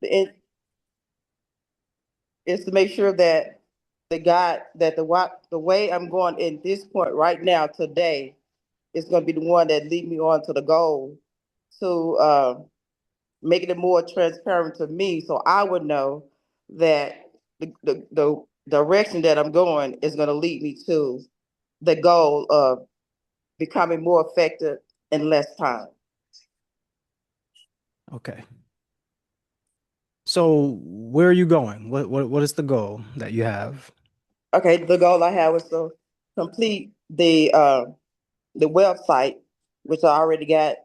It is to make sure that the way I'm going in this point right now today is going to be the one that lead me on to the goal to making it more transparent to me, so I would know that the direction that I'm going is going to lead me to the goal of becoming more effective in less time. Okay. So where are you going? What is the goal that you have? Okay, the goal I have is to complete the website, which I already got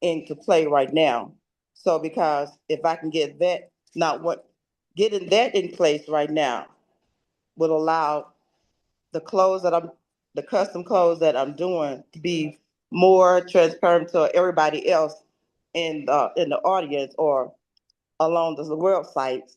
into play right now. So because if I can get that, not what getting that in place right now will allow the clothes that I'm the custom clothes that I'm doing to be more transparent to everybody else in the audience or along the websites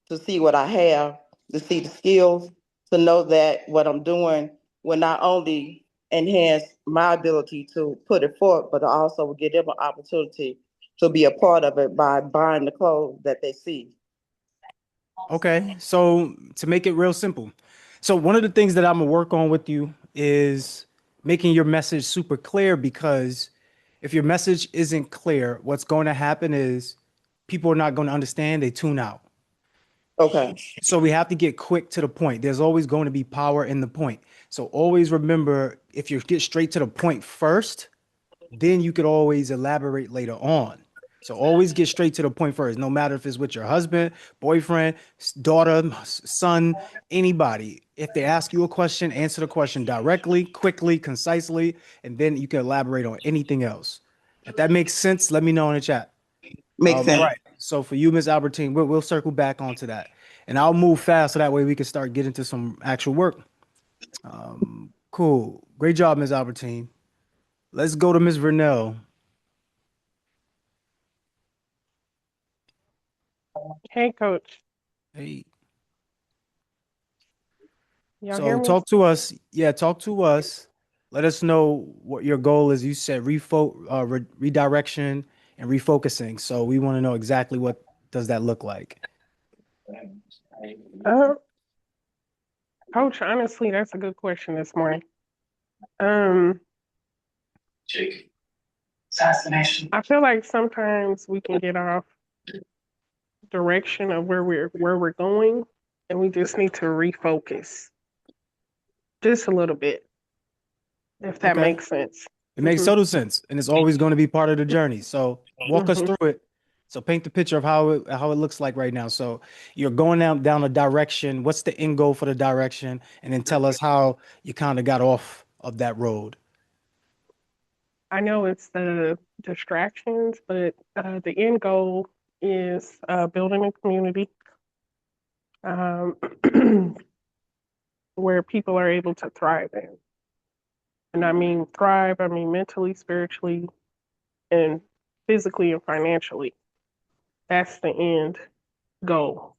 to see what I have, to see the skills, to know that what I'm doing will not only enhance my ability to put it forth, but also will give them an opportunity to be a part of it by buying the clothes that they see. Okay. So to make it real simple. So one of the things that I'm gonna work on with you is making your message super clear because if your message isn't clear, what's going to happen is people are not going to understand, they tune out. Okay. So we have to get quick to the point. There's always going to be power in the point. So always remember if you get straight to the point first, then you could always elaborate later on. So always get straight to the point first, no matter if it's with your husband, boyfriend, daughter, son, anybody. If they ask you a question, answer the question directly, quickly, concisely, and then you can elaborate on anything else. If that makes sense, let me know in the chat. Makes All sense. right. So for you, Miss Albertine, we'll circle back onto that, and I'll move fast so that way we can start getting to some actual work. Cool. Great job, Miss Albertine. Let's go to Miss Vernell. Hey, coach. Hey. Y'all hear So me? talk to us. Yeah, talk to us. Let us know what your goal is. You said redirection and refocusing. So we want to know exactly what does that look like. Uh, coach, honestly, that's a good question this morning. Um, I feel like sometimes we can get off direction of where we're going, and we just need to refocus just a little bit, if that Okay. makes sense. It makes hmm total sense, and it's always going to be part of the journey. So walk us hmm through it. So paint the picture of how it looks like right now. So you're going down a direction. What's the end goal for the direction? And then tell us how you kind of got off of that road. I know it's the distractions, but the end goal is building a community um, where people are able to thrive in. And I mean thrive, I mean mentally, spiritually, and physically and financially. That's the end goal,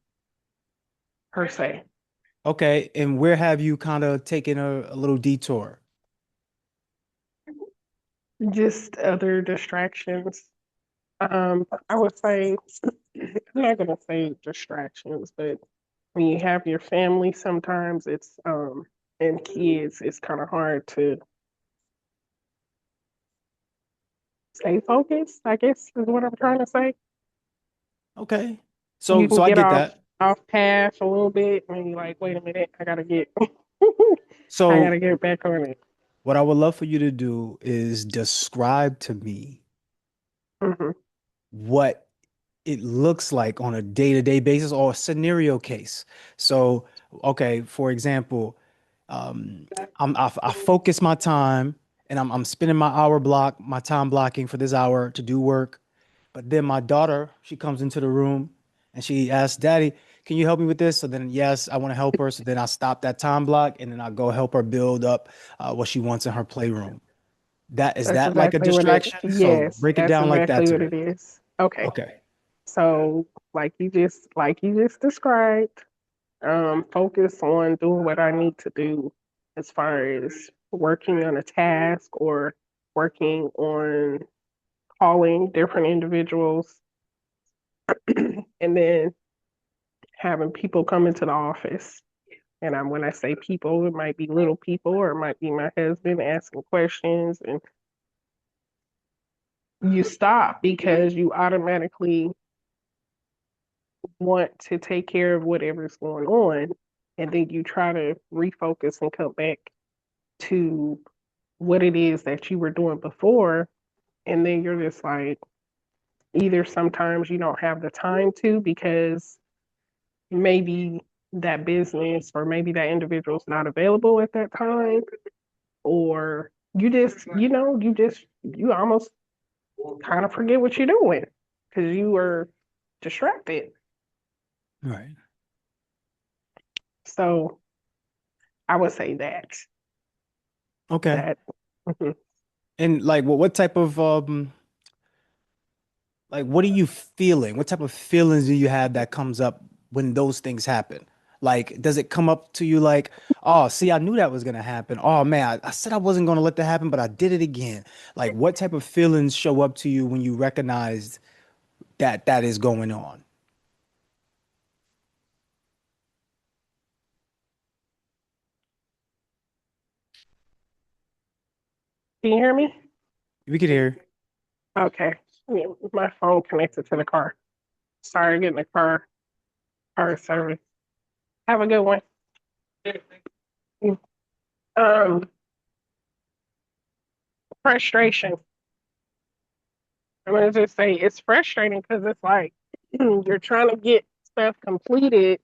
per se. Okay, and where have you kind of taken a little detour? Just other distractions. I would say, I'm not going to say distractions, but when you have your family, sometimes and kids, it's kind of hard to stay focused, I guess is what I'm trying to say. Okay, You so can I get get off that. off path a little bit and you're like, wait a minute, I gotta get I So gotta get back on it. what I would love for you to do is describe to me hmm what it looks like on a day-to-day basis or a scenario case. So, okay, for example, um, I focus my time and I'm spending my time blocking for this hour to do work. But then my daughter, she comes into the room and she asks, Daddy, can you help me with this? So then, yes, I want to help her. So then I stop that time block and then I go help her build up what she wants in her playroom. That is That's that like a exactly what it distraction? So yes, break it that's down like that exactly to what me. it is. Okay. Okay. So like you just described, focus on doing what I need to do as far as working on a task or working on calling different individuals and then having people come into the office. And when I say people, it might be little people or it might be my husband asking questions, and you stop because you automatically want to take care of whatever's going on, and then you try to refocus and come back to what it is that you were doing before, and then you're just like, either sometimes you don't have the time to because maybe that business or maybe that individual is not available at that time, or you just, you almost kind of forget what you're doing because you were distracted. Right. So I would say that Okay. that mhm. And like, what type of like, what are you feeling? What type of feelings do you have that comes up when those things happen? Like, does it come up to you like, oh, see, I knew that was gonna happen. Oh man, I said I wasn't gonna let that happen, but I did it again. Like, what type of feelings show up to you when you recognize that that is going on? Can you hear me? We could hear. Okay. Yeah, my phone connected to the car. Sorry, getting the car service. Have a good one. Um, Frustration. I'm gonna just say it's frustrating because it's like you're trying to get stuff completed,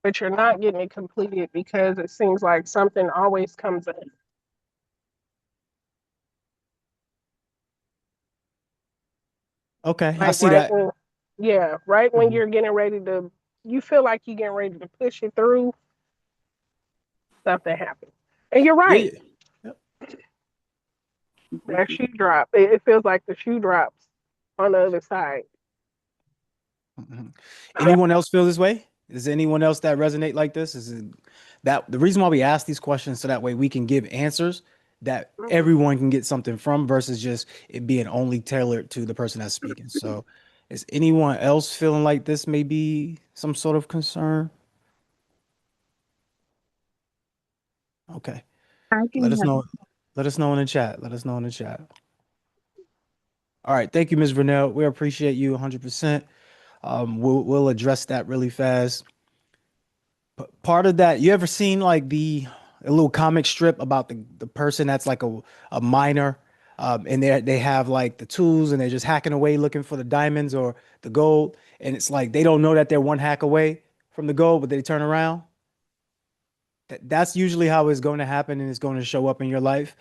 but you're not getting it completed because it seems like something always comes in. Okay, I Like see that. right when Mhm. you're getting ready to, you feel like you're getting ready to push it through, something happens. And you're Yeah, right, yeah. Yep. that shoe drop. It feels like the shoe drops on the other side. Mhm. Anyone else feel this way? Is there anyone else that resonate like this? Is it that the reason why we ask these questions so that way we can give answers that Mhm. everyone can get something from versus just it being only tailored to the person that's speaking. So, is anyone else feeling like this may be some sort of concern? Okay. I Let can us have. know. Let us know in the chat. Let us know in the chat. All right. Thank you, Ms. Vernell. We appreciate you 100%. We'll address that really fast. Part of that, you ever seen like a little comic strip about the person that's like a miner, and they have like the tools and they're just hacking away looking for the diamonds or the gold, and it's like they don't know that they're one hack away from the gold, but they turn around. That's usually how it's going to happen and it's going to show up in your life.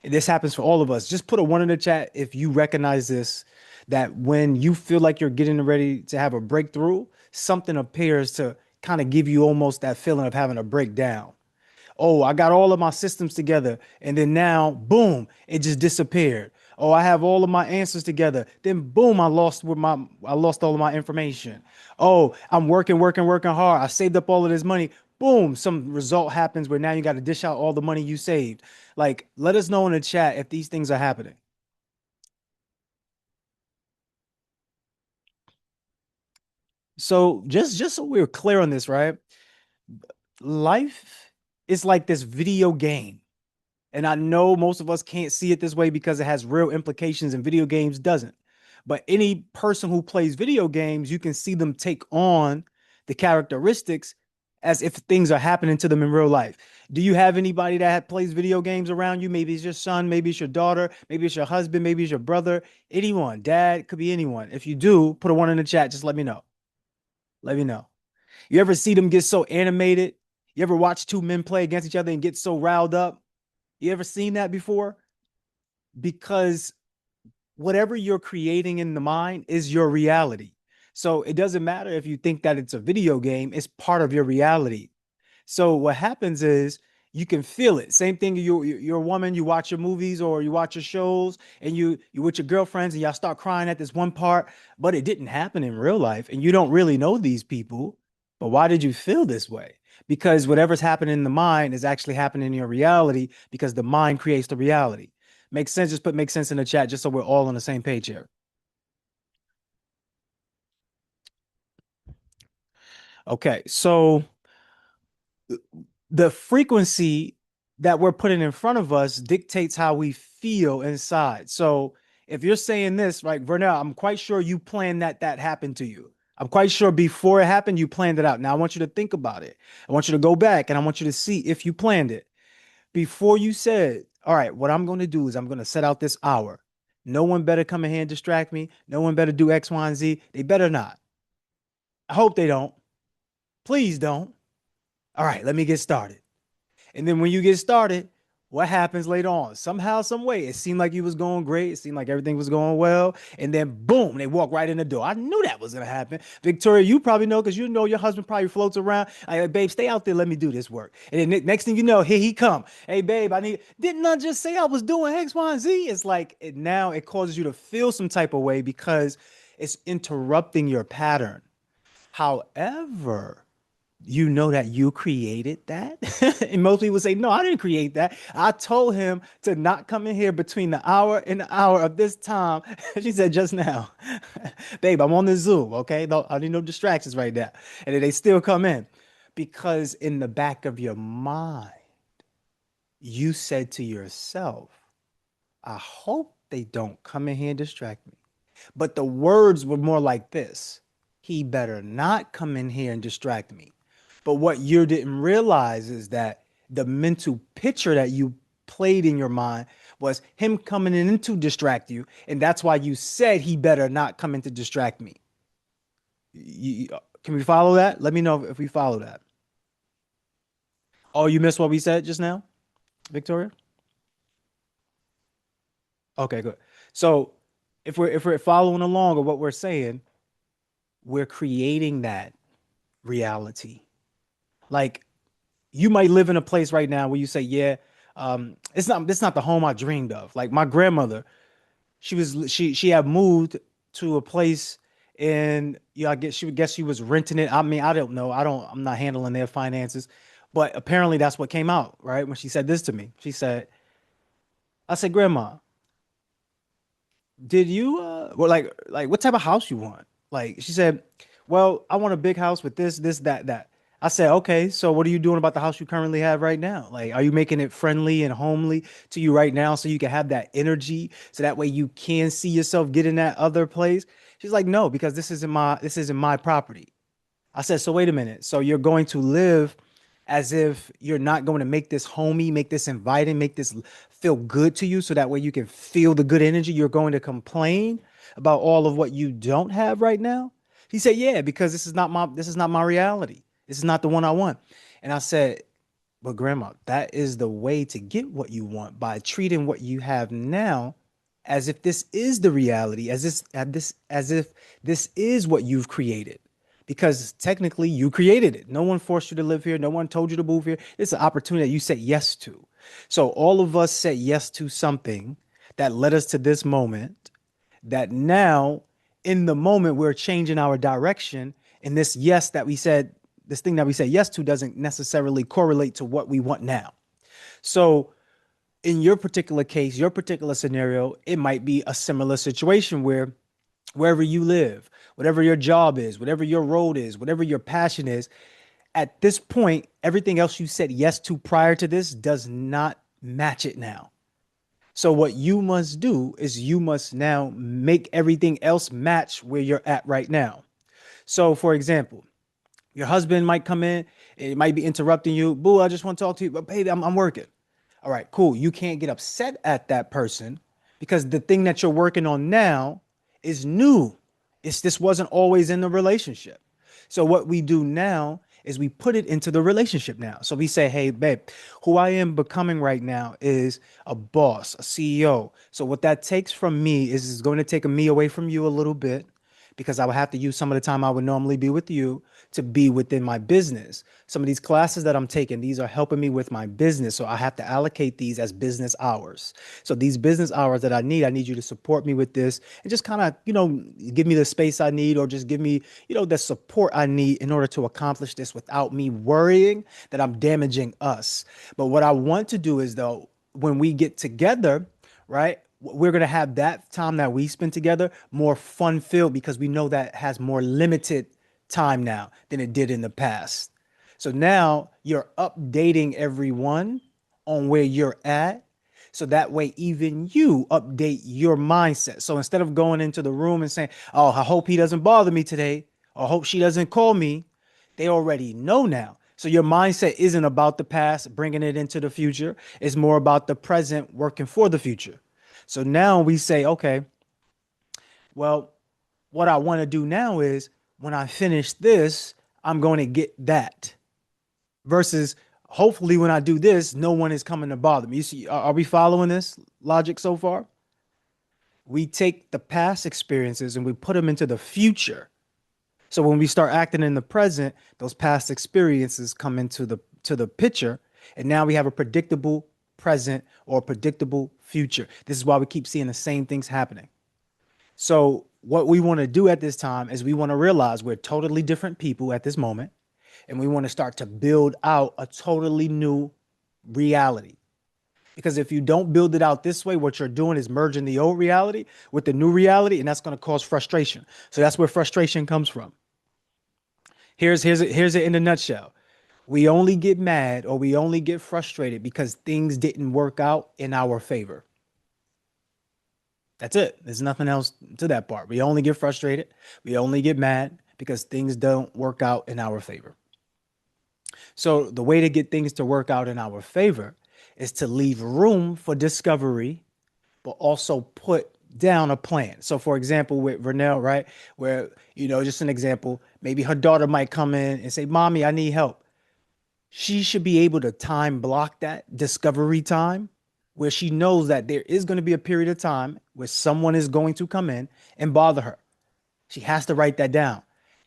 And this happens for all of us. Just put a one in the chat if you recognize this, that when you feel like you're getting ready to have a breakthrough, something appears to kind of give you almost that feeling of having a breakdown. Oh, I got all of my systems together, and then now, boom, it just disappeared. Oh, I have all of my answers together. Then boom, I lost all of my information. Oh, I'm working hard. I saved up all of this money. Boom, some result happens where now you got to dish out all the money you saved. Like, let us know in the chat if these things are happening. So just so we're clear on this, right? Life is like this video game. And I know most of us can't see it this way because it has real implications and video games doesn't. But any person who plays video games, you can see them take on the characteristics as if things are happening to them in real life. Do you have anybody that plays video games around you? Maybe it's your son, maybe it's your daughter, maybe it's your husband, maybe it's your brother, anyone, dad, could be anyone. If you do, put a one in the chat, just let me know. Let me know. You ever see them get so animated? You ever watch two men play against each other and get so riled up? You ever seen that before? Because whatever you're creating in the mind is your reality. So it doesn't matter if you think that it's a video game, it's part of your reality. So what happens is you can feel it. Same thing. You're a woman. You watch your movies or you watch your shows, and you with your girlfriends, and y'all start crying at this one part, but it didn't happen in real life, and you don't really know these people. But why did you feel this way? Because whatever's happening in the mind is actually happening in your reality because the mind creates the reality. Makes sense? Just put make sense in the chat just so we're all on the same page here. Okay, so the frequency that we're putting in front of us dictates how we feel inside. So if you're saying this, like Vernell, I'm quite sure you planned that happened to you. I'm quite sure before it happened, you planned it out. Now I want you to think about it. I want you to go back and I want you to see if you planned it. Before you said, all right, what I'm going to do is I'm going to set out this hour. No one better come in here and distract me. No one better do X, Y, and Z. They better not. I hope they don't. Please don't. All right, let me get started. And then when you get started, what happens later on? Somehow, some way, it seemed like you was going great. It seemed like everything was going well. And then boom, they walk right in the door. I knew that was gonna happen. Victoria, you probably know because you know your husband probably floats around. Like, babe, stay out there. Let me do this work. And then next thing you know, here he come. Hey, babe, didn't I just say I was doing X, Y, and Z? It's like now it causes you to feel some type of way because it's interrupting your pattern. However, you know that you created that. And most people say, no, I didn't create that. I told him to not come in here between the hour and the hour of this time. She said just now, babe, I'm on the Zoom. Okay. No, I need no distractions right now. And then they still come in because in the back of your mind, you said to yourself, I hope they don't come in here and distract me. But the words were more like this. He better not come in here and distract me. But what you didn't realize is that the mental picture that you played in your mind was him coming in to distract you. And that's why you said he better not come in to distract me. Can we follow that? Let me know if we follow that. Oh, you missed what we said just now, Victoria? Okay, good. So if we're following along with what we're saying, we're creating that reality. Like you might live in a place right now where you say, yeah, it's not the home I dreamed of. Like my grandmother, she had moved to a place and yeah, I guess she was renting it. I mean, I don't know. I'm not handling their finances, but apparently that's what came out, right? When she said this to me. I said, Grandma, did you well like what type of house you want? Like she said, well, I want a big house with this, that. I said, okay, so what are you doing about the house you currently have right now? Like, are you making it friendly and homely to you right now so you can have that energy so that way you can see yourself get in that other place? She's like, no, because this isn't my property. I said, so wait a minute. So you're going to live as if you're not going to make this homey, make this inviting, make this feel good to you so that way you can feel the good energy. You're going to complain about all of what you don't have right now. He said, yeah, because this is not my reality. This is not the one I want. And I said, but grandma, that is the way to get what you want by treating what you have now as if this is the reality, as if this is what you've created. Because technically you created it. No one forced you to live here. No one told you to move here. It's an opportunity that you said yes to. So all of us said yes to something that led us to this moment that now in the moment we're changing our direction. And this thing that we said yes to doesn't necessarily correlate to what we want now. So in your particular case, your particular scenario, it might be a similar situation where wherever you live, whatever your job is, whatever your road is, whatever your passion is, at this point, everything else you said yes to prior to this does not match it now. So what you must do is you must now make everything else match where you're at right now. So for example, your husband might come in, it might be interrupting you. Boo, I just want to talk to you, but baby, I'm working. All right, cool. You can't get upset at that person because the thing that you're working on now is new. This wasn't always in the relationship. So what we do now is we put it into the relationship now. So we say, hey, babe, who I am becoming right now is a boss, a CEO. So what that takes from me is going to take me away from you a little bit because I would have to use some of the time I would normally be with you to be within my business. Some of these classes that I'm taking, these are helping me with my business. So I have to allocate these as business hours. So these business hours that I need you to support me with this and just kind of, give me the space I need or just give me, the support I need in order to accomplish this without me worrying that I'm damaging us. But what I want to do is though, when we get together, right? We're going to have that time that we spend together more fun filled because we know that has more limited time now than it did in the past. So now you're updating everyone on where you're at. So that way, even you update your mindset. So instead of going into the room and saying, oh, I hope he doesn't bother me today, or I hope she doesn't call me, they already know now. So your mindset isn't about the past, bringing it into the future. It's more about the present, working for the future. So now we say, okay, well, what I want to do now is when I finish this, I'm going to get that. Versus hopefully when I do this, no one is coming to bother me. You see, are we following this logic so far? We take the past experiences and we put them into the future. So when we start acting in the present, those past experiences come into the picture, and now we have a predictable present or predictable future. This is why we keep seeing the same things happening. So what we want to do at this time is we want to realize we're totally different people at this moment, and we want to start to build out a totally new reality. Because if you don't build it out this way, what you're doing is merging the old reality with the new reality, and that's going to cause frustration. So that's where frustration comes from. Here's it in a nutshell. We only get mad or we only get frustrated because things didn't work out in our favor. That's it. There's nothing else to that part. We only get frustrated. We only get mad because things don't work out in our favor. So the way to get things to work out in our favor is to leave room for discovery, but also put down a plan. So for example, with Vernell, right, where, just an example, maybe her daughter might come in and say, Mommy, I need help. She should be able to time block that discovery time where she knows that there is going to be a period of time where someone is going to come in and bother her. She has to write that down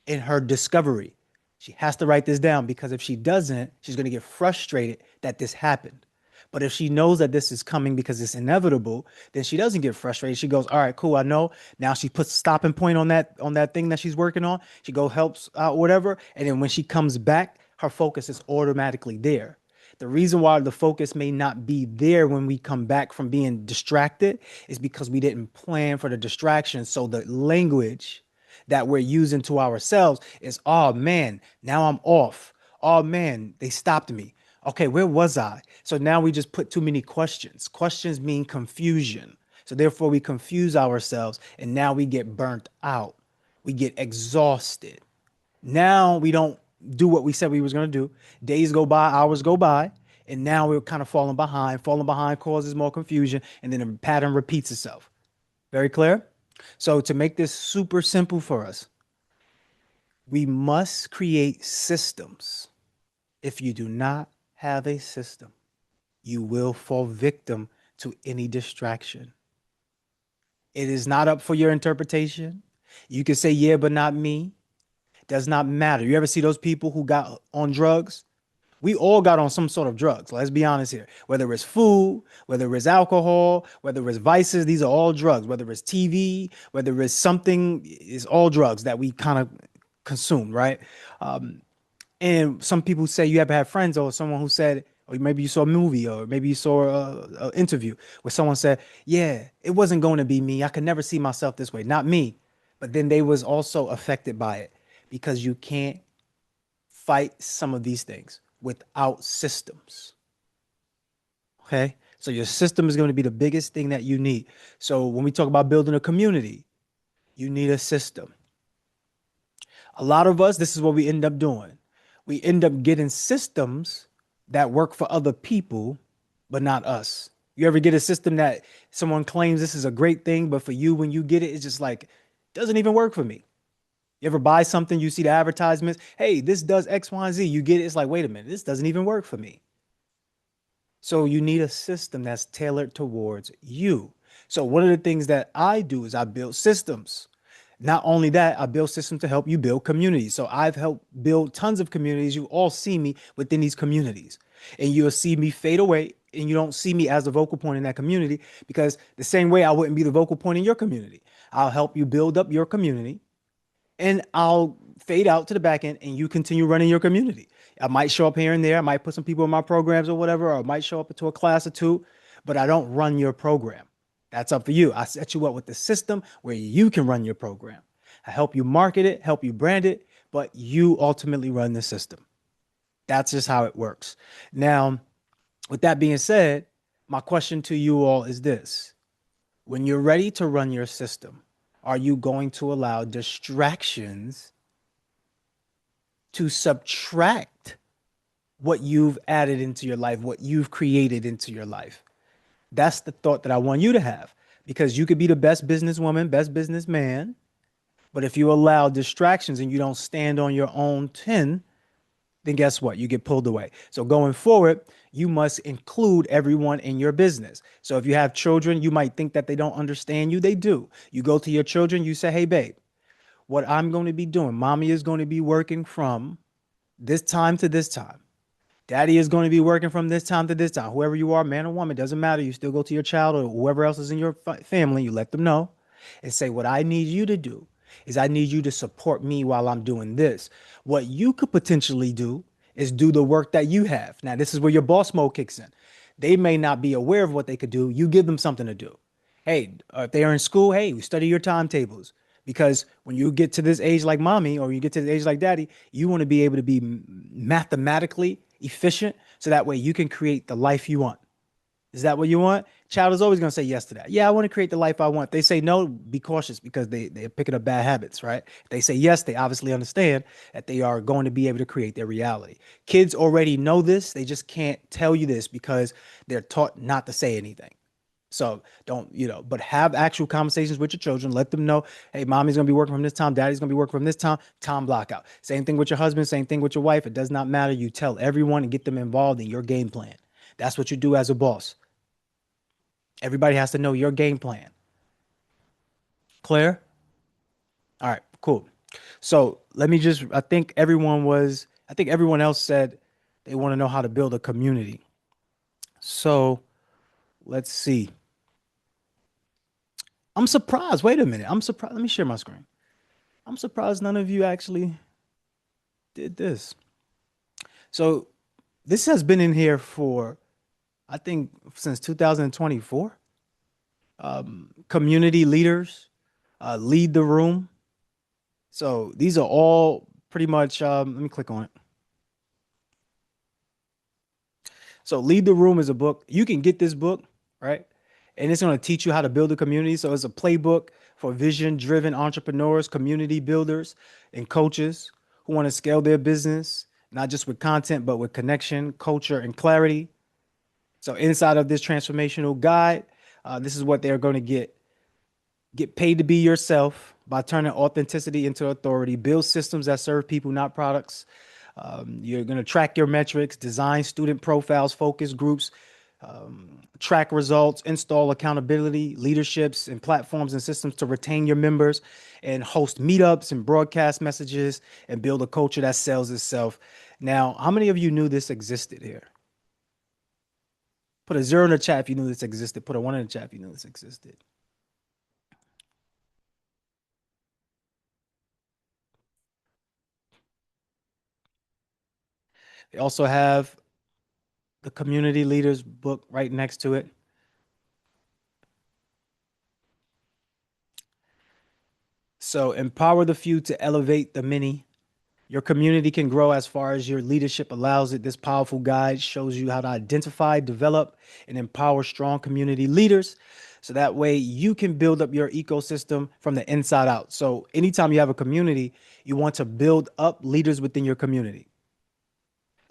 in her discovery. She has to write this down because if she doesn't, she's going to get frustrated that this happened. But if she knows that this is coming because it's inevitable, then she doesn't get frustrated. She goes, all right, cool, I know. Now she puts a stopping point on that thing that she's working on. She go helps out, whatever. And then when she comes back, her focus is automatically there. The reason why the focus may not be there when we come back from being distracted is because we didn't plan for the distraction. So the language that we're using to ourselves is, oh man, now I'm off. Oh man, they stopped me. Okay, where was I? So now we just put too many questions. Questions mean confusion. So therefore we confuse ourselves and now we get burnt out. We get exhausted. Now we don't do what we said we was going to do. Days go by, hours go by, and now we're kind of falling behind. Falling behind causes more confusion, and then the pattern repeats itself. Very clear? So to make this super simple for us, we must create systems. If you do not have a system, you will fall victim to any distraction. It is not up for your interpretation. You can say, yeah, but not me. Does not matter. You ever see those people who got on drugs? We all got on some sort of drugs. Let's be honest here. Whether it's food, whether it's alcohol, whether it's vices, these are all drugs. Whether it's TV, whether it's something, it's all drugs that we kind of consume, right? And some people say you ever have friends or someone who said, or maybe you saw a movie or maybe you saw an interview where someone said, yeah, it wasn't going to be me. I could never see myself this way. Not me. But then they was also affected by it. Because you can't fight some of these things without systems. Okay? So your system is going to be the biggest thing that you need. So when we talk about building a community, you need a system. A lot of us, this is what we end up doing. We end up getting systems that work for other people, but not us. You ever get a system that someone claims this is a great thing, but for you, when you get it, it's just like, doesn't even work for me. You ever buy something, you see the advertisements, hey, this does X, Y, and Z. You get it, it's like, wait a minute, this doesn't even work for me. So you need a system that's tailored towards you. So one of the things that I do is I build systems. Not only that, I build systems to help you build communities. So I've helped build tons of communities. You all see me within these communities. And you'll see me fade away and you don't see me as the vocal point in that community because the same way I wouldn't be the vocal point in your community. I'll help you build up your community. And I'll fade out to the back end and you continue running your community. I might show up here and there. I might put some people in my programs or whatever, or I might show up into a class or two, but I don't run your program. That's up for you. I set you up with the system where you can run your program. I help you market it, help you brand it, but you ultimately run the system. That's just how it works. Now, with that being said, my question to you all is this. When you're ready to run your system, are you going to allow distractions to subtract what you've added into your life, what you've created into your life? That's the thought that I want you to have, because you could be the best businesswoman, best businessman, but if you allow distractions and you don't stand on your own 10, then guess what? You get pulled away. So going forward, you must include everyone in your business. So if you have children, you might think that they don't understand you. They do. You go to your children, you say, hey, babe, what I'm going to be doing, mommy is going to be working from this time to this time. Daddy is going to be working from this time to this time. Whoever you are, man or woman, doesn't matter. You still go to your child or whoever else is in your family. You let them know and say, what I need you to do is I need you to support me while I'm doing this. What you could potentially do is do the work that you have. Now, this is where your boss mode kicks in. They may not be aware of what they could do. You give them something to do. Hey, if they are in school, hey, study your timetables. Because when you get to this age like mommy, or you get to the age like daddy, you want to be able to be mathematically efficient so that way you can create the life you want. Is that what you want? Child is always going to say yes to that. Yeah, I want to create the life I want. If they say no, be cautious, because they're picking up bad habits, right? If they say yes, they obviously understand that they are going to be able to create their reality. Kids already know this. They just can't tell you this because they're taught not to say anything. So don't, but have actual conversations with your children. Let them know, hey, mommy's going to be working from this time. Daddy's going to be working from this time block out. Same thing with your husband. Same thing with your wife. It does not matter. You tell everyone and get them involved in your game plan. That's what you do as a boss. Everybody has to know your game plan. Clear? All right, cool. So I think everyone else said they want to know how to build a community. So let's see. I'm surprised. Wait a minute. I'm surprised. Let me share my screen. I'm surprised none of you actually did this. So this has been in here for, I think, since 2024. Community leaders, lead the room. So these are all pretty much, let me click on it. So Lead the Room is a book. You can get this book, right? And it's going to teach you how to build a community. So it's a playbook for vision-driven entrepreneurs, community builders, and coaches who want to scale their business, not just with content, but with connection, culture, and clarity. So inside of this transformational guide, this is what they're going to get. Get paid to be yourself by turning authenticity into authority. Build systems that serve people, not products. You're going to track your metrics, design student profiles, focus groups, track results, install accountability, leaderships, and platforms and systems to retain your members, and host meetups and broadcast messages, and build a culture that sells itself. Now, how many of you knew this existed here? Put a 0 in the chat if you knew this existed. Put a 1 in the chat if you knew this existed. They also have the Community Leaders book right next to it. So empower the few to elevate the many. Your community can grow as far as your leadership allows it. This powerful guide shows you how to identify, develop, and empower strong community leaders. So that way you can build up your ecosystem from the inside out. So anytime you have a community, you want to build up leaders within your community.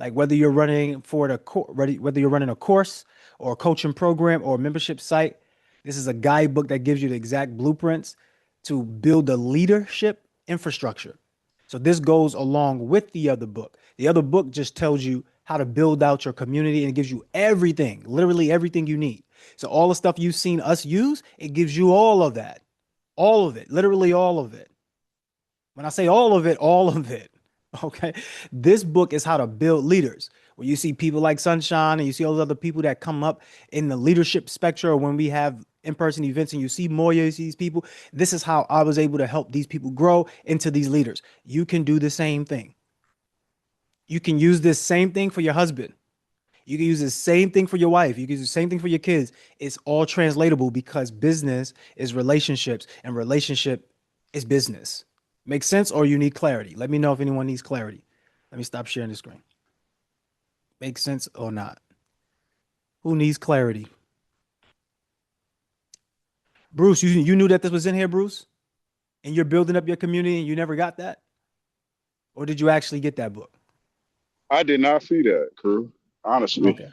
Like whether you're running a course or a coaching program or a membership site, this is a guidebook that gives you the exact blueprints to build a leadership infrastructure. So this goes along with the other book. The other book just tells you how to build out your community, and it gives you everything, literally everything you need. So all the stuff you've seen us use, it gives you all of that, all of it, literally all of it. When I say all of it, all of it. Okay. This book is how to build leaders. When you see people like Sunshine and you see all the other people that come up in the leadership spectrum, or when we have in-person events and you see Moya, you see these people, this is how I was able to help these people grow into these leaders. You can do the same thing. You can use this same thing for your husband. You can use the same thing for your wife. You can use the same thing for your kids. It's all translatable because business is relationships and relationship is business. Make sense or you need clarity? Let me know if anyone needs clarity. Let me stop sharing the screen. Make sense or not? Who needs clarity? Bruce, you knew that this was in here, Bruce? And you're building up your community and you never got that? Or did you actually get that book? I did not see that, crew. Honestly, Okay.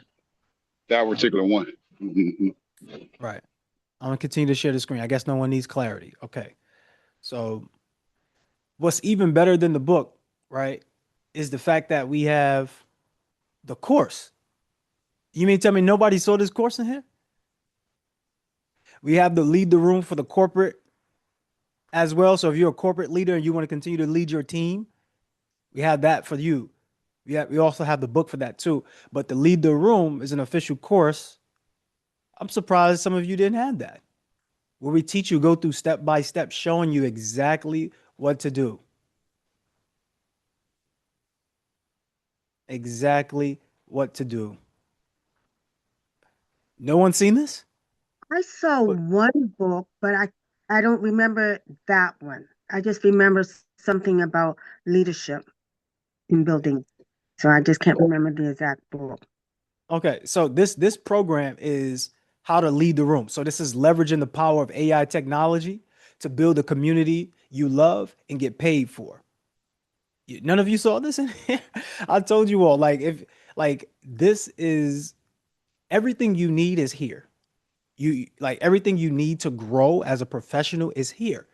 that All right. particular one. Mhm. Right. I'm gonna continue to share the screen. I guess no one needs clarity. Okay. So what's even better than the book, right, is the fact that we have the course. You mean tell me nobody saw this course in here? We have the lead the room for the corporate as well. So if you're a corporate leader and you want to continue to lead your team, we have that for you. We also have the book for that too. But the lead the room is an official course. I'm surprised some of you didn't have that. Where we teach you, go through step by step, showing you exactly what to do. Exactly what to do. No one seen this? I saw What? one book, but I don't remember that one. I just remember something about leadership in building. So I just can't remember the exact book. Okay, so this program is how to lead the room. So this is leveraging the power of AI technology to build a community you love and get paid for. None of you saw this in here. I told you all, like if like this is everything you need is here. You like everything you need to grow as a professional is here.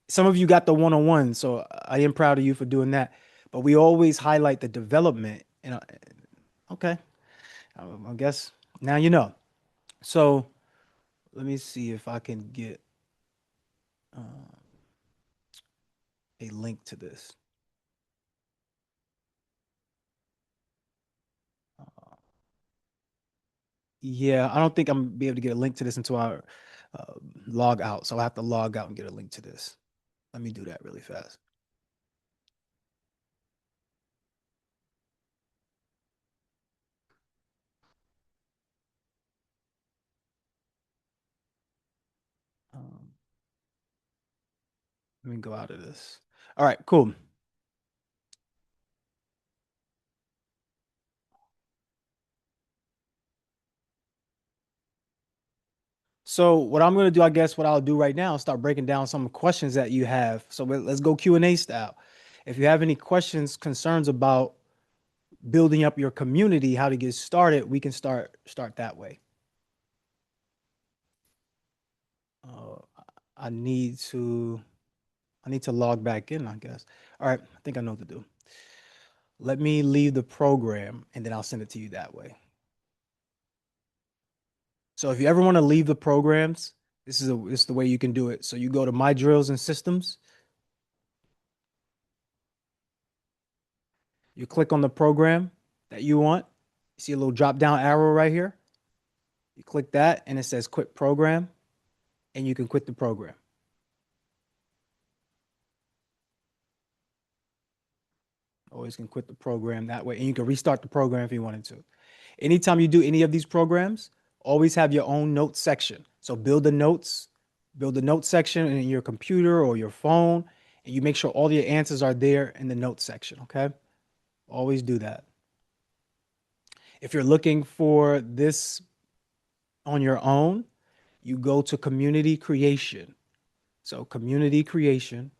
Some of you got the one-on-one, so I am proud of you for doing that. But we always highlight the development. And okay, I guess now you know. So let me see if I can get uh, a link to this. Yeah, I don't think I'm gonna be able to get a link to this until I uh, log out. So I have to log out and get a link to this. Let me do that really fast. Um, Let me go out of this. All right, cool. So what I'm gonna do, I guess, what I'll do right now is start breaking down some questions that you have. So let's go Q&A style. If you have any questions, concerns about building up your community, how to get started, we can start that way. Uh, I need to log back in, I guess. All right, I think I know what to do. Let me leave the program and then I'll send it to you that way. So if you ever want to leave the programs, this is the way you can do it. So you go to My Drills and Systems. You click on the program that you want. You see a little drop down arrow right here. You click that and it says quit program and you can quit the program. Always can quit the program that way and you can restart the program if you wanted to. Anytime you do any of these programs, always have your own notes section. So build the notes section in your computer or your phone, and you make sure all your answers are there in the notes section, okay? Always do that. If you're looking for this on your own, you go to community creation. So community creation,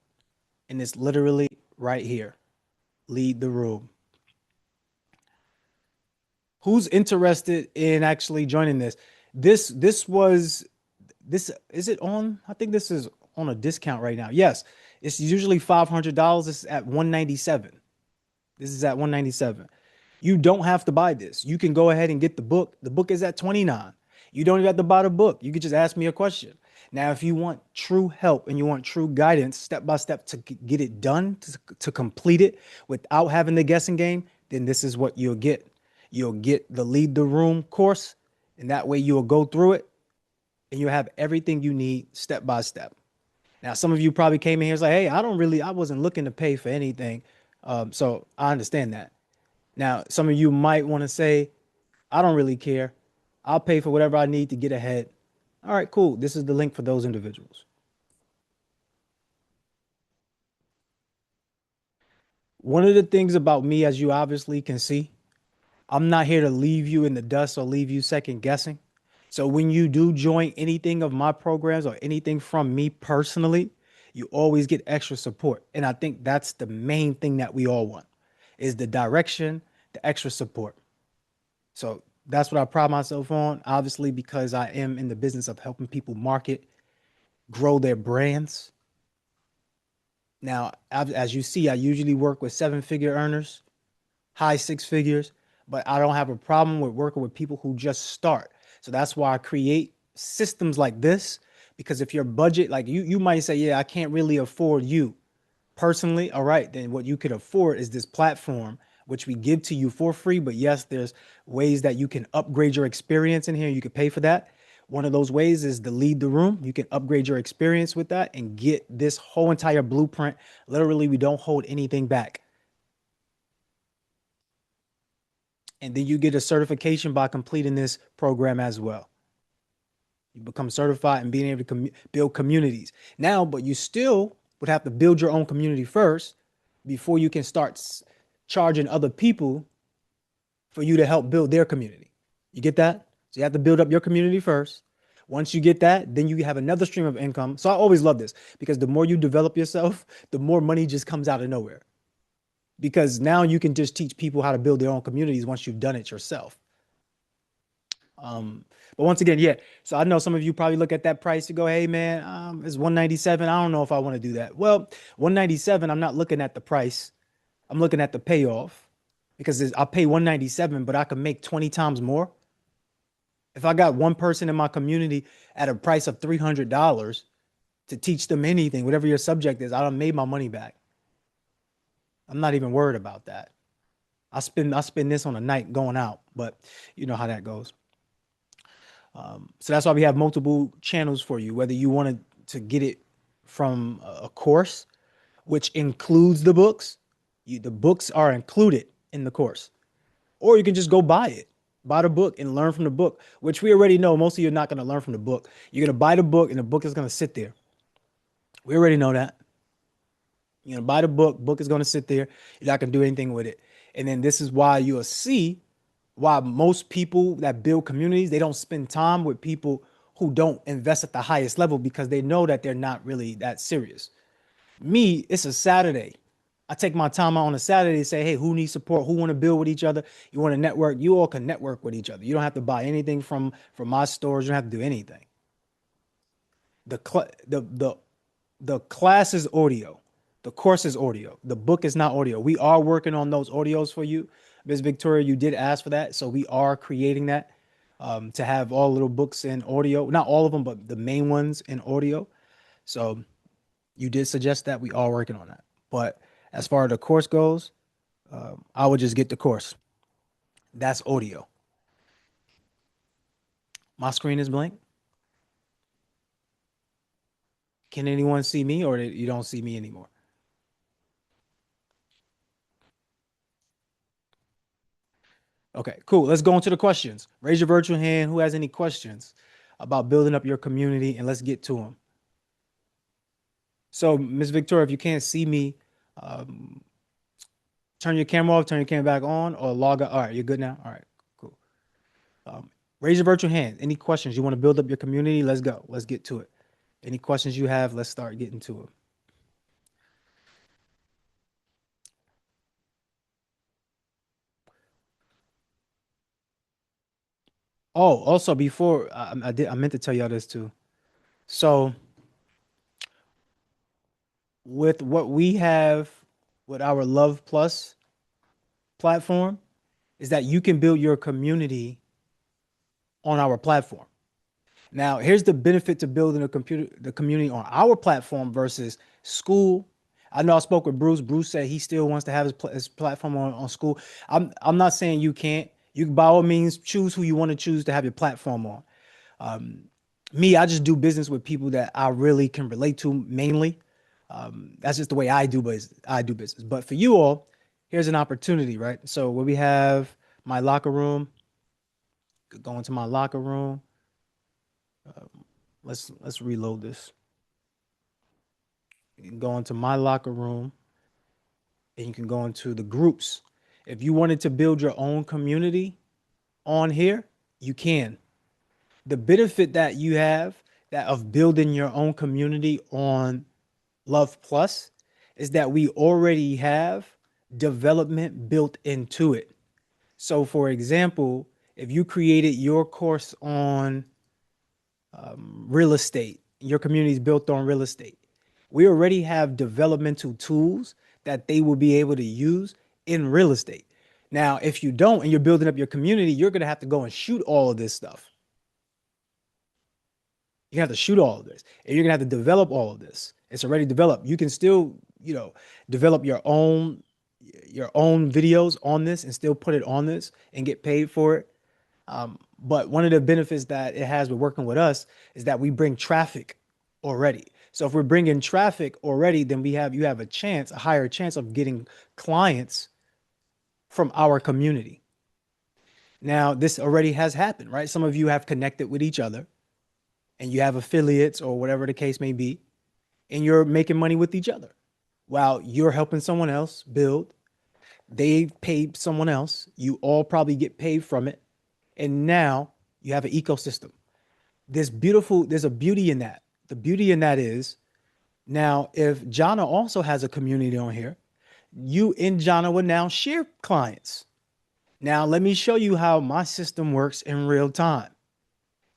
and it's literally right here. Lead the room. Who's interested in actually joining this? This is it on? I think this is on a discount right now. Yes, it's usually $500. This is at 197. This is at 197. You don't have to buy this. You can go ahead and get the book. The book is at 29. You don't even have to buy the book. You could just ask me a question. Now, if you want true help and you want true guidance, step by step to get it done, to complete it without having the guessing game, then this is what you'll get. You'll get the Lead the Room course, and that way you'll go through it and you'll have everything you need step by step. Now, some of you probably came in here and like, hey, I wasn't looking to pay for anything. So I understand that. Now, some of you might want to say, I don't really care. I'll pay for whatever I need to get ahead. All right, cool. This is the link for those individuals. One of the things about me, as you obviously can see, I'm not here to leave you in the dust or leave you second guessing. So when you do join anything of my programs or anything from me personally, you always get extra support. And I think that's the main thing that we all want is the direction, the extra support. So that's what I pride myself on, obviously, because I am in the business of helping people market, grow their brands. Now, as you see, I usually work with 7-figure earners, high 6 figures, but I don't have a problem with working with people who just start. So that's why I create systems like this, because if your budget, like you might say, yeah, I can't really afford you personally. All right, then what you could afford is this platform, which we give to you for free. But yes, there's ways that you can upgrade your experience in here. You could pay for that. One of those ways is to lead the room. You can upgrade your experience with that and get this whole entire blueprint. Literally, we don't hold anything back. And then you get a certification by completing this program as well. You become certified and being able to build communities. Now, but you still would have to build your own community first before you can start charging other people for you to help build their community. You get that? So you have to build up your community first. Once you get that, then you have another stream of income. So I always love this because the more you develop yourself, the more money just comes out of nowhere. Because now you can just teach people how to build their own communities once you've done it yourself. But once again, yeah. So I know some of you probably look at that price, you go, hey man, it's 197. I don't know if I want to do that. Well, 197, I'm not looking at the price. I'm looking at the payoff because I'll pay 197, but I can make 20 times more. If I got one person in my community at a price of $300 to teach them anything, whatever your subject is, I done made my money back. I'm not even worried about that. I spend this on a night going out, but you know how that goes. So that's why we have multiple channels for you, whether you wanted to get it from a course, which includes the books. The books are included in the course, or you can just go buy it, buy the book and learn from the book, which we already know most of you are not going to learn from the book. You're going to buy the book and the book is going to sit there. We already know that. You're going to buy the book is going to sit there. You're not going to do anything with it. And then this is why you'll see why most people that build communities, they don't spend time with people who don't invest at the highest level because they know that they're not really that serious. Me, it's a Saturday. I take my time out on a Saturday to say, hey, who needs support? Who want to build with each other? You want to network? You all can network with each other. You don't have to buy anything from my stores. You don't have to do anything. The class is audio. The course is audio. The book is not audio. We are working on those audios for you. Ms. Victoria, you did ask for that. So we are creating that to have all little books in audio. Not all of them, but the main ones in audio. So you did suggest that. We are working on that. But as far as the course goes, I would just get the course. That's audio. My screen is blank. Can anyone see me or you don't see me anymore? Okay, cool. Let's go into the questions. Raise your virtual hand. Who has any questions about building up your community? And let's get to them. So, Ms. Victoria, if you can't see me, turn your camera off, turn your camera back on, or log out. All right, you're good now? All right, cool. Raise your virtual hand. Any questions? You want to build up your community? Let's go. Let's get to it. Any questions you have, let's start getting to them. Oh, also before I meant to tell y'all this too. So with what we have with our Love Plus platform is that you can build your community on our platform. Now, here's the benefit to building the community on our platform versus school. I know I spoke with Bruce. Bruce said he still wants to have his platform on school. I'm not saying you can't. You by all means choose who you want to choose to have your platform on. Me, I just do business with people that I really can relate to mainly. That's just the way I do business. But for you all, here's an opportunity, right? So where we have my locker room, go into my locker room. Let's reload this. You can go into my locker room and you can go into the groups. If you wanted to build your own community on here, you can. The benefit that you have that of building your own community on Love Plus is that we already have development built into it. So for example, if you created your course on real estate, your community is built on real estate, we already have developmental tools that they will be able to use in real estate. Now, if you don't and you're building up your community, you're going to have to go and shoot all of this stuff. You have to shoot all of this, and you're going to have to develop all of this. It's already developed. You can still, develop your own videos on this and still put it on this and get paid for it. But one of the benefits that it has with working with us is that we bring traffic already. So if we're bringing traffic already, then you have a higher chance of getting clients from our community. Now, this already has happened, right? Some of you have connected with each other and you have affiliates or whatever the case may be, and you're making money with each other while you're helping someone else build. They paid someone else. You all probably get paid from it. And now you have an ecosystem. There's a beauty in that. The beauty in that is now if Jana also has a community on here, you and Jana would now share clients. Now, let me show you how my system works in real time.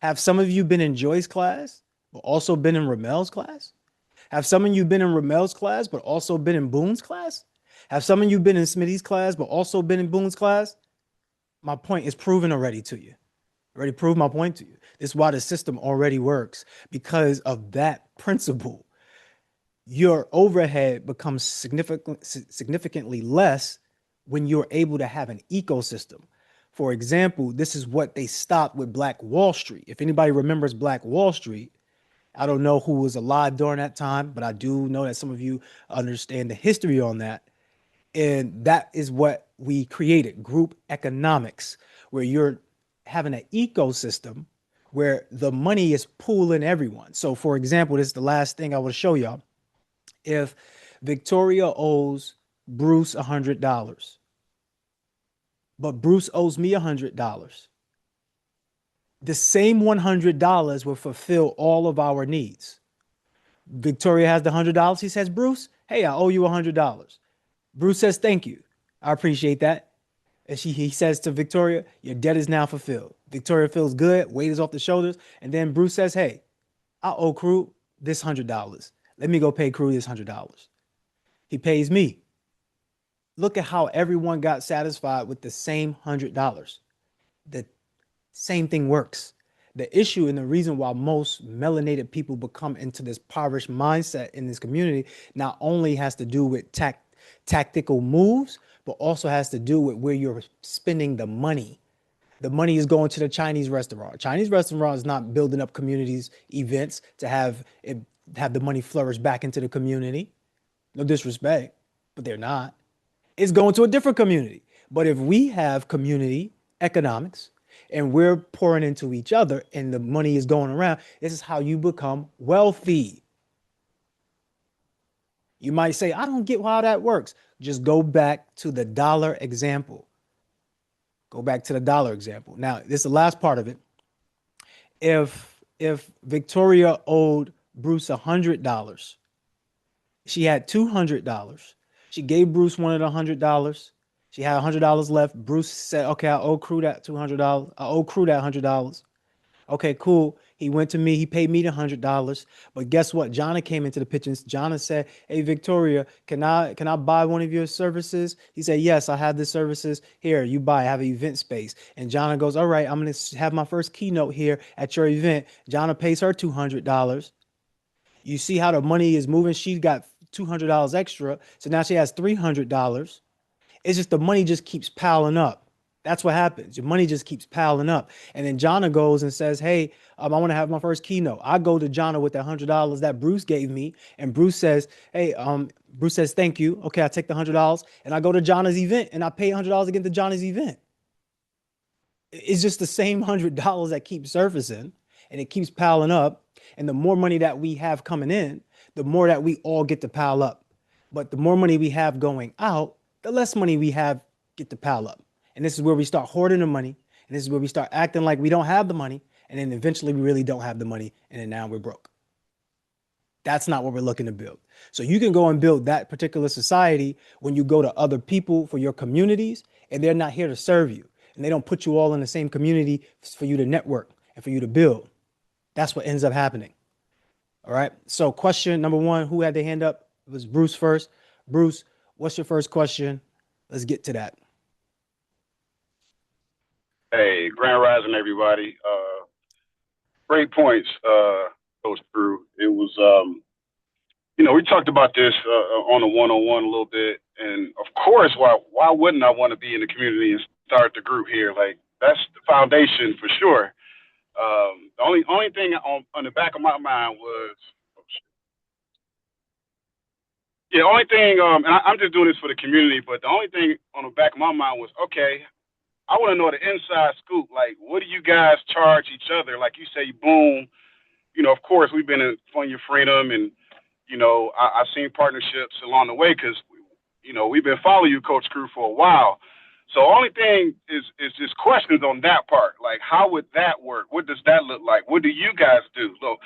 Have some of you been in Joy's class, but also been in Ramel's class? Have some of you been in Ramel's class, but also been in Boone's class? Have some of you been in Smitty's class, but also been in Boone's class? My point is proven already to you. Already proved my point to you. This is why the system already works, because of that principle. Your overhead becomes significantly less when you're able to have an ecosystem. For example, this is what they stopped with Black Wall Street. If anybody remembers Black Wall Street, I don't know who was alive during that time, but I do know that some of you understand the history on that. And that is what we created, group economics, where you're having an ecosystem where the money is pooling everyone. So for example, this is the last thing I want to show y'all. If Victoria owes Bruce $100, but Bruce owes me $100, the same $100 will fulfill all of our needs. Victoria has the $100. He says, Bruce, hey, I owe you $100. Bruce says, thank you. I appreciate that. And he says to Victoria, your debt is now fulfilled. Victoria feels good, weight is off the shoulders. And then Bruce says, hey, I owe Crew this $100. Let me go pay Crew this $100. He pays me. Look at how everyone got satisfied with the same $100. The same thing works. The issue and the reason why most melanated people become into this impoverished mindset in this community not only has to do with tactical moves, but also has to do with where you're spending the money. The money is going to the Chinese restaurant. Chinese restaurant is not building up communities, events to have the money flourish back into the community. No disrespect, but they're not. It's going to a different community. But if we have community economics and we're pouring into each other and the money is going around, this is how you become wealthy. You might say, I don't get how that works. Just go back to the dollar example. Go back to the dollar example. Now, this is the last part of it. If Victoria owed Bruce $100, she had $200. She gave Bruce one of the $100. She had $100 left. Bruce said, okay, I owe Crew that $200. I owe Crew that $100. Okay, cool. He went to me. He paid me the $100. But guess what? Jana came into the picture. Jana said, hey, Victoria, can I buy one of your services? He said, yes, I have the services. Here, you buy. I have an event space. And Jana goes, all right, I'm going to have my first keynote here at your event. Jana pays her $200. You see how the money is moving? She got $200 extra. So now she has $300. It's just the money just keeps piling up. That's what happens. Your money just keeps piling up. And then Jana goes and says, hey, I want to have my first keynote. I go to Jana with that $100 that Bruce gave me. And Bruce says, hey, Bruce says, thank you. Okay, I take the $100 and I go to Jana's event and I pay $100 again to Jana's event. It's just the same $100 that keeps surfacing and it keeps piling up. And the more money that we have coming in, the more that we all get to pile up. But the more money we have going out, the less money we have get to pile up. And this is where we start hoarding the money. And this is where we start acting like we don't have the money. And then eventually we really don't have the money. And then now we're broke. That's not what we're looking to build. So you can go and build that particular society when you go to other people for your communities and they're not here to serve you. And they don't put you all in the same community for you to network and for you to build. That's what ends up happening. All right. So question number one, who had their hand up? It was Bruce first. Bruce, what's your first question? Let's get to that. Hey, Grand Rising, everybody. Great points, Coach Drew. It was, we talked about this on a one-on-one a little bit, and of course, why wouldn't I want to be in the community and start the group here? Like, that's the foundation for sure. The only thing on the back of my mind was, the only thing, and I'm just doing this for the community, but the only thing on the back of my mind was, okay, I want to know the inside scoop. Like, what do you guys charge each other? Like you say, boom. Of course, we've been in Fund Your Freedom, and I've seen partnerships along the way because we've been following you, Coach Crew, for a while. So only thing is just questions on that part. Like, how would that work? What does that look like? What do you guys do? So,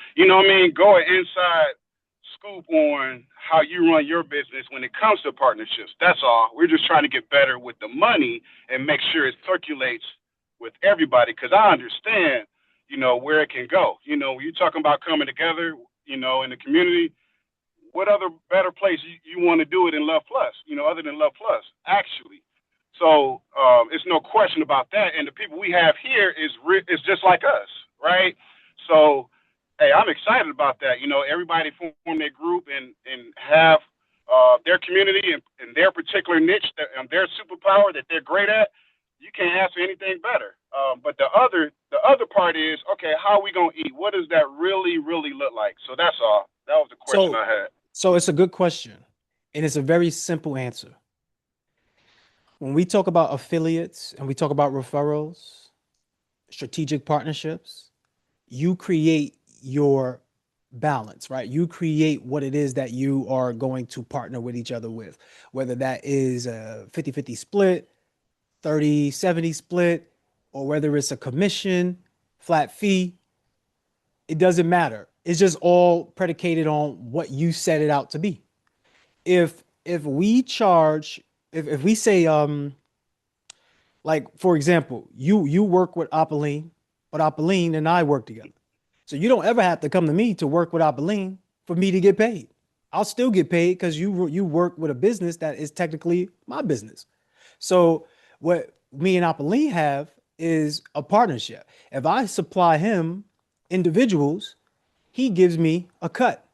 go inside scoop on how you run your business when it comes to partnerships. That's all. We're just trying to get better with the money and make sure it circulates with everybody, because I understand, where it can go. When you're talking about coming together, in the community, what other better place you want to do it in Love Plus, other than Love Plus, actually. So it's no question about that. And the people we have here is just like us, right? So, hey, I'm excited about that. Everybody form their group and have their community and their particular niche, their superpower that they're great at. You can't ask for anything better. But the other part is, okay, how are we gonna eat? What does that really, really look like? So that's all. That was the question I had. So it's a good question, and it's a very simple answer. When we talk about affiliates and we talk about referrals, strategic partnerships, you create your balance, right? You create what it is that you are going to partner with each other with, whether that is a 50-50 split, 30-70 split, or whether it's a commission, flat fee. It doesn't matter. It's just all predicated on what you set it out to be. If we charge, if we say, like, for example, you work with Apolline, but Apolline and I work together. So you don't ever have to come to me to work with Apolline for me to get paid. I'll still get paid because you work with a business that is technically my business. So what me and Apolline have is a partnership. If I supply him individuals, he gives me a cut.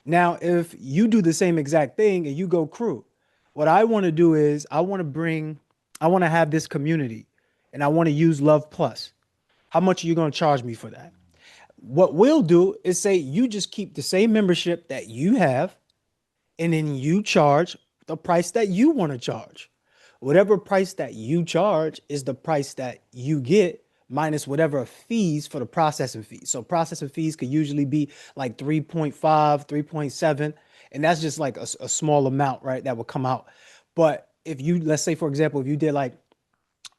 Now, if you do the same exact thing and you go crew, what I want to do is I want to have this community and I want to use Love Plus. How much are you going to charge me for that? What we'll do is say you just keep the same membership that you have, and then you charge the price that you want to charge. Whatever price that you charge is the price that you get minus whatever fees for the processing fees. So processing fees could usually be like 3.5, 3.7, and that's just like a small amount, right? That will come out. But if you, let's say, for example, if you did like,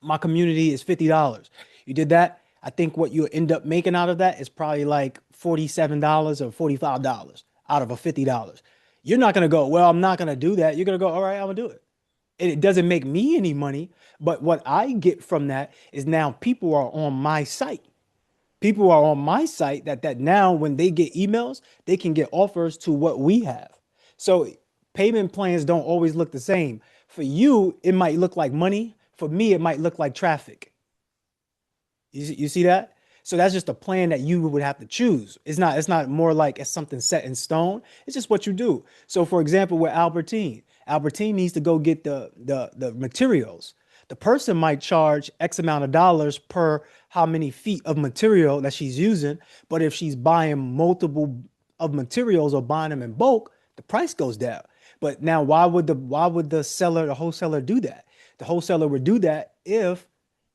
my community is $50, you did that, I think what you'll end up making out of that is probably like $47 or $45 out of a $50. You're not going to go, well, I'm not going to do that. You're going to go, all right, I'm going to do it. And it doesn't make me any money. But what I get from that is now people are on my site. People are on my site that now when they get emails, they can get offers to what we have. So payment plans don't always look the same. For you, it might look like money. For me, it might look like traffic. You see that? So that's just a plan that you would have to choose. It's not more like it's something set in stone. It's just what you do. So for example, with Albertine needs to go get the materials. The person might charge X amount of dollars per how many feet of material that she's using. But if she's buying multiple of materials or buying them in bulk, the price goes down. But now why would the wholesaler do that? The wholesaler would do that if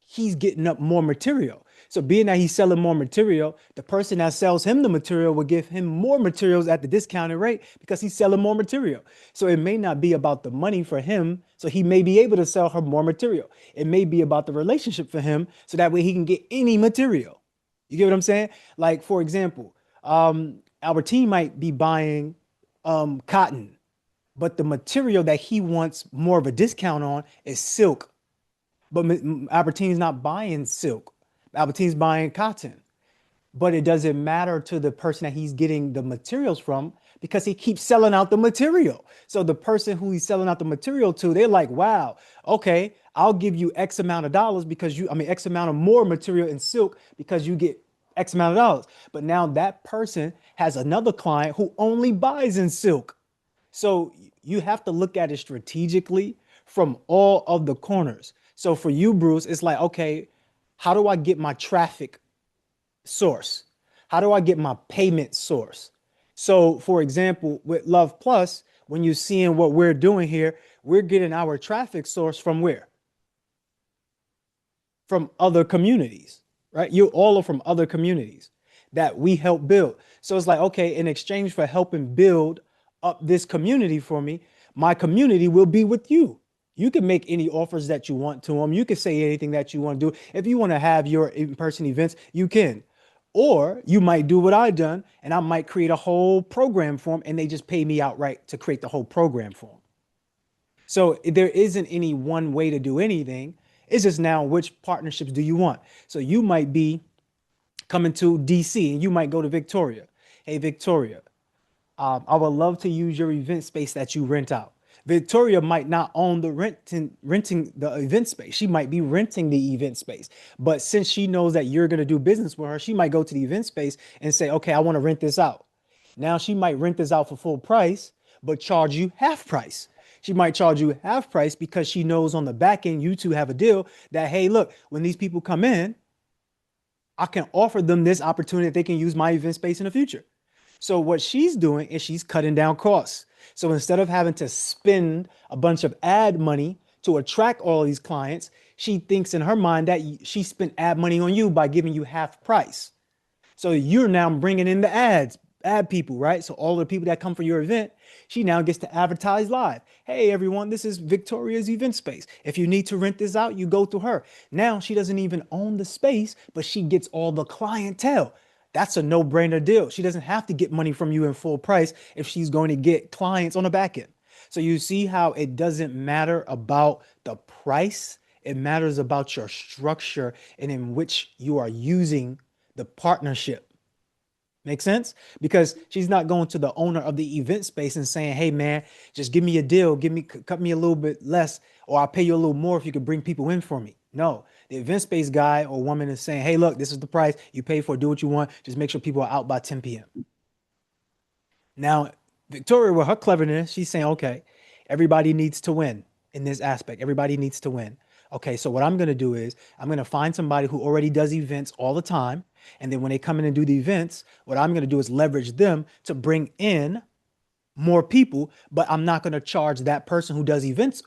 he's getting up more material. So being that he's selling more material, the person that sells him the material will give him more materials at the discounted rate because he's selling more material. So it may not be about the money for him. So he may be able to sell her more material. It may be about the relationship for him. So that way he can get any material. You get what I'm saying? Like, for example, Albertine might be buying cotton, but the material that he wants more of a discount on is silk. But Albertine's not buying silk. Albertine's buying cotton. But it doesn't matter to the person that he's getting the materials from because he keeps selling out the material. So the person who he's selling out the material to, they're like, wow, okay, I'll give you X amount of dollars because X amount of more material in silk because you get X amount of dollars. But now that person has another client who only buys in silk. So you have to look at it strategically from all of the corners. So for you, Bruce, it's like, okay, how do I get my traffic source? How do I get my payment source? So for example, with Love Plus, when you're seeing what we're doing here, we're getting our traffic source from where? From other communities, right? You all are from other communities that we help build. So it's like, okay, in exchange for helping build up this community for me, my community will be with you. You can make any offers that you want to them. You can say anything that you want to do. If you want to have your in-person events, you can. Or you might do what I've done, and I might create a whole program for them, and they just pay me outright to create the whole program for them. So there isn't any one way to do anything. It's just now which partnerships do you want? So you might be coming to DC, and you might go to Victoria. Hey, Victoria, I would love to use your event space that you rent out. Victoria might not own the renting the event space. She might be renting the event space. But since she knows that you're going to do business with her, she might go to the event space and say, okay, I want to rent this out. Now she might rent this out for full price, but charge you half price. She might charge you half price because she knows on the back end, you two have a deal that, hey, look, when these people come in, I can offer them this opportunity that they can use my event space in the future. So what she's doing is she's cutting down costs. So instead of having to spend a bunch of ad money to attract all of these clients, she thinks in her mind that she spent ad money on you by giving you half price. So you're now bringing in the ad people, right? So all the people that come for your event, she now gets to advertise live. Hey, everyone, this is Victoria's event space. If you need to rent this out, you go through her. Now she doesn't even own the space, but she gets all the clientele. That's a no-brainer deal. She doesn't have to get money from you in full price if she's going to get clients on the back end. So you see how it doesn't matter about the price. It matters about your structure and in which you are using the partnership. Make sense? Because she's not going to the owner of the event space and saying, hey, man, just give me a deal. Cut me a little bit less, or I'll pay you a little more if you could bring people in for me. No, the event space guy or woman is saying, hey, look, this is the price you pay for. Do what you want. Just make sure people are out by 10 p.m. Now, Victoria, with her cleverness, she's saying, okay, everybody needs to win in this aspect. Everybody needs to win. Okay, so what I'm going to do is I'm going to find somebody who already does events all the time. And then when they come in and do the events, what I'm going to do is leverage them to bring in more people, but I'm not going to charge that person who does events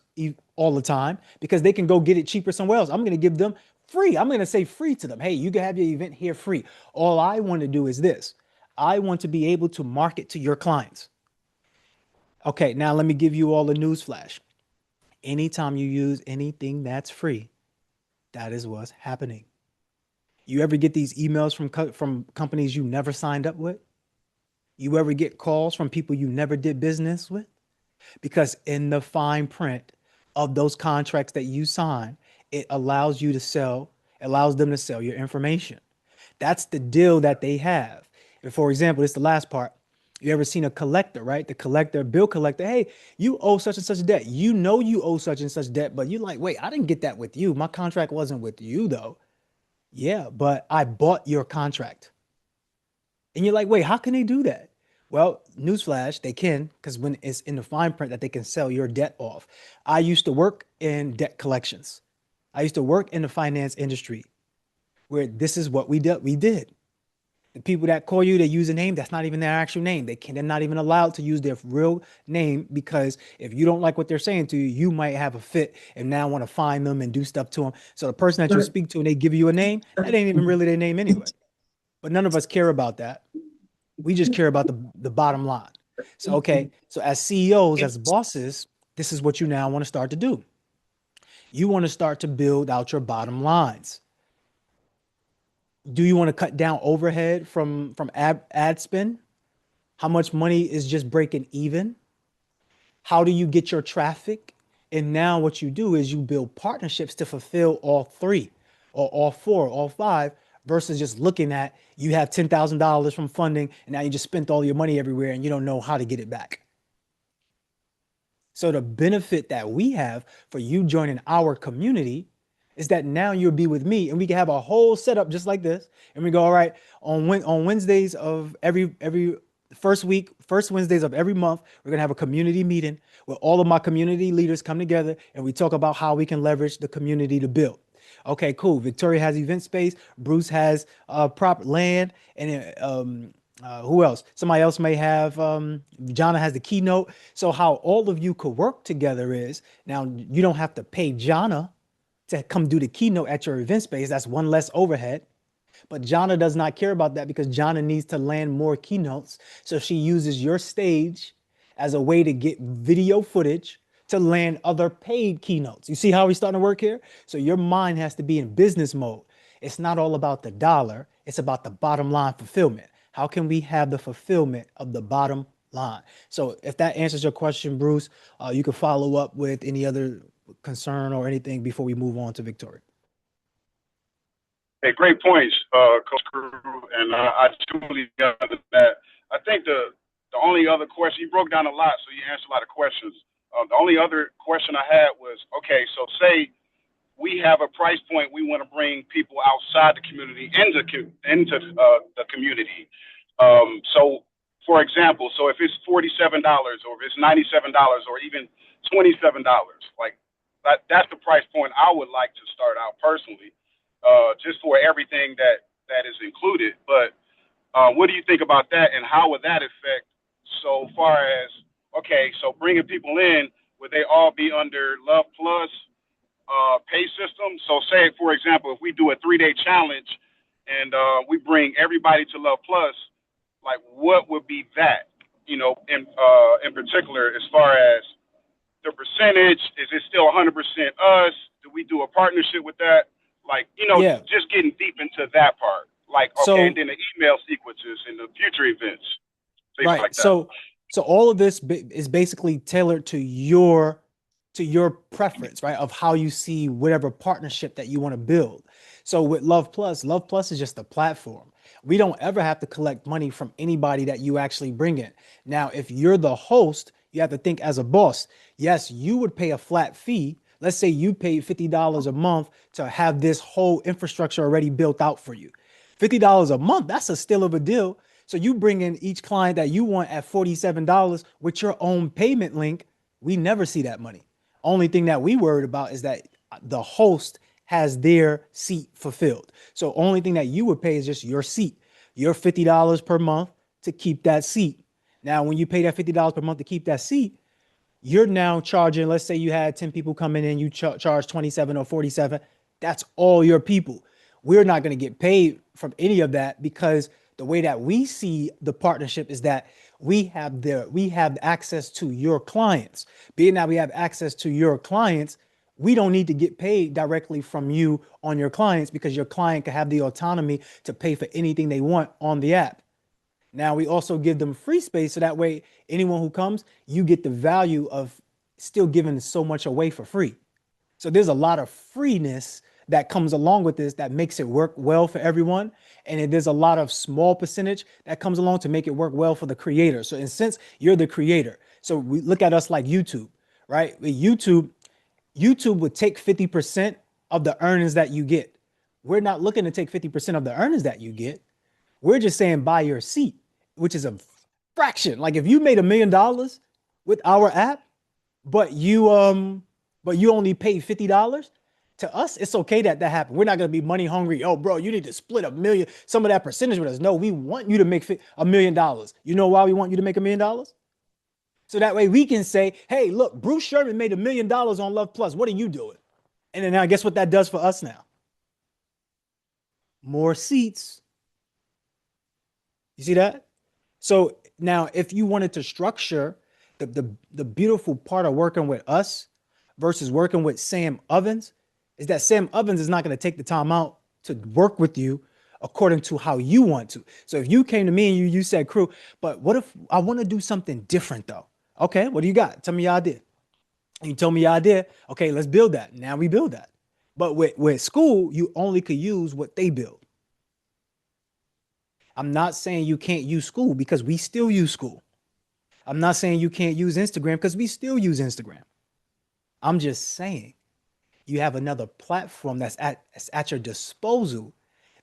all the time because they can go get it cheaper somewhere else. I'm going to give them free. I'm going to say free to them. Hey, you can have your event here free. All I want to do is this. I want to be able to market to your clients. Okay, now let me give you all a news flash. Anytime you use anything that's free, that is what's happening. You ever get these emails from companies you never signed up with? You ever get calls from people you never did business with? Because in the fine print of those contracts that you sign, it allows them to sell your information. That's the deal that they have. And for example, it's the last part. You ever seen a collector, right? The collector, bill collector, hey, you owe such and such debt. You know you owe such and such debt, but you're like, wait, I didn't get that with you. My contract wasn't with you though. Yeah, but I bought your contract. And you're like, wait, how can they do that? Well, newsflash, they can, because when it's in the fine print that they can sell your debt off. I used to work in debt collections. I used to work in the finance industry where this is what we did. The people that call you, they use a name that's not even their actual name. They're not even allowed to use their real name, because if you don't like what they're saying to you, you might have a fit and now want to find them and do stuff to them. So the person that you speak to and they give you a name, that ain't even really their name anyway. But none of us care about that. We just care about the bottom line. So, okay, so as CEOs, as bosses, this is what you now want to start to do. You want to start to build out your bottom lines. Do you want to cut down overhead from ad spend? How much money is just breaking even? How do you get your traffic? And now what you do is you build partnerships to fulfill all three or all four, all five, versus just looking at you have $10,000 from funding and now you just spent all your money everywhere and you don't know how to get it back. So the benefit that we have for you joining our community is that now you'll be with me and we can have a whole setup just like this. And we go, all right, on Wednesdays of every first Wednesdays of every month, we're gonna have a community meeting where all of my community leaders come together and we talk about how we can leverage the community to build. Okay, cool. Victoria has event space. Bruce has proper land, and who else? Somebody else may have. Jana has the keynote. So how all of you could work together is now you don't have to pay Jana to come do the keynote at your event space. That's one less overhead. But Jana does not care about that because Jana needs to land more keynotes. So she uses your stage as a way to get video footage to land other paid keynotes. You see how we're starting to work here? So your mind has to be in business mode. It's not all about the dollar. It's about the bottom line fulfillment. How can we have the fulfillment of the bottom line? So if that answers your question, Bruce, you can follow up with any other concern or anything before we move on to Victoria. Hey, great points, Coach Crew, and I truly got that. I think the only other question, you broke down a lot, so you answered a lot of questions. The only other question I had was, okay, so say we have a price point, we want to bring people outside the community into the community. So, for example, so if it's $47 or if it's $97 or even $27, like that's the price point I would like to start out personally, just for everything that is included. But what do you think about that, and how would that affect so far as, okay, so bringing people in, would they all be under Love Plus pay system? So say, for example, if we do a 3-day challenge and we bring everybody to Love Plus, like what would be that, you know, in particular, as far as the percentage, is it still 100% us? Do we do a partnership with that? Like, you know, Yeah. just getting deep into that part. Like, okay, So- and then the email sequences and the future events. Things Right. like that. So all of this is basically tailored to your preference, right? Of how you see whatever partnership that you want to build. So with Love Plus is just a platform. We don't ever have to collect money from anybody that you actually bring in. Now, if you're the host, you have to think as a boss. Yes, you would pay a flat fee. Let's say you paid $50 a month to have this whole infrastructure already built out for you. $50 a month, that's a steal of a deal. So you bring in each client that you want at $47 with your own payment link. We never see that money. Only thing that we worried about is that the host has their seat fulfilled. So only thing that you would pay is just your seat, your $50 per month to keep that seat. Now, when you pay that $50 per month to keep that seat, you're now charging, let's say you had 10 people coming in, you charge 27 or 47. That's all your people. We're not going to get paid from any of that because the way that we see the partnership is that we have access to your clients. Being that we have access to your clients, we don't need to get paid directly from you on your clients because your client can have the autonomy to pay for anything they want on the app. Now, we also give them free space so that way anyone who comes, you get the value of still giving so much away for free. So there's a lot of freeness that comes along with this that makes it work well for everyone. And there's a lot of small percentage that comes along to make it work well for the creator. So in a sense, you're the creator. So we look at us like YouTube, right? With YouTube would take 50% of the earnings that you get. We're not looking to take 50% of the earnings that you get. We're just saying buy your seat, which is a fraction. Like if you made $1 million with our app, but you only paid $50, To us, it's okay that that happened. We're not going to be money hungry. Oh, bro, you need to split a million, some of that percentage with us. No, we want you to make $1 million. You know why we want you to make $1 million? So that way we can say, hey, look, Bruce Sherman made $1 million on Love Plus. What are you doing? And then now guess what that does for us now? More seats. You see that? So now if you wanted to structure the beautiful part of working with us versus working with Sam Ovens is that Sam Ovens is not going to take the time out to work with you according to how you want to. So if you came to me and you said, Crew, but what if I want to do something different though? Okay, what do you got? Tell me your idea. And you told me your idea. Okay, let's build that. Now we build that. But with school, you only could use what they build. I'm not saying you can't use school because we still use school. I'm not saying you can't use Instagram because we still use Instagram. I'm just saying you have another platform that's at your disposal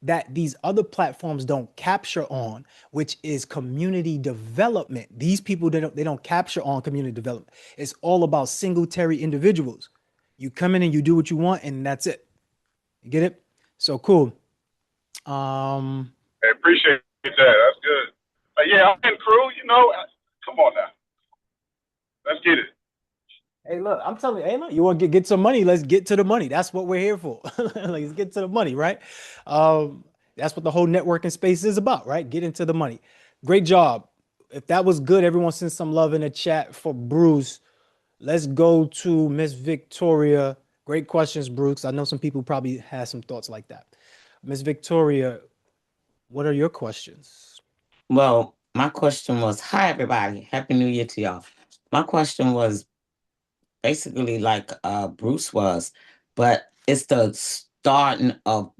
that these other platforms don't capture on, which is community development. These people, they don't capture on community development. It's all about single-tary individuals. You come in and you do what you want, and that's it. You get it? So cool. I appreciate that. That's good. Yeah, I'm in, Crew. Come on now. Let's get it. Hey, look, I'm telling you, hey, look, you want to get some money? Let's get to the money. That's what we're here for. Let's get to the money, right? That's what the whole networking space is about, right? Get into the money. Great job. If that was good, everyone send some love in the chat for Bruce. Let's go to Miss Victoria. Great questions, Bruce. I know some people probably have some thoughts like that. Miss Victoria, what are your questions? Well, my question was, hi, everybody. Happy New Year to y'all. My question was basically like Bruce was, but it's the starting of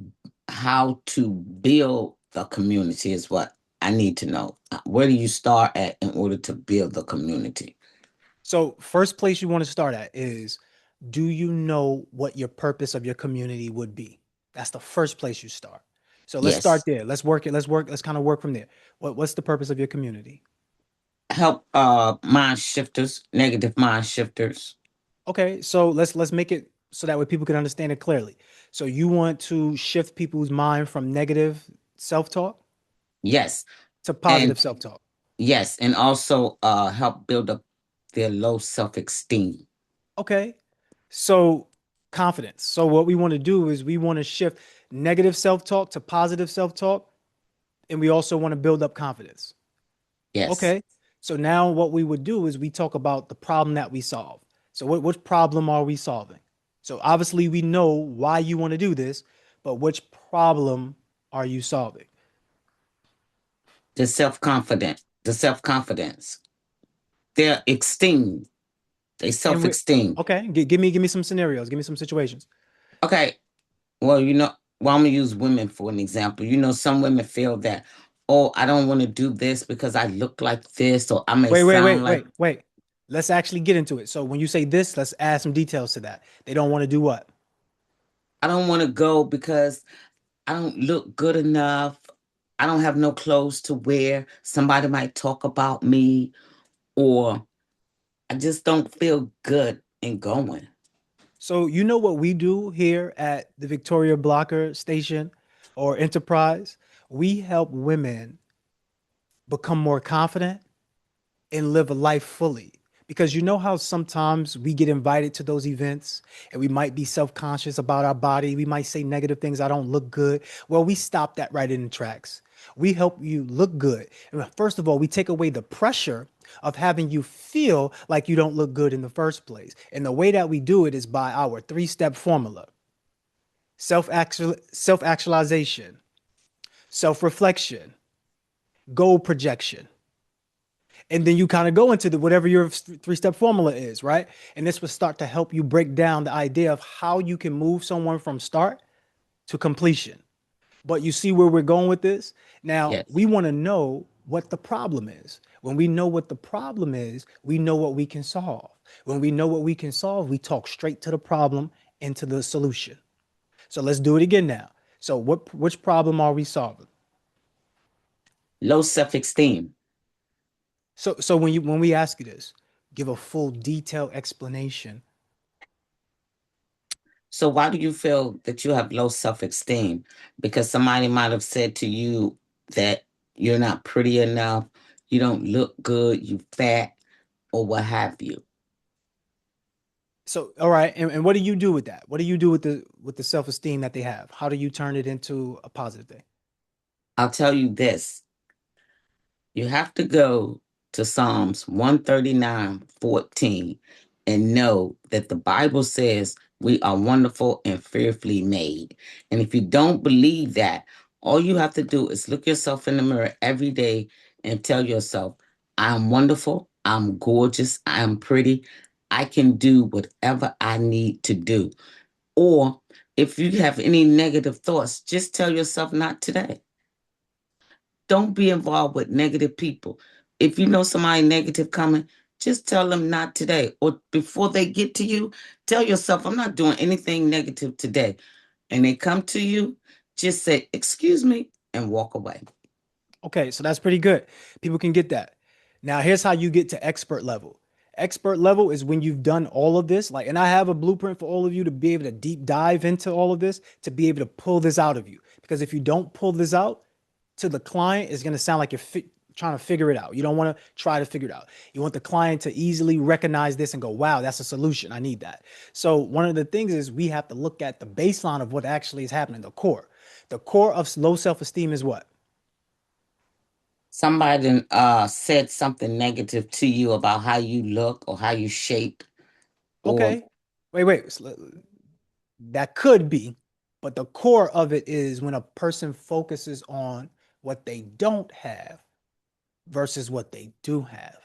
how to build the community is what I need to know. Where do you start at in order to build the community? So first place you want to start at is, do you know what your purpose of your community would be? That's the first place you start. So let's start there. Let's work it. Let's kind of work from there. What's the purpose of your community? Help mind shifters, negative mind shifters. Okay, so let's make it so that way people can understand it clearly. So you want to shift people's mind from negative self-talk Yes. to positive And self-talk. yes, and also help build up their low self-esteem. Okay, so confidence. So what we want to do is we want to shift negative self-talk to positive self-talk, and we also want to build up confidence. Yes. Okay, so now what we would do is we talk about the problem that we solve. So what problem are we solving? So obviously we know why you want to do this, but which problem are you solving? The self-confidence. They're esteem. They self-esteem. Okay, give me some scenarios. Give me some situations. Okay. Well, I'm gonna use women for an example. Some women feel that, oh, I don't want to do this because I look like this, or I may sound like. Wait. Let's actually get into it. So when you say this, let's add some details to that. They don't want to do what? I don't want to go because I don't look good enough. I don't have no clothes to wear. Somebody might talk about me, or I just don't feel good in going. So you know what we do here at the Victoria Blocker Station or Enterprise? We help women become more confident and live a life fully. Because you know how sometimes we get invited to those events and we might be self-conscious about our body. We might say negative things. I don't look good. Well, we stop that right in the tracks. We help you look good. And first of all, we take away the pressure of having you feel like you don't look good in the first place. And the way that we do it is by our 3-step formula: self-actualization, self-reflection, goal projection. And then you kind of go into whatever your 3-step formula is, right? And this will start to help you break down the idea of how you can move someone from start to completion. But you see where we're going with this? Now, Yes. We want to know what the problem is. When we know what the problem is, we know what we can solve. When we know what we can solve, we talk straight to the problem and to the solution. So let's do it again now. So which problem are we solving? Low self-esteem. So when we ask you this, give a full detailed explanation. So why do you feel that you have low self-esteem? Because somebody might have said to you that you're not pretty enough, you don't look good, you fat, or what have you. So, all right, and what do you do with that? What do you do with the self-esteem that they have? How do you turn it into a positive thing? I'll tell you this. You have to go to Psalms 139:14 and know that the Bible says we are wonderful and fearfully made. And if you don't believe that, all you have to do is look yourself in the mirror every day and tell yourself, I'm wonderful, I'm gorgeous, I'm pretty, I can do whatever I need to do. Or if you have any negative thoughts, just tell yourself, not today. Don't be involved with negative people. If you know somebody negative coming, just tell them not today. Or before they get to you, tell yourself, I'm not doing anything negative today. And they come to you, just say, excuse me, and walk away. Okay, so that's pretty good. People can get that. Now, here's how you get to expert level. Expert level is when you've done all of this, like, and I have a blueprint for all of you to be able to deep dive into all of this, to be able to pull this out of you. Because if you don't pull this out to the client, it's going to sound like you're trying to figure it out. You don't want to try to figure it out. You want the client to easily recognize this and go, wow, that's a solution. I need that. So one of the things is we have to look at the baseline of what actually is happening, the core. The core of low self-esteem is what? Somebody said something negative to you about how you look or how you shape. Okay. Wait. That could be, but the core of it is when a person focuses on what they don't have versus what they do have.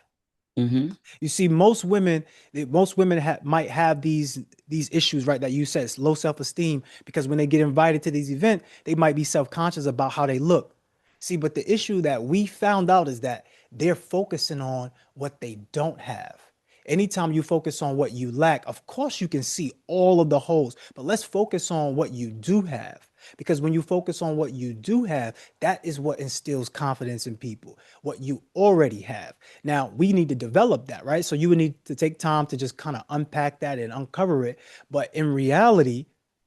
Mm-hmm. You see, most women might have these issues, right? That you said, it's low self-esteem, because when they get invited to these events, they might be self-conscious about how they look. See, but the issue that we found out is that they're focusing on what they don't have. Anytime you focus on what you lack, of course you can see all of the holes, but let's focus on what you do have. Because when you focus on what you do have, that is what instills confidence in people, what you already have. Now, we need to develop that, right? So you would need to take time to just kind of unpack that and uncover it. But in reality,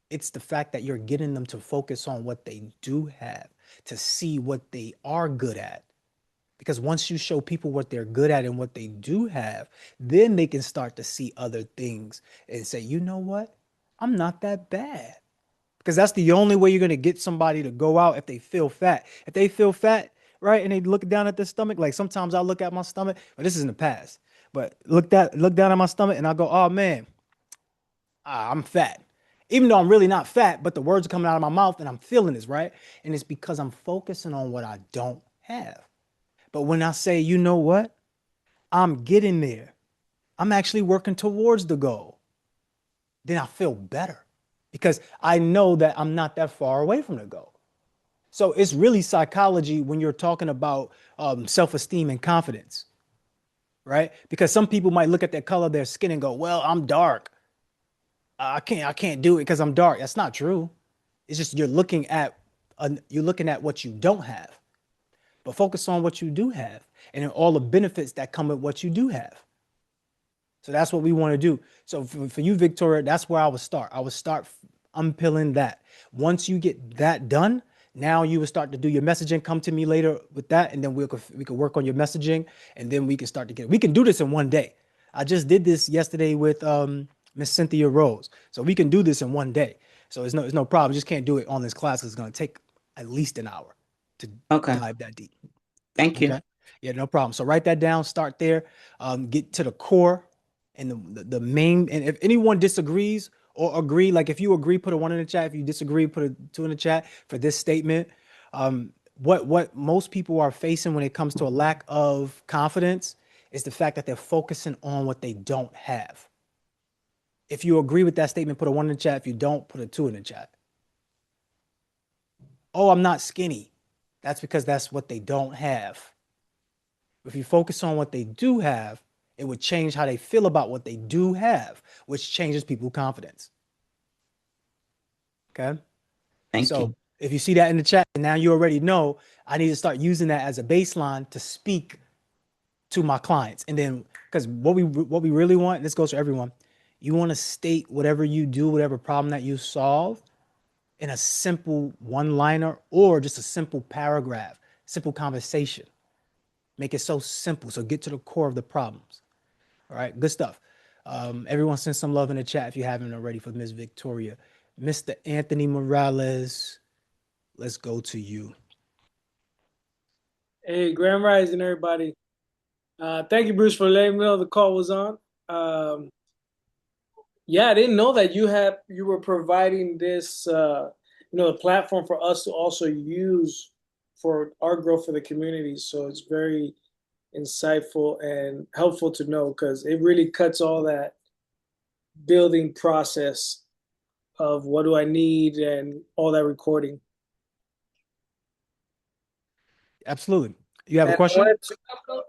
it's the fact that you're getting them to focus on what they do have, to see what they are good at. Because once you show people what they're good at and what they do have, then they can start to see other things and say, you know what? I'm not that bad. Because that's the only way you're going to get somebody to go out if they feel fat. If they feel fat, right, and they look down at their stomach, like sometimes I look at my stomach, but this is in the past, but look down at my stomach and I go, oh man, I'm fat. Even though I'm really not fat, but the words are coming out of my mouth and I'm feeling this, right? And it's because I'm focusing on what I don't have. But when I say, you know what? I'm getting there. I'm actually working towards the goal. Then I feel better because I know that I'm not that far away from the goal. So it's really psychology when you're talking about self-esteem and confidence, right? Because some people might look at the color of their skin and go, well, I'm dark. I can't do it because I'm dark. That's not true. It's just you're looking at what you don't have. But focus on what you do have and all the benefits that come with what you do have. So that's what we want to do. So for you, Victoria, that's where I would start. I would start unpeeling that. Once you get that done, now you would start to do your messaging. Come to me later with that, and then we could work on your messaging, and then we can start to get. We can do this in one day. I just did this yesterday with Miss Cynthia Rose, so we can do this in one day. So it's no problem. Just can't do it on this class. It's going to take at least an hour to dive that deep. Thank you. Okay. Yeah, no problem. So write that down, start there, get to the core and the main. And if anyone disagrees or agree, like if you agree, put a 1 in the chat. If you disagree, put a 2 in the chat for this statement. What most people are facing when it comes to a lack of confidence is the fact that they're focusing on what they don't have. If you agree with that statement, put a 1 in the chat. If you don't, put a 2 in the chat. Oh, I'm not skinny. That's because that's what they don't have. If you focus on what they do have, it would change how they feel about what they do have, which changes people's confidence. Okay? Thank you. If you see that in the chat, now you already know I need to start using that as a baseline to speak to my clients. And then, because what we really want, and this goes for everyone, You want to state whatever you do, whatever problem that you solve in a simple one-liner or just a simple paragraph, simple conversation. Make it so simple. So get to the core of the problems. All right, good stuff. Everyone send some love in the chat if you haven't already for Miss Victoria. Mr. Anthony Morales, let's go to you. Hey, Grand Rising, everybody. Thank you, Bruce, for letting me know the call was on. Yeah, I didn't know that you were providing this, a platform for us to also use for our growth for the community. So it's very insightful and helpful to know because it really cuts all that building process of what do I need and all that recording. Absolutely. You have a And I question? wanted to upload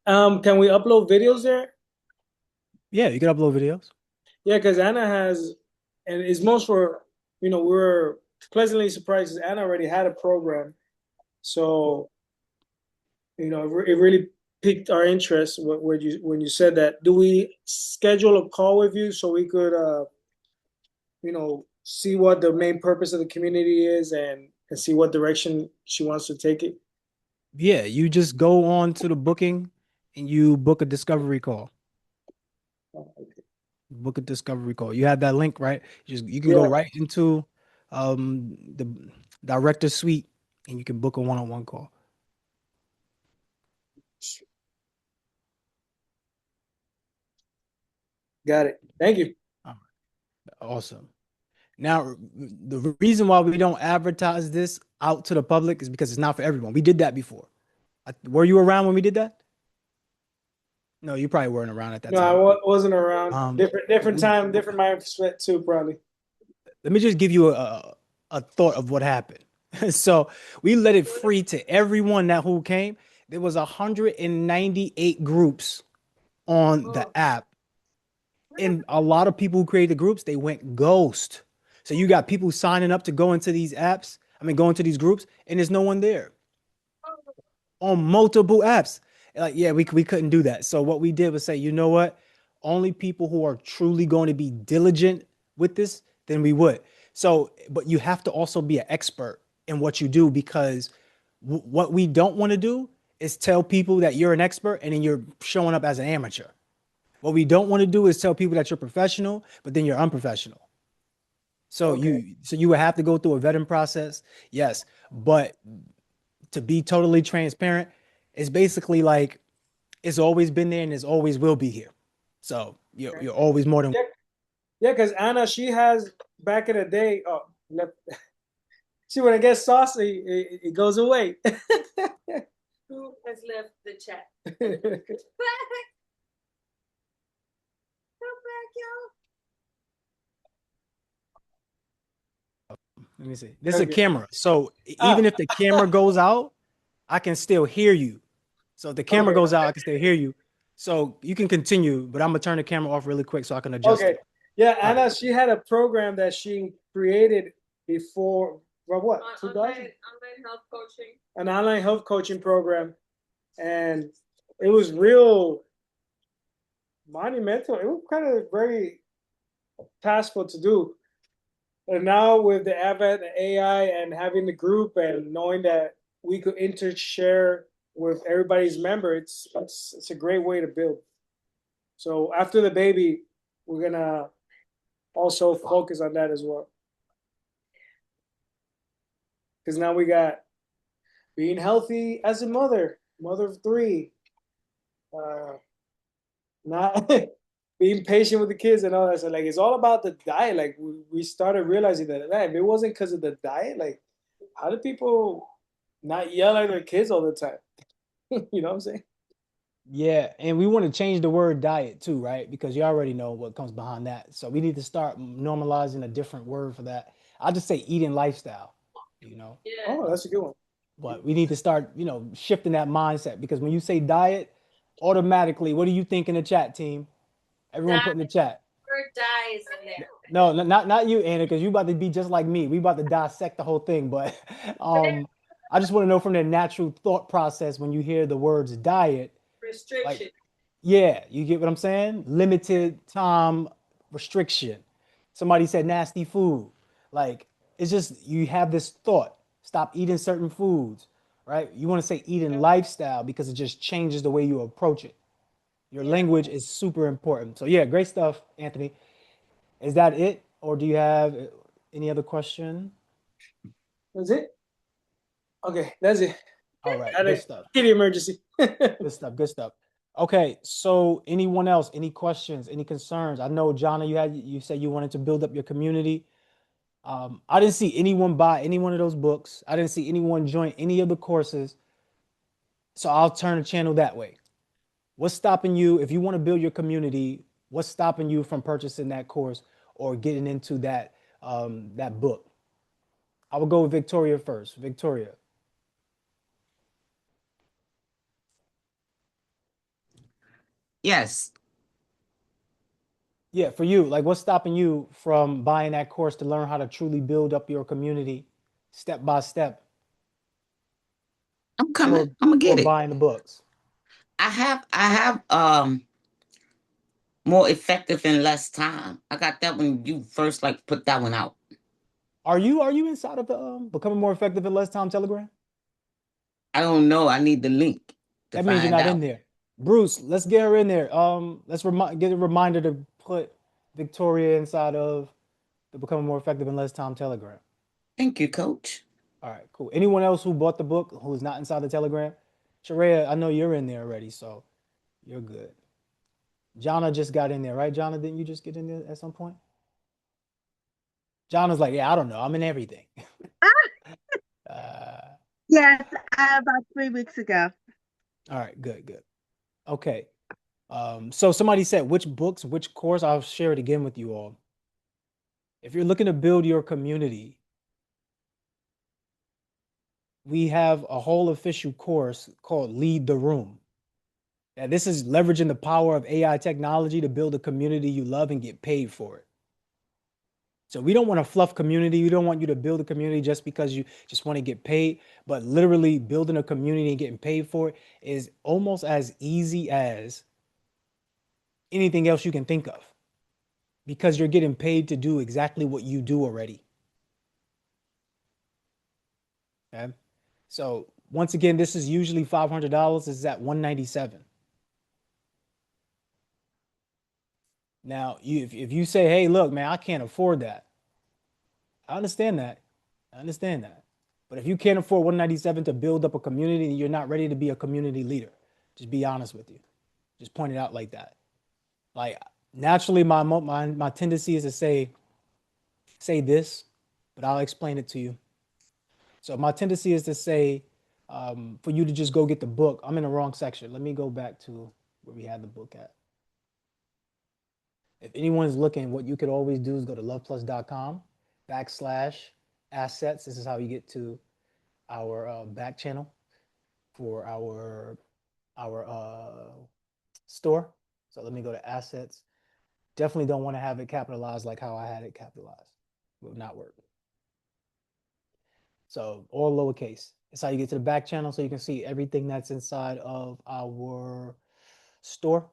videos? Can we upload videos there? Yeah, you can upload videos. Yeah, because Anna has, and it's most for, we're pleasantly surprised because Anna already had a program. So, it really piqued our interest when you said that. Do we schedule a call with you so we could, see what the main purpose of the community is and see what direction she wants to take it? Yeah, you just go on to the booking and you book a discovery call. Book a discovery call. You have that link, right? You can go right into the director suite and you can book a one-on-one call. Got it. Thank you. Awesome. Now, the reason why we don't advertise this out to the public is because it's not for everyone. We did that before. Were you around when we did that? No, you probably weren't around at that time. No, I wasn't around. Different time, different mindset too, probably. Let me just give you a thought of what happened. So we let it free to everyone who came. There was 198 groups on the app. And a lot of people who created groups, they went ghost. So you got people signing up to go into these apps. Go into these groups, and there's no one there on multiple apps. Like, yeah, we couldn't do that. So what we did was say, you know what? Only people who are truly going to be diligent with this, then we would. So, but you have to also be an expert in what you do because what we don't want to do is tell people that you're an expert and then you're showing up as an amateur. What we don't want to do is tell people that you're professional, but then you're unprofessional. So you would have to go through a vetting process, yes. But to be totally transparent, it's basically like it's always been there and it's always will be here. So you're always more than yeah. Because Anna, she has back in the day. Oh, see, when it gets saucy, it goes away. Who has left the chat? Let me see. This is a camera. So even if the camera goes out, I can still hear you. So if the camera goes out, I can still hear you. So you can continue, but I'm gonna turn the camera off really quick so I can adjust it. Yeah, Anna, she had a program that she created before, what? Online health coaching. An online health coaching program. And it was real monumental. It was kind of very taskful to do. And now with the advent of AI and having the group and knowing that we could share with everybody's member, it's a great way to build. So after the baby, we're gonna also focus on that as well. Because now we got being healthy as a mother of 3, not being patient with the kids and all that. So like, it's all about the diet. Like we started realizing that, man, if it wasn't because of the diet, like how do people not yell at their kids all the time? You know what I'm saying? Yeah, and we want to change the word diet too, right? Because you already know what comes behind that. So we need to start normalizing a different word for that. I'll just say eating lifestyle, Yeah. Oh, that's a good one. But we need to start, shifting that mindset because when you say diet, automatically, what do you think in the chat, team? Everyone put in the chat. Word die is in there. No, not you, Anna, because you about to be just like me. We about to dissect the whole thing. But I just want to know from the natural thought process when you hear the words diet. Restriction. Yeah, you get what I'm saying? Limited time restriction. Somebody said nasty food. Like, it's just, you have this thought, stop eating certain foods, right? You want to say eating lifestyle because it just changes the way you approach it. Your language is super important. So yeah, great stuff, Anthony. Is that it? Or do you have any other question? That's it. Okay, that's it. All right, Had good a stuff. kitty emergency. Good stuff. Good stuff. Okay, so anyone else, any questions, any concerns? I know, Jonna, you said you wanted to build up your community. I didn't see anyone buy any one of those books. I didn't see anyone join any of the courses. So I'll turn the channel that way. What's stopping you, if you want to build your community, what's stopping you from purchasing that course or getting into that that book? I will go with Victoria first. Victoria. Yes. Yeah, for you, like what's stopping you from buying that course to learn how to truly build up your community step by step, I'm coming. I'm gonna or get it. buying the books? I have more effective in less time. I got that when you first like put that one out. Are you inside of the Becoming More Effective in Less Time Telegram? I don't know. I need the link to That means you're find not out. in there. Bruce, let's get her in there. Let's get a reminder to put Victoria inside of the Becoming More Effective in Less Time Telegram. Thank you, Coach. All right, cool. Anyone else who bought the book who's not inside the Telegram? Sharia, I know you're in there already, so you're good. Jonna just got in there, right? Jonna, didn't you just get in there at some point? Jonna's like, yeah, I don't know. I'm in everything. Yes, about 3 weeks ago. All right, good. Okay. So somebody said which books, which course. I'll share it again with you all. If you're looking to build your community, we have a whole official course called Lead the Room. Now, this is leveraging the power of AI technology to build a community you love and get paid for it. So we don't want to fluff community. We don't want you to build a community just because you just want to get paid, but literally building a community and getting paid for it is almost as easy as anything else you can think of, because you're getting paid to do exactly what you do already. Okay. So once again, this is usually $500. This is at $197. Now, if you say, hey, look, man, I can't afford that. I understand that. But if you can't afford $197 to build up a community and you're not ready to be a community leader, just be honest with you. Just point it out like that. Like, naturally, my tendency is to say this, but I'll explain it to you. So my tendency is to say, for you to just go get the book. I'm in the wrong section. Let me go back to where we had the book at. If anyone's looking, what you could always do is go to loveplus.com/assets. This is how you get to our back channel for our store. So let me go to assets. Definitely don't want to have it capitalized like how I had it capitalized. It will not work. So all lowercase. It's how you get to the back channel so you can see everything that's inside of our store.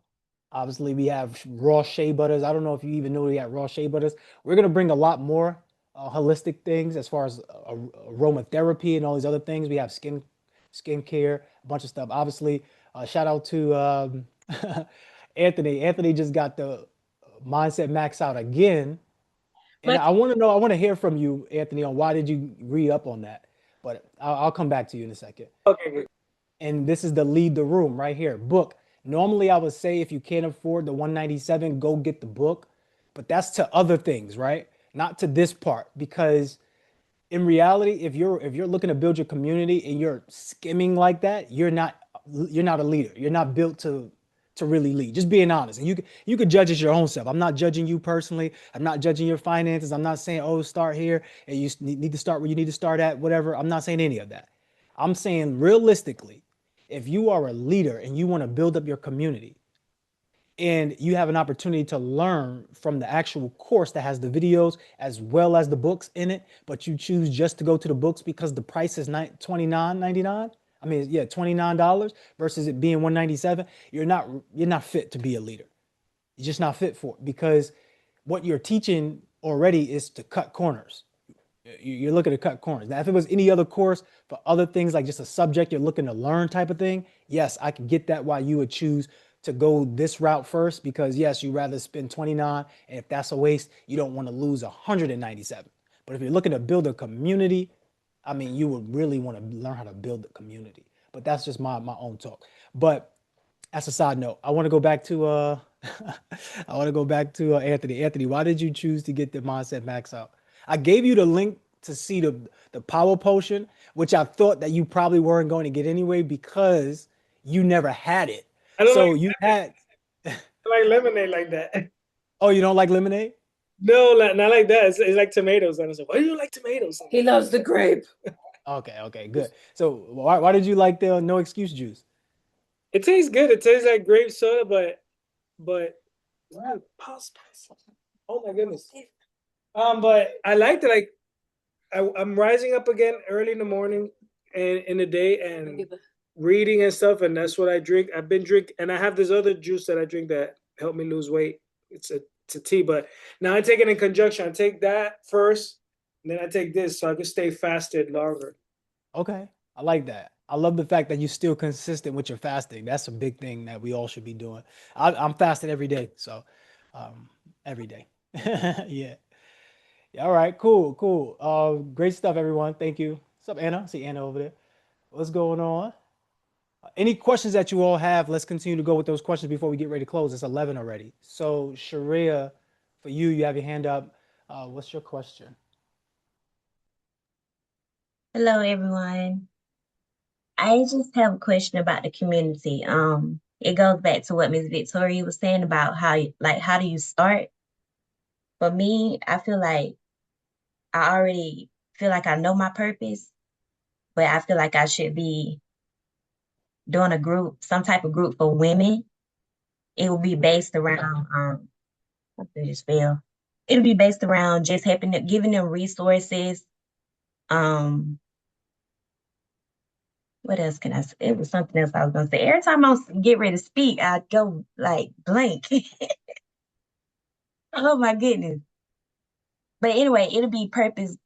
Obviously, we have raw shea butters. I don't know if you even know we got raw shea butters. We're going to bring a lot more holistic things as far as aromatherapy and all these other things. We have skincare, a bunch of stuff. Obviously, shout out to Anthony. Anthony just got the Mindset Max out again. And I want to hear from you, Anthony, on why did you read up on that? But I'll come back to you in a second. Okay, good. And this is the Lead the Room right here, book. Normally, I would say if you can't afford the $197, go get the book. But that's to other things, right? Not to this part, because in reality, if you're looking to build your community and you're skimming like that, you're not a leader. You're not built to really lead. Just being honest. And you could judge it your own self. I'm not judging you personally. I'm not judging your finances. I'm not saying, oh, start here and you need to start where you need to start at, whatever. I'm not saying any of that. I'm saying realistically, if you are a leader and you want to build up your community and you have an opportunity to learn from the actual course that has the videos as well as the books in it, but you choose just to go to the books because the price is $29.99. I mean, yeah, $29 versus it being $197. You're not fit to be a leader. You're just not fit for it, because what you're teaching already is to cut corners. You're looking to cut corners. Now, if it was any other course for other things, like just a subject you're looking to learn type of thing, yes, I can get that why you would choose to go this route first, because yes, you rather spend 29, and if that's a waste, you don't want to lose 197. But if you're looking to build a community, I mean, you would really want to learn how to build a community. But that's just my own talk. But that's a side note. I want to go back to I want to go back to Anthony. Anthony, why did you choose to get the Mindset Max out? I gave you the link to see the power potion, which I thought that you probably weren't going to get anyway because you never had it. I don't So like you had I like lemonade like that. oh, you don't like lemonade? No, not like that. It's like tomatoes. And I was like, why do you like tomatoes? He loves the grape. Okay, good. So why did you like the no excuse juice? It tastes good. It tastes like grape soda, but pause. Oh my goodness. But I liked it. Like I'm rising up again early in the morning and in the day and reading and stuff, and that's what I drink. I've been drinking, and I have this other juice that I drink that helped me lose weight. It's a tea, but now I take it in conjunction. I take that first, and then I take this so I can stay fasted longer. Okay, I like that. I love the fact that you're still consistent with your fasting. That's a big thing that we all should be doing. I'm fasting every day, so every day. Yeah. Yeah. All right. Cool. Great stuff, everyone. Thank you. What's up, Anna? I see Anna over there. What's going on? Any questions that you all have? Let's continue to go with those questions before we get ready to close. It's 11 already. So, Sharia, for you, you have your hand up. What's your question? Hello, everyone. I just have a question about the community. It goes back to what Ms. Victoria was saying about how do you start? For me, I feel like I already feel like I know my purpose, but I feel like I should be doing a group, some type of group for women. It will be based around I just feel it'll be based around just helping them, giving them resources. Um, What else can I say? It was something else I was gonna say. Every time I get ready to speak, I go like blank. Oh my goodness. But anyway, it'll be purpose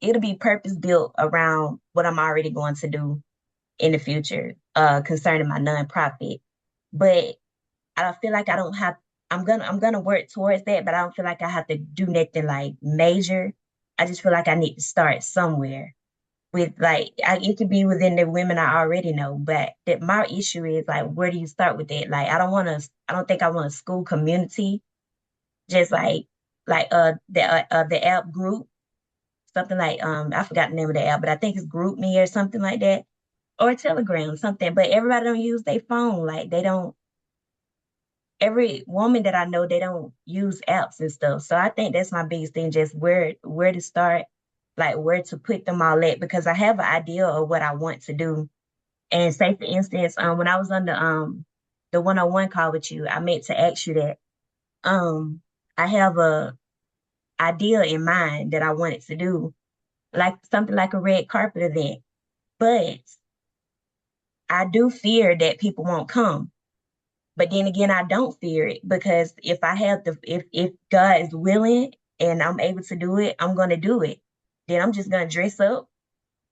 built around what I'm already going to do in the future, concerning my nonprofit. But I don't feel like I don't have I'm gonna work towards that, but I don't feel like I have to do nothing like major. I just feel like I need to start somewhere with it could be within the women I already know, but that my issue is like, where do you start with that? Like, I don't think I want a school community, just the app group, something like, I forgot the name of the app, but I think it's Group Me or something like that, or Telegram, something, but everybody don't use their phone. Like they don't, every woman that I know, they don't use apps and stuff. So I think that's my biggest thing, just where to start, like where to put them all at, because I have an idea of what I want to do. And say for instance, when I was on the one-on-one call with you, I meant to ask you that. I have a idea in mind that I wanted to do, like something like a red carpet event. But I do fear that people won't come. But then again, I don't fear it, because if God is willing and I'm able to do it, I'm gonna do it. Then I'm just gonna dress up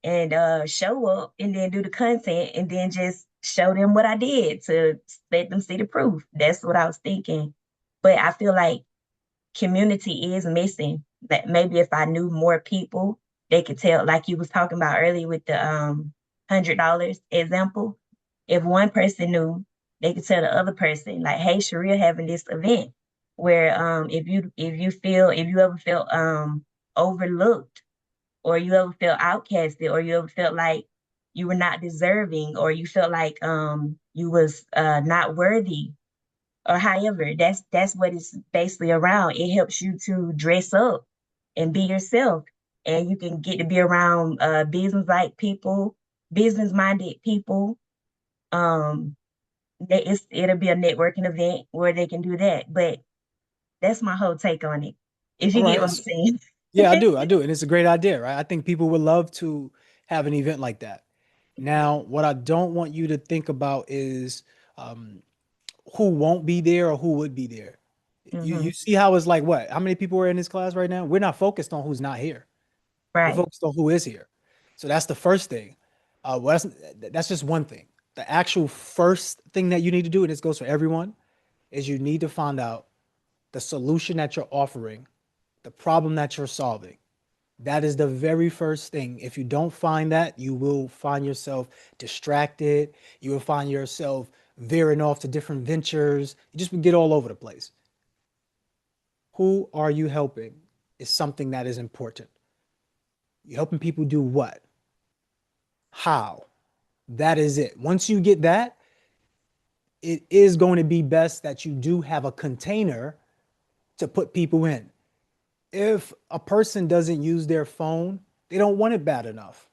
and show up and then do the content and then just show them what I did to let them see the proof. That's what I was thinking. But I feel like community is missing. That maybe if I knew more people, they could tell, like you was talking about earlier with the $100 example. If one person knew, they could tell the other person, like, hey, Sharia having this event where if you ever felt overlooked, or you ever felt outcasted, or you ever felt like you were not deserving, or you felt like you was not worthy, or however, that's what it's basically around. It helps you to dress up and be yourself, and you can get to be around business minded people. Um, it'll be a networking event where they can do that. But that's my whole take on it. If you All get right. what I'm saying. Yeah, I do. And it's a great idea, right? I think people would love to have an event like that. Now, what I don't want you to think about is who won't be there or who would be there. You see how it's like what? How many people are in this class right now? We're not focused on who's not here. We're Right. focused on who is here. So that's the first thing. Well, that's just one thing. The actual first thing that you need to do, and this goes for everyone, is you need to find out the solution that you're offering, the problem that you're solving. That is the very first thing. If you don't find that, you will find yourself distracted. You will find yourself veering off to different ventures. You just would get all over the place. Who are you helping is something that is important. You're helping people do what? How? That is it. Once you get that, it is going to be best that you do have a container to put people in. If a person doesn't use their phone, they don't want it bad enough.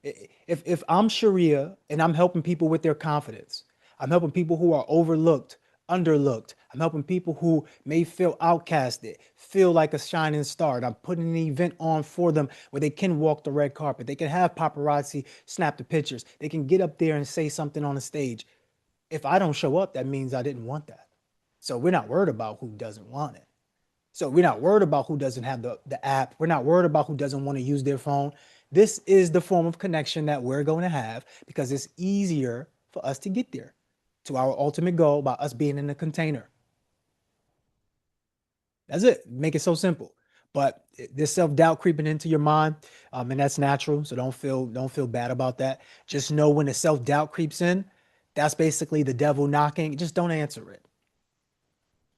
If I'm Sharia and I'm helping people with their confidence, I'm helping people who are overlooked, underlooked, I'm helping people who may feel outcasted, feel like a shining star, and I'm putting an event on for them where they can walk the red carpet, they can have paparazzi snap the pictures, they can get up there and say something on the stage. If I don't show up, that means I didn't want that. So we're not worried about who doesn't want it. So we're not worried about who doesn't have the app. We're not worried about who doesn't want to use their phone. This is the form of connection that we're going to have because it's easier for us to get there to our ultimate goal by us being in the container. That's it. Make it so simple. But there's self-doubt creeping into your mind, and that's natural. So don't feel bad about that. Just know when the self-doubt creeps in, that's basically the devil knocking. Just don't answer it.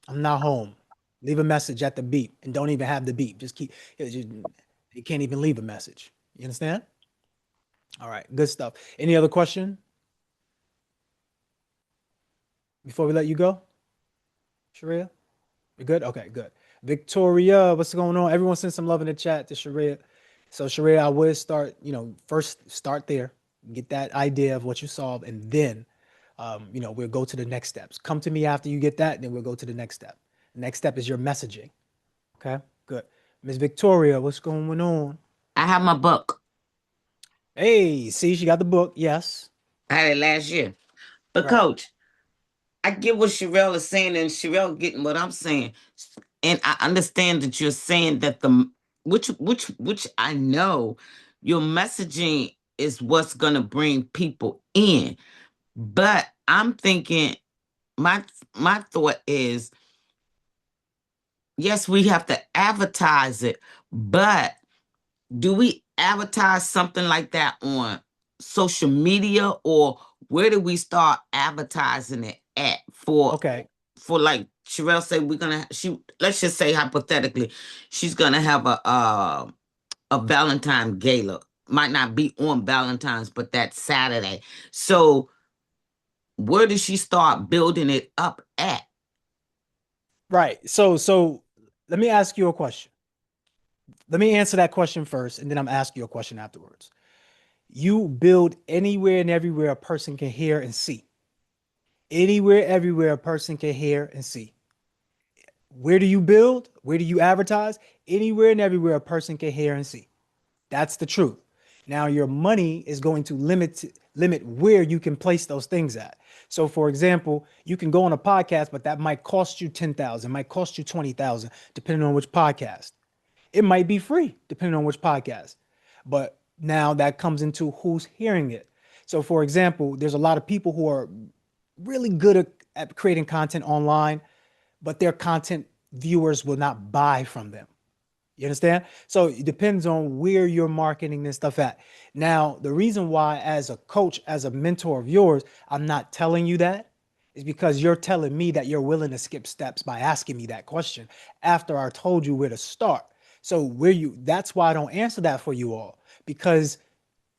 I'm not home. Leave a message at the beep and don't even have the beep. Just keep, you can't even leave a message. You understand? All right, good stuff. Any other question before we let you go? Sharia? You're good? Okay, good. Victoria, what's going on? Everyone send some love in the chat to Sharia. So Sharia, I would start, first start there, get that idea of what you solve, and then, we'll go to the next steps. Come to me after you get that, then we'll go to the next step. The next step is your messaging. Okay, good. Miss Victoria, what's going on? I have my book. Hey, see, she got the book. Yes. I had it last year. But Right. Coach, I get what Sherelle is saying, and Sherelle getting what I'm saying. And I understand that you're saying that which I know your messaging is what's gonna bring people in. But I'm thinking my thought is, yes, we have to advertise it, but do we advertise something like that on social media, or where do we start advertising it at for like Sherelle said, let's just say hypothetically, she's gonna have a Valentine gala. Might not be on Valentine's, but that's Saturday. So where does she start building it up at? Right. So let me ask you a question. Let me answer that question first, and then I'm asking you a question afterwards. You build anywhere and everywhere a person can hear and see. Anywhere, everywhere a person can hear and see. Where do you build? Where do you advertise? Anywhere and everywhere a person can hear and see. That's the truth. Now your money is going to limit where you can place those things at. So for example, you can go on a podcast, but that might cost you $10,000, might cost you $20,000, depending on which podcast. It might be free, depending on which podcast. But now that comes into who's hearing it. So for example, there's a lot of people who are really good at creating content online, but their content viewers will not buy from them. You understand? So it depends on where you're marketing this stuff at. Now, the reason why, as a coach, as a mentor of yours, I'm not telling you that is because you're telling me that you're willing to skip steps by asking me that question after I told you where to start. So that's why I don't answer that for you all, because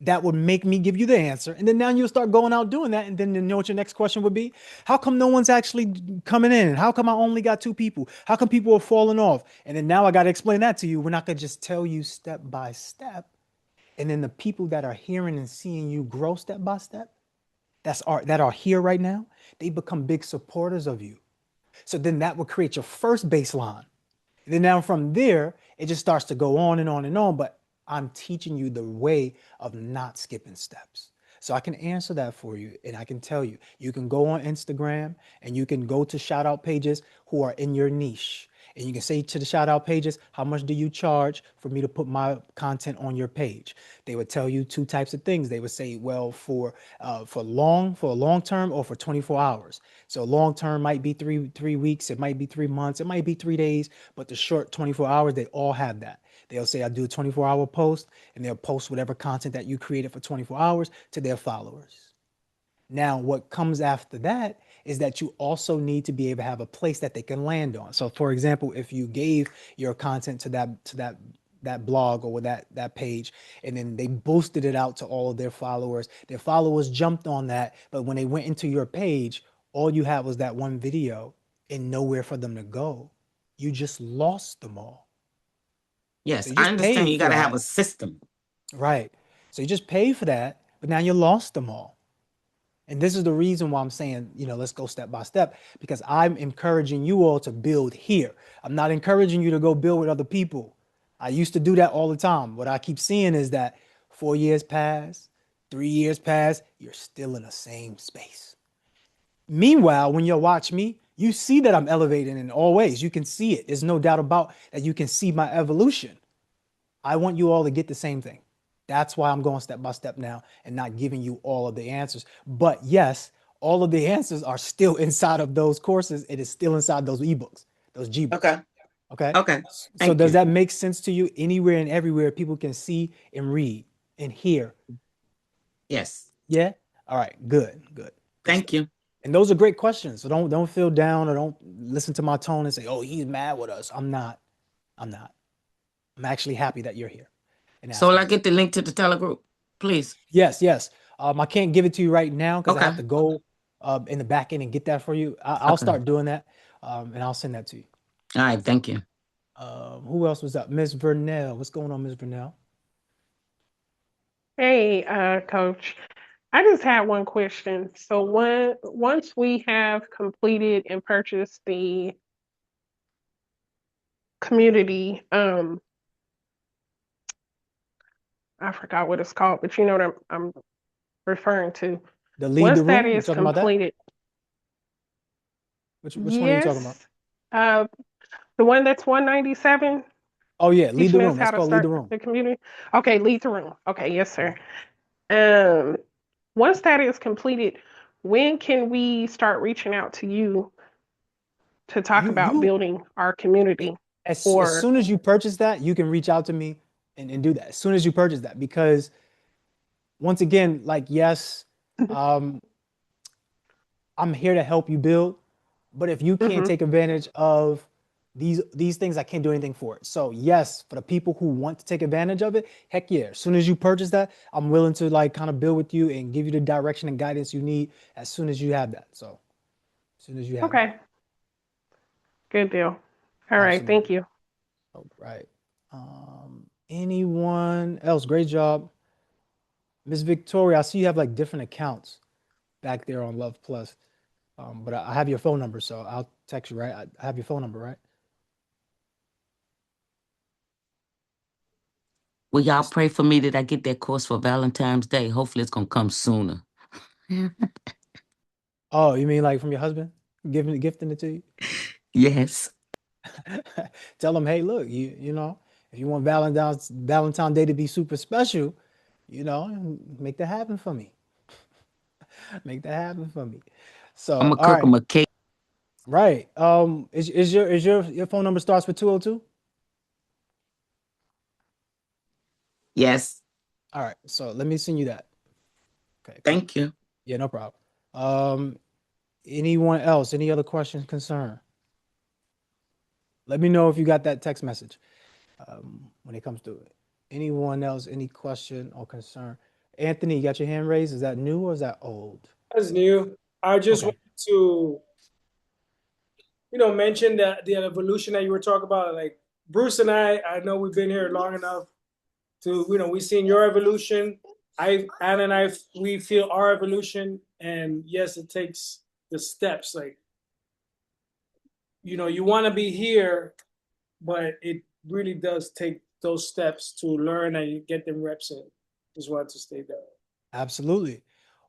that would make me give you the answer. And then now you'll start going out doing that. And then you know what your next question would be? How come no one's actually coming in? How come I only got 2 people? How come people are falling off? And then now I got to explain that to you. We're not going to just tell you step by step. And then the people that are hearing and seeing you grow step by step, that are here right now, they become big supporters of you. So then that will create your first baseline. And then now from there, it just starts to go on and on and on. But I'm teaching you the way of not skipping steps. So I can answer that for you, and I can tell you, you can go on Instagram and you can go to shout out pages who are in your niche. And you can say to the shout out pages, how much do you charge for me to put my content on your page? They would tell you two types of things. They would say, well, for a long term or for 24 hours. So long term might be three weeks, it might be 3 months, it might be 3 days, but the short 24 hours, they all have that. They'll say, I do a 24-hour post, and they'll post whatever content that you created for 24 hours to their followers. Now, what comes after that is that you also need to be able to have a place that they can land on. So, for example, if you gave your content to that blog or that page, and then they boosted it out to all of their followers jumped on that, but when they went into your page, all you had was that one video and nowhere for them to go. You just lost them all. Yes, So you I just understand paid you for got to have that. a system. Right. So you just paid for that, but now you lost them all. And this is the reason why I'm saying, let's go step by step, because I'm encouraging you all to build here. I'm not encouraging you to go build with other people. I used to do that all the time. What I keep seeing is that 4 years pass, 3 years pass, you're still in the same space. Meanwhile, when you watch me, you see that I'm elevating in all ways. You can see it. There's no doubt about that. You can see my evolution. I want you all to get the same thing. That's why I'm going step by step now and not giving you all of the answers. But yes, all of the answers are still inside of those courses. It is still inside those ebooks, those G-books. Okay. Okay. Okay. So Thank does you. that make sense to you? Anywhere and everywhere people can see and read and hear. Yes. Yeah. All right. Good. Thank you. And those are great questions. So don't feel down or don't listen to my tone and say, oh, he's mad with us. I'm not. I'm actually happy that you're here. And So will I asking. get the link to the telegroup, please? Yes. I can't give it to you right now because I have Okay. to go in the back end and get that for you. I'll Okay. start doing that, and I'll send that to you. All right. Thank you. Who else was up? Miss Vernell. What's going on, Miss Vernell? Hey, Coach. I just had one question. So once we have completed and purchased the community, I forgot what it's called, but you know what I'm referring to. The lead Once the that room. You is talking about that? completed, Which one are you talking about? yes, the one that's 197, Oh yeah, lead the teaching us room. That's how to called lead the start room. the community. Okay, lead the room. Okay, yes, sir. Once that is completed, when can we start reaching out to you to talk about building our community? As Or soon as you purchase that, you can reach out to me and do that. As soon as you purchase that, because once again, like, yes, I'm here to help you build, but if you can't take advantage of these things, I can't do anything for it. So yes, for the people who want to take advantage of it, heck yeah. As soon as you purchase that, I'm willing to like kind of build with you and give you the direction and guidance you need as soon as you have that. So as soon as you have that. okay, good deal. All right, thank Absolutely. you. All right. Anyone else? Great job. Miss Victoria, I see you have like different accounts back there on Love Plus. But I have your phone number, so I'll text you, right? I have your phone number, right? Will y'all pray for me that I get that course for Valentine's Day? Hopefully it's gonna come sooner. Oh, you mean like from your husband gifting it to you? Yes. Tell him, hey, look, you know, if you want Valentine's Day to be super special, make that happen for me. Make that happen for me. So, I'm gonna all cook right, him a cake. right. Is your phone number starts with 202? Yes. All right, so let me send you that. Okay. Thank you. Yeah, no problem. Anyone else? Any other questions, concern? Let me know if you got that text message when it comes to it. Anyone else? Any question or concern? Anthony, you got your hand raised? Is that new or is that old? That's new. I just Okay. wanted to, mention that the evolution that you were talking about. Like Bruce and I know we've been here long enough to, we've seen your evolution. Anna and I, we feel our evolution, and yes, it takes the steps. Like, you want to be here, but it really does take those steps to learn and get them reps in. Just wanted to stay there. Absolutely.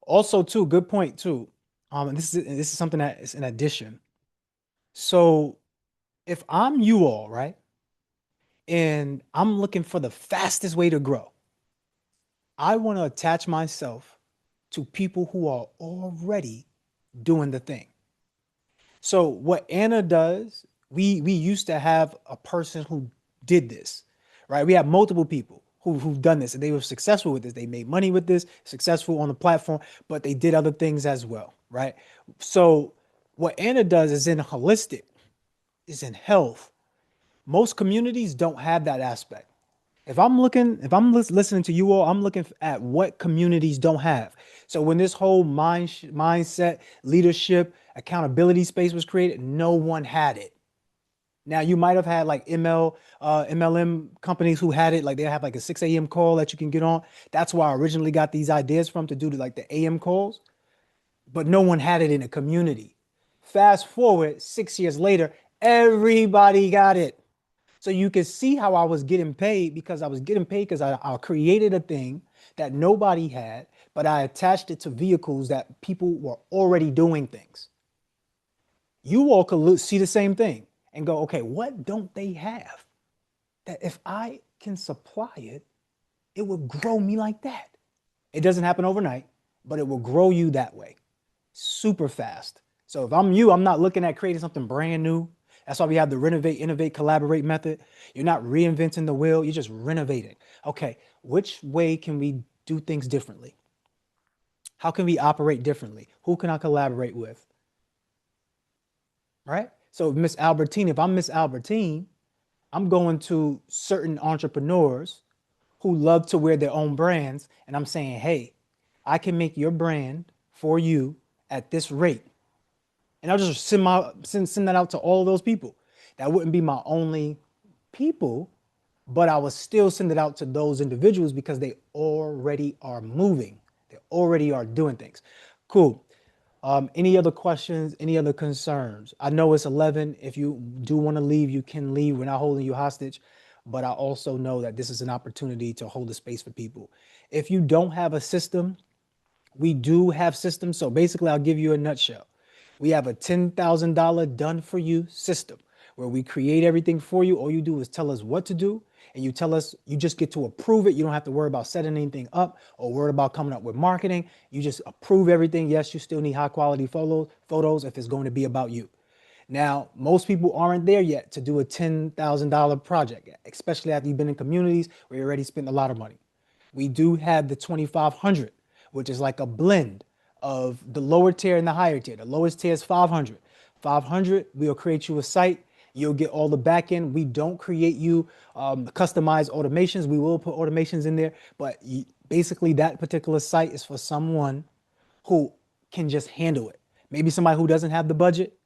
Also, too, good point too. And this is something that is in addition. So if I'm you all, right, and I'm looking for the fastest way to grow, I want to attach myself to people who are already doing the thing. So what Anna does, we used to have a person who did this, right? We have multiple people who've done this and they were successful with this. They made money with this, successful on the platform, but they did other things as well, right? So what Anna does is in holistic, is in health. Most communities don't have that aspect. If I'm listening to you all, I'm looking at what communities don't have. So when this whole mindset, leadership, accountability space was created, no one had it. Now you might have had like MLM companies who had it, like they have like a 6 a.m. call that you can get on. That's where I originally got these ideas from, to do like the AM calls, but no one had it in a community. Fast forward 6 years later, everybody got it. So you can see how I was getting paid, because I was getting paid because I created a thing that nobody had, but I attached it to vehicles that people were already doing things. You all could see the same thing and go, okay, what don't they have that if I can supply it, it would grow me like that? It doesn't happen overnight, but it will grow you that way super fast. So if I'm you, I'm not looking at creating something brand new. That's why we have the renovate, innovate, collaborate method. You're not reinventing the wheel, you're just renovating. Okay, which way can we do things differently? How can we operate differently? Who can I collaborate with? Right? So Miss Albertine, if I'm Miss Albertine, I'm going to certain entrepreneurs who love to wear their own brands, and I'm saying, hey, I can make your brand for you at this rate. And I'll just send that out to all of those people. That wouldn't be my only people, but I would still send it out to those individuals because they already are moving. They already are doing things. Cool. Any other questions? Any other concerns? I know it's 11. If you do want to leave, you can leave. We're not holding you hostage. But I also know that this is an opportunity to hold a space for people. If you don't have a system, we do have systems. So basically, I'll give you a nutshell. We have a $10,000 done for you system where we create everything for you. All you do is tell us what to do, and you tell us, you just get to approve it. You don't have to worry about setting anything up or worry about coming up with marketing. You just approve everything. Yes, you still need high quality photos if it's going to be about you. Now, most people aren't there yet to do a $10,000 project, especially after you've been in communities where you already spent a lot of money. We do have the 2,500, which is like a blend of the lower tier and the higher tier. The lowest tier is 500. 500, we'll create you a site. You'll get all the back end. We don't create you customized automations. We will put automations in there, but basically that particular site is for someone who can just handle it. Maybe somebody who doesn't have the budget.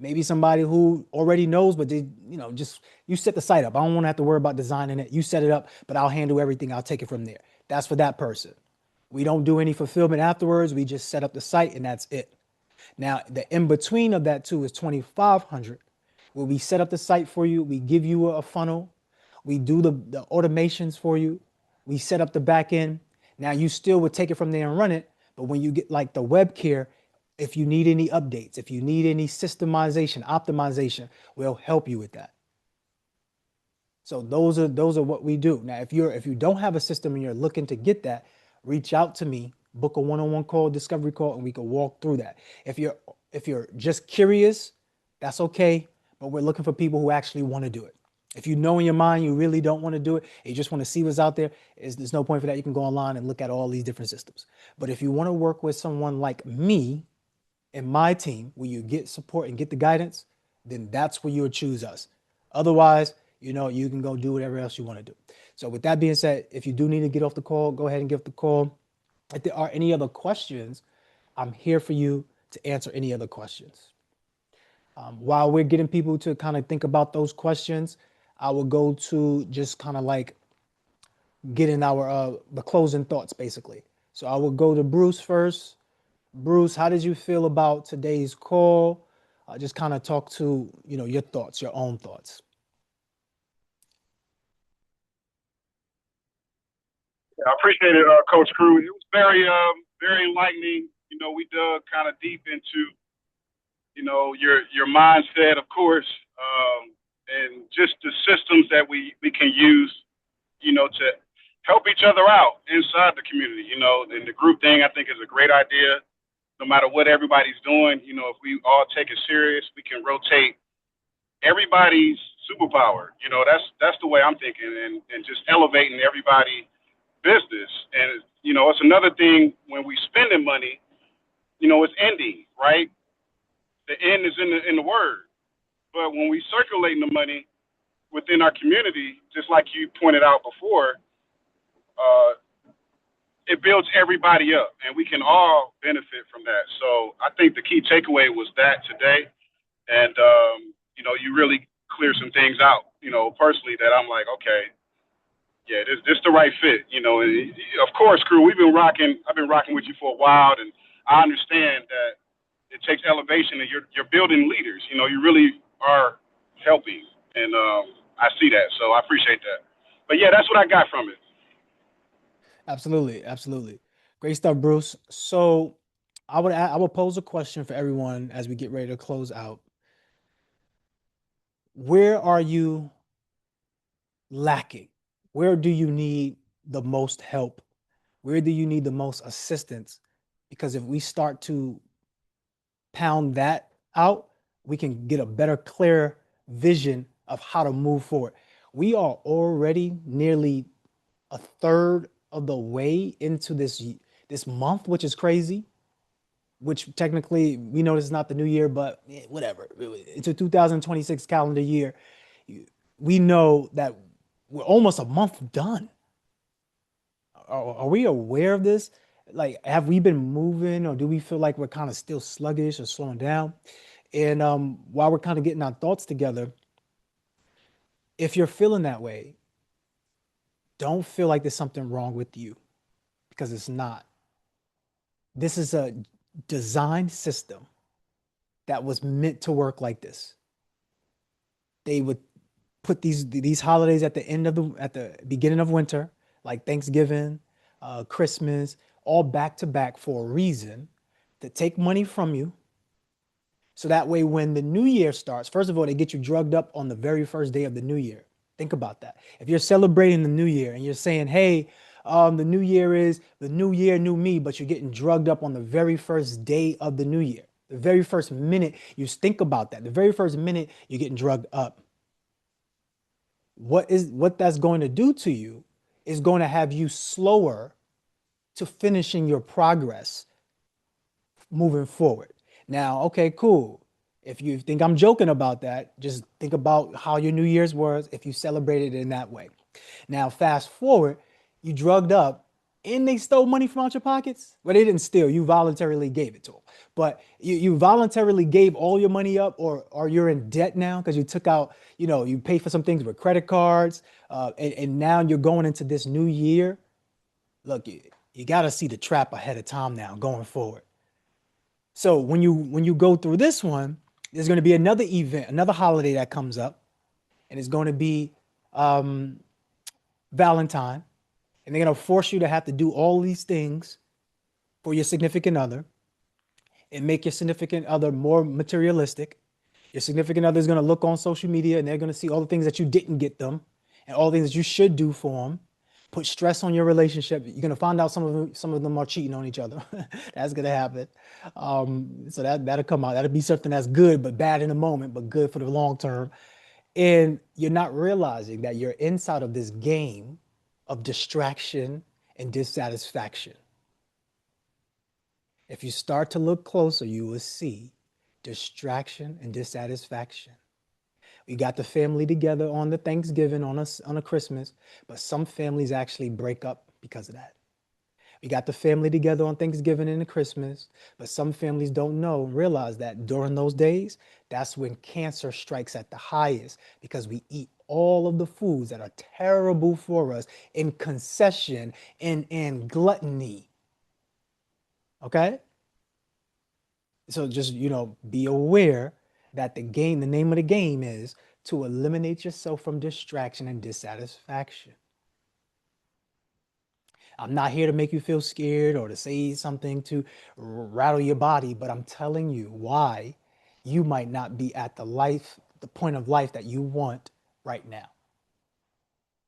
Maybe somebody who already knows, but they, just you set the site up. I don't want to have to worry about designing it. You set it up, but I'll handle everything. I'll take it from there. That's for that person. We don't do any fulfillment afterwards. We just set up the site and that's it. Now, the in between of that too is 2,500, where we set up the site for you. We give you a funnel. We do the automations for you. We set up the back end. Now you still would take it from there and run it. But when you get like the web care, if you need any updates, if you need any systemization, optimization, we'll help you with that. So those are what we do. Now, if you don't have a system and you're looking to get that, reach out to me, book a one-on-one call, discovery call, and we can walk through that. If you're just curious, that's okay, but we're looking for people who actually want to do it. If you know in your mind you really don't want to do it, and you just want to see what's out there, there's no point for that. You can go online and look at all these different systems. But if you want to work with someone like me and my team, where you get support and get the guidance, then that's where you would choose us. Otherwise, you can go do whatever else you want to do. So with that being said, if you do need to get off the call, go ahead and get off the call. If there are any other questions, I'm here for you to answer any other questions. While we're getting people to kind of think about those questions, I will go to just kind of like getting the closing thoughts, basically. So I will go to Bruce first. Bruce, how did you feel about today's call? Just kind of talk to, your thoughts, your own thoughts. I appreciate it, Coach Crew. It was very very enlightening. You know, we dug kind of deep into, you know, your mindset, of course, and just the systems that we can use, you know, to help each other out inside the community. You know, and the group thing I think is a great idea. No matter what everybody's doing, you know, if we all take it serious, we can rotate everybody's superpower. You know, that's the way I'm thinking, and just elevating everybody business. And you know, it's another thing when we spending money. You know, it's ending, right? The end is in the word. But when we circulating the money within our community, just like you pointed out before, it builds everybody up, and we can all benefit from that. So I think the key takeaway was that today, and you know, you really clear some things out. You know, personally, that I'm like, okay, yeah, this the right fit. You know, and of course, crew, I've been rocking with you for a while, and I understand that it takes elevation, and you're building leaders. You know, you really are helping, and I see that, so I appreciate that. But yeah, that's what I got from it. Absolutely, absolutely. Great stuff, Bruce. So I would pose a question for everyone as we get ready to close out. Where are you lacking? Where do you need the most help? Where do you need the most assistance? Because if we start to pound that out, we can get a better, clear vision of how to move forward. We are already nearly a third of the way into this month, which is crazy. Which technically we know this is not the new year, but whatever. It's a 2026 calendar year. We know that we're almost a month done. Are we aware of this? Like, have we been moving, or do we feel like we're kind of still sluggish or slowing down? And while we're kind of getting our thoughts together, if you're feeling that way, don't feel like there's something wrong with you, because it's not. This is a design system that was meant to work like this. They would put these holidays at the beginning of winter, like Thanksgiving, Christmas, all back to back for a reason, to take money from you. So that way, when the new year starts, first of all, they get you drugged up on the very first day of the new year. Think about that. If you're celebrating the new year and you're saying, hey, the new year is the new year, new me, but you're getting drugged up on the very first day of the new year. The very first minute you think about that, the very first minute you're getting drugged up. What that's going to do to you is going to have you slower to finishing your progress moving forward. Now, okay, cool. If you think I'm joking about that, just think about how your New Year's was if you celebrated it in that way. Now, fast forward, you drugged up and they stole money from out your pockets. Well, they didn't steal, you voluntarily gave it to them. But you voluntarily gave all your money up, or you're in debt now because you took out, you pay for some things with credit cards, and now you're going into this new year. Look, you got to see the trap ahead of time now going forward. So when you go through this one, there's going to be another event, another holiday that comes up, and it's going to be Valentine, and they're going to force you to have to do all these things for your significant other and make your significant other more materialistic. Your significant other is going to look on social media and they're going to see all the things that you didn't get them and all the things that you should do for them. Put stress on your relationship. You're going to find out some of them are cheating on each other. That's going to happen. So that'll come out. That'll be something that's good, but bad in the moment, but good for the long term. And you're not realizing that you're inside of this game of distraction and dissatisfaction. If you start to look closer, you will see distraction and dissatisfaction. We got the family together on the Thanksgiving, on a Christmas, but some families actually break up because of that. We got the family together on Thanksgiving and the Christmas, but some families don't know and realize that during those days, that's when cancer strikes at the highest, because we eat all of the foods that are terrible for us in concession and gluttony. Okay? So just, be aware that the name of the game is to eliminate yourself from distraction and dissatisfaction. I'm not here to make you feel scared or to say something to rattle your body, but I'm telling you why you might not be at the point of life that you want right now.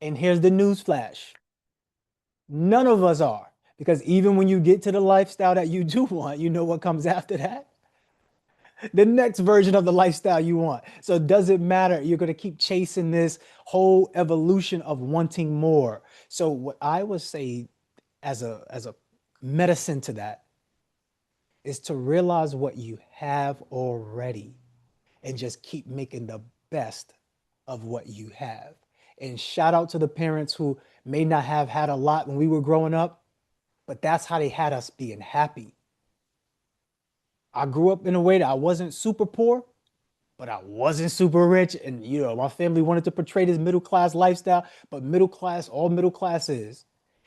And here's the news flash. None of us are, because even when you get to the lifestyle that you do want, you know what comes after that? The next version of the lifestyle you want. So it doesn't matter. You're going to keep chasing this whole evolution of wanting more. So what I would say as a medicine to that is to realize what you have already and just keep making the best of what you have. And shout out to the parents who may not have had a lot when we were growing up, but that's how they had us being happy. I grew up in a way that I wasn't super poor, but I wasn't super rich. And, you know, my family wanted to portray this middle class lifestyle, but middle class, all middle class is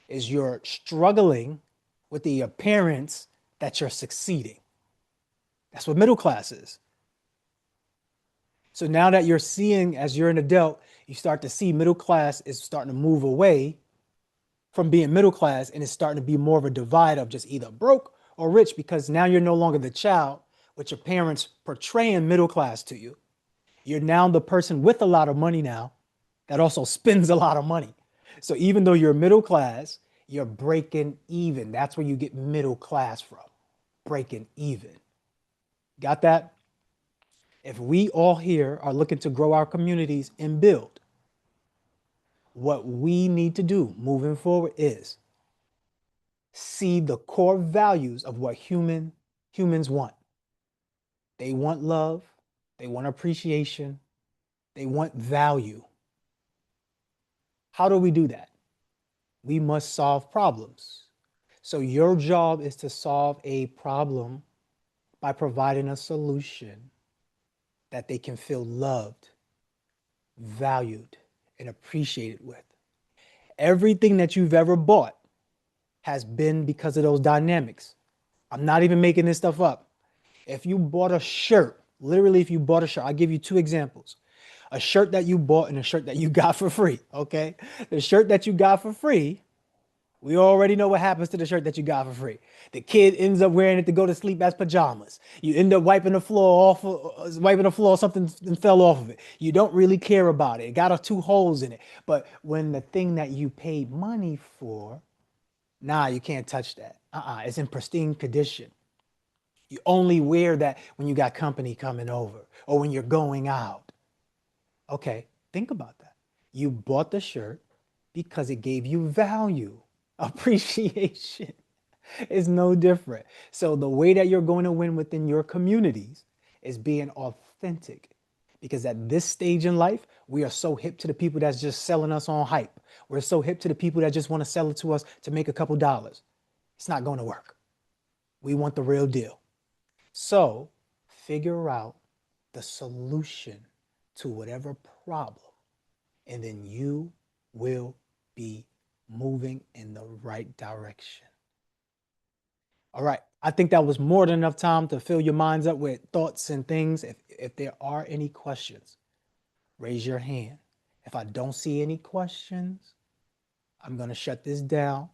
you're struggling with the appearance that you're succeeding. That's what middle class is. So now that you're seeing, as you're an adult, you start to see middle class is starting to move away from being middle class, and it's starting to be more of a divide of just either broke or rich, because now you're no longer the child with your parents portraying middle class to you. You're now the person with a lot of money now that also spends a lot of money. So even though you're middle class, you're breaking even. That's where you get middle class from, breaking even. Got that? If we all here are looking to grow our communities and build, what we need to do moving forward is see the core values of what humans want. They want love, they want appreciation, they want value. How do we do that? We must solve problems. So your job is to solve a problem by providing a solution that they can feel loved, valued, and appreciated with. Everything that you've ever bought has been because of those dynamics. I'm not even making this stuff up. If you bought a shirt, literally if you bought a shirt, I'll give you two examples. A shirt that you bought and a shirt that you got for free, okay? The shirt that you got for free, we already know what happens to the shirt that you got for free. The kid ends up wearing it to go to sleep as pajamas. You end up wiping the floor off, something fell off of it. You don't really care about it. It got two holes in it. But when the thing that you paid money for, nah, you can't touch that. It's in pristine condition. You only wear that when you got company coming over or when you're going out. Okay, think about that. You bought the shirt because it gave you value. Appreciation is no different. So the way that you're going to win within your communities is being authentic. Because at this stage in life, we are so hip to the people that's just selling us on hype. We're so hip to the people that just want to sell it to us to make a couple dollars. It's not going to work. We want the real deal. So figure out the solution to whatever problem, and then you will be moving in the right direction. All right. I think that was more than enough time to fill your minds up with thoughts and things. If there are any questions, raise your hand. If I don't see any questions, I'm going to shut this down,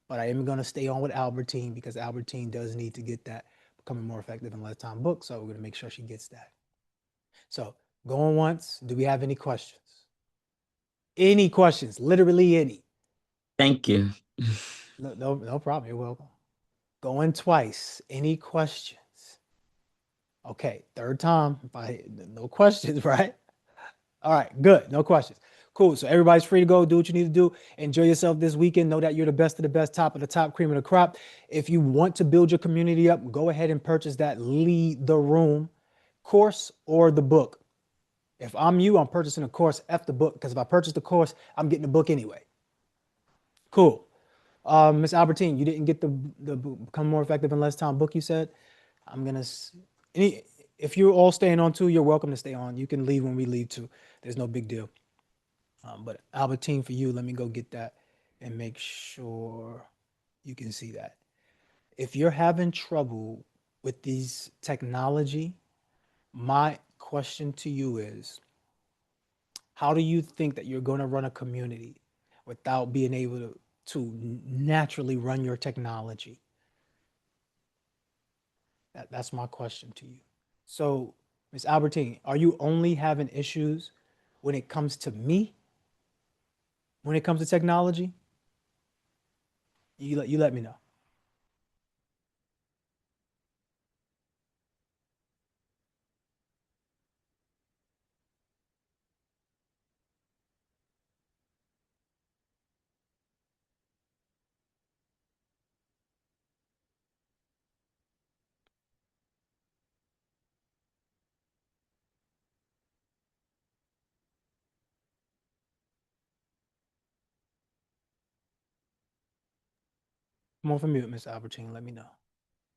but I am going to stay on with Albertine because Albertine does need to get that Becoming More Effective in Less Time book. So we're going to make sure she gets that. So going once, do we have any questions? Any questions? Literally any. Thank you. No problem. You're welcome. Going twice. Any questions? Okay, third time. No questions, right? All right, good. No questions. Cool. So everybody's free to go. Do what you need to do. Enjoy yourself this weekend. Know that you're the best of the best, top of the top, cream of the crop. If you want to build your community up, go ahead and purchase that Lead the Room course or the book. If I'm you, I'm purchasing a course, F the book, because if I purchase the course, I'm getting the book anyway. Cool. Miss Albertine, you didn't get the Become More Effective in Less Time book, you said. I'm going to, if you're all staying on too, you're welcome to stay on. You can leave when we leave too. There's no big deal. But Albertine, for you, let me go get that and make sure you can see that. If you're having trouble with these technology, my question to you is, how do you think that you're going to run a community without being able to to naturally run your technology? That's my question to you. So, Ms. Albertine, are you only having issues when it comes to me? When it comes to technology? You let me know. Come on from mute, Ms. Albertine. Let me know.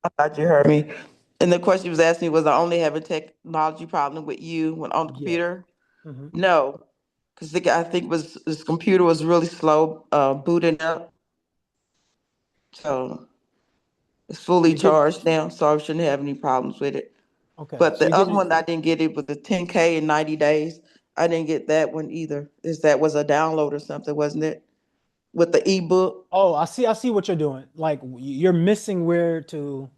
I thought you heard me. And the question you was asking me was, I only having technology problem with you when on the Yeah. computer? Mhm. No, because I think this computer was really slow booting up. So it's fully You're getting charged now, so I shouldn't have any problems with it. okay. But So the you're other getting one I didn't get it with the 10K in 90 days. I didn't get that one either. That was a download or something, wasn't it? With the ebook. Oh, I see what you're doing. Like you're missing where to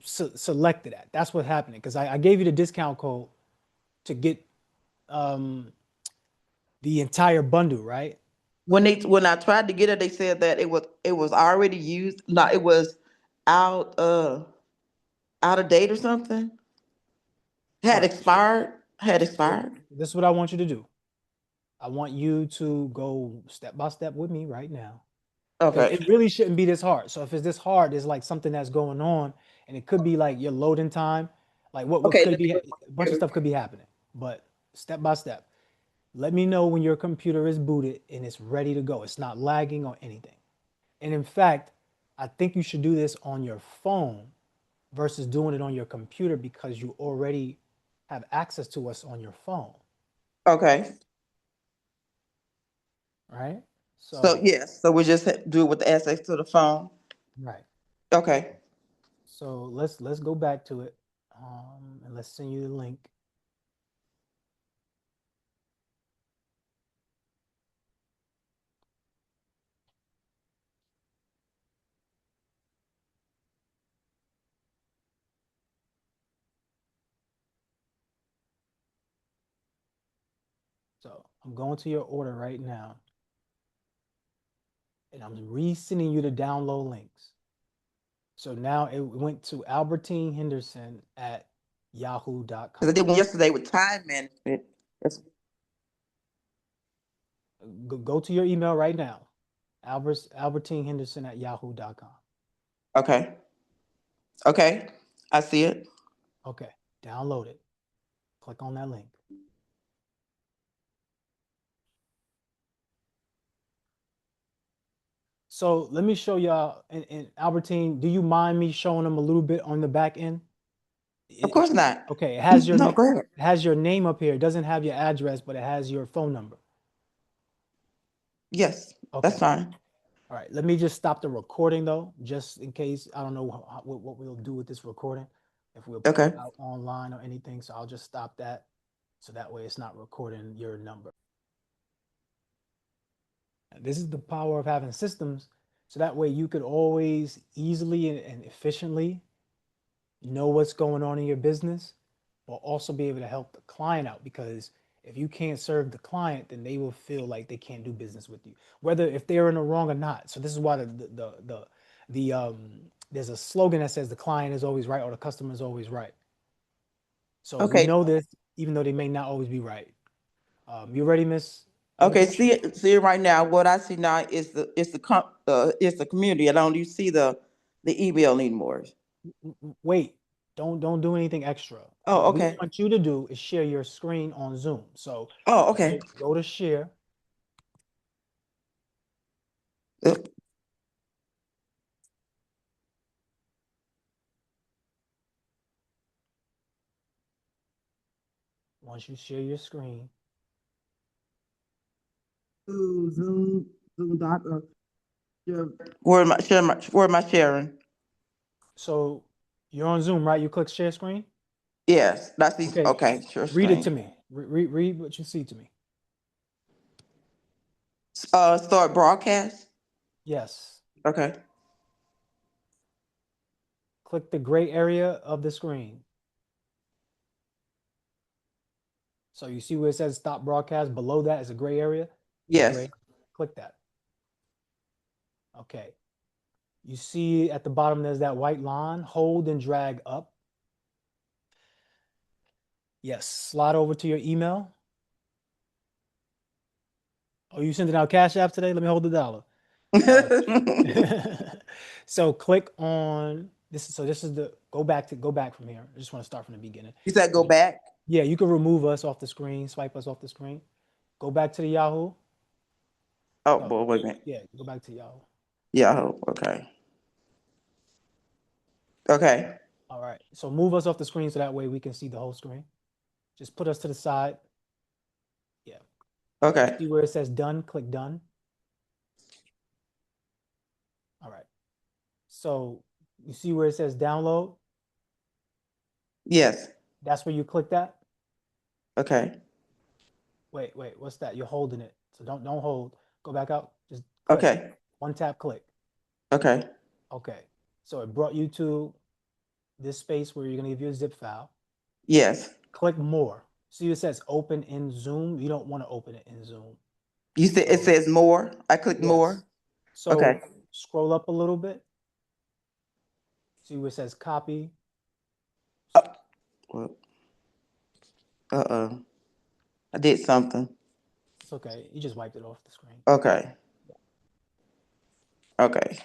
select it at. That's what's happening. Because I gave you the discount code to get um the entire bundle, right? When I tried to get it, they said that it was already used. No, it was out out of date or something. All Had right. expired. Had So expired. this is what I want you to do. I want you to go step by step with me right now. Because Okay. it really shouldn't be this hard. So if it's this hard, there's like something that's going on, and it could be like your loading time. Like what Okay. could be a bunch of stuff could be happening. But step by step, let me know when your computer is booted and it's ready to go. It's not lagging or anything. And in fact, I think you should do this on your phone versus doing it on your computer because you already have access to us on your phone, Okay. right? So So, yes, so we just do it with the access to the phone. right. Okay. So let's go back to it, and let's send you the link. So I'm going to your order right now, and I'm resending you the download links. So now it went to Albertine Henderson at yahoo.com. Because I did one yesterday with time management. That's- Go to your email right now, Albertine Henderson at yahoo.com. Okay. Okay. I see it. Okay, download it. Click on that link. So let me show y'all. And Albertine, do you mind me showing them a little bit on the back end? Of course not. Okay, it has your No, go ahead. it has your name up here. It doesn't have your address, but it has your phone number. Yes, Okay. that's fine. All right. Let me just stop the recording though, just in case. I don't know what we'll do with this recording, if we'll put Okay. it out online or anything. So I'll just stop that, so that way it's not recording your number. And this is the power of having systems, so that way you could always easily and efficiently know what's going on in your business, but also be able to help the client out. Because if you can't serve the client, then they will feel like they can't do business with you, whether if they're in the wrong or not. So this is why there's a slogan that says the client is always right or the customer is always right. So we Okay. know this, even though they may not always be right. You ready, Miss Okay. Albertine? See it right now. What I see now is the community. I don't even see the email anymore. Wait, don't do anything extra. Oh, What we okay. want you to do is share your screen on Zoom. So Oh, okay. go to share. Yep. Once you share your screen, Zoom doc. Where am I sharing? so you're on Zoom, right? You click share screen. Yes, that's these. Okay, Okay, sure read it to screen. me. Read what you see to me. Start broadcast. Yes. Okay. Click the gray area of the screen. So you see where it says stop broadcast? Below that is a gray area. Yes. Gray. Click that. Okay. You see at the bottom there's that white line. Hold and drag up. Yes. Slide over to your email. Oh, you sending out Cash App today? Let me hold the dollar. So click on this. So this is the go back from here. I just want to start from the beginning. You said go back? Yeah, you can remove us off the screen, swipe us off the screen. Go back to the Yahoo. Oh, No, boy, wait a minute. yeah, go back to Yahoo. Yahoo. Okay. Okay. All right. So move us off the screen so that way we can see the whole screen. Just put us to the side. Yeah. Okay. See where it says done, click done. All right. So you see where it says download? Yes. That's where you click that? Okay. Wait, what's that? You're holding it. So don't hold. Go back out. Just click. Okay. One tap click. Okay. Okay. So it brought you to this space where you're gonna give you a zip file. Yes. Click more. See it says open in Zoom. You don't want to open it in Zoom. You said it says more. I click Yes. more. So Okay. scroll up a little bit. See where it says copy. Well, uh-oh. I did something. It's okay. You just wiped it off the screen. Okay. Okay.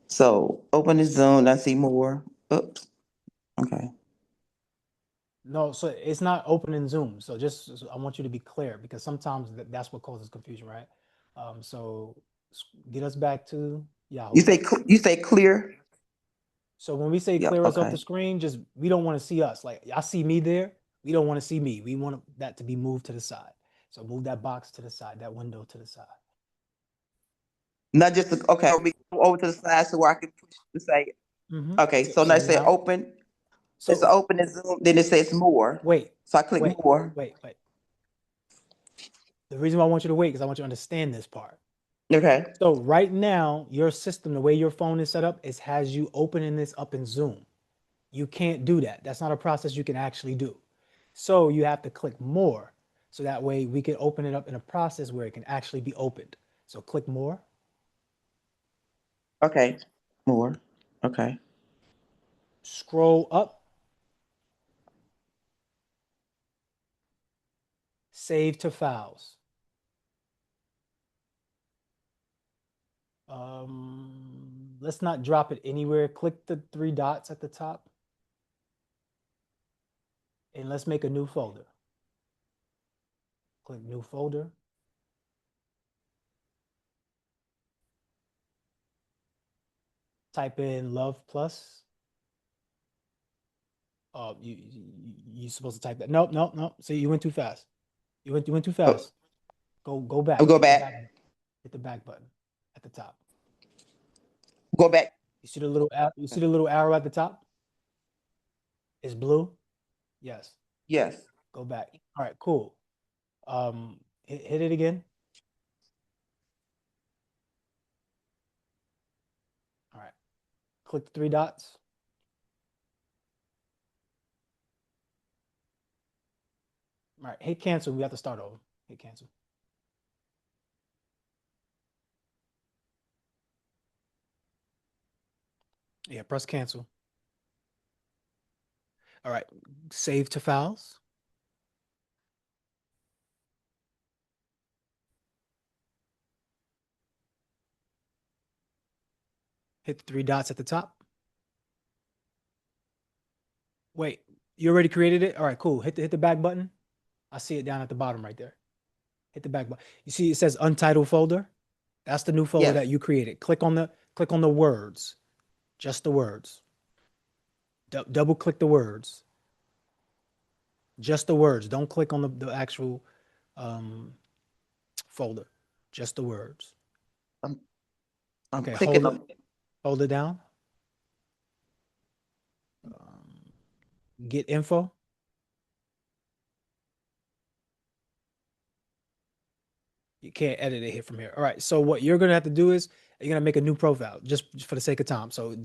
So open the Zoom. I see more. Oops. Okay. No, so it's not open in Zoom. So I want you to be clear because sometimes that's what causes confusion, right? So get us back to Yahoo. You say clear? So when we say Yeah. clear us off Okay. the screen, just we don't want to see us. Like I see me there. We don't want to see me. We want that to be moved to the side. So move that box to the side, that window to the side. Not just okay. We go over to the side so where I can push to say. Mhm. Okay. So now it says open. So It's open in Zoom. Then it says more. wait. So I click more. Wait. The reason why I want you to wait is I want you to understand this part. Okay. So right now, your system, the way your phone is set up, has you opening this up in Zoom. You can't do that. That's not a process you can actually do. So you have to click more. So that way we can open it up in a process where it can actually be opened. So click more. Okay. More. Okay. Scroll up. Save to files. Let's not drop it anywhere. Click the 3 dots at the top. And let's make a new folder. Click new folder. Type in Love Plus. Oh, you supposed to type that. Nope. See, you went too fast. You went too fast. Go back. I'll go back. Hit the back button at the top. Go back. You see the little arrow at the top? It's blue? Yes. Yes. Go back. All right, cool. Hit it again. All right. Click the 3 dots. All right, hit cancel. We have to start over. Hit cancel. Yeah, press cancel. All right, save to files. Hit the 3 dots at the top. Wait, you already created it? All right, cool. Hit the back button. I see it down at the bottom right there. Hit the back button. You see it says untitled folder? That's the new folder that you created. Click on the words. Just the words. Double click the words. Just the words. Don't click on the actual folder. Just the words. I'm okay, clicking hold it down. Get info. You can't edit it here from here. All right. So what you're gonna have to do is you're gonna make a new profile just for the sake of time. So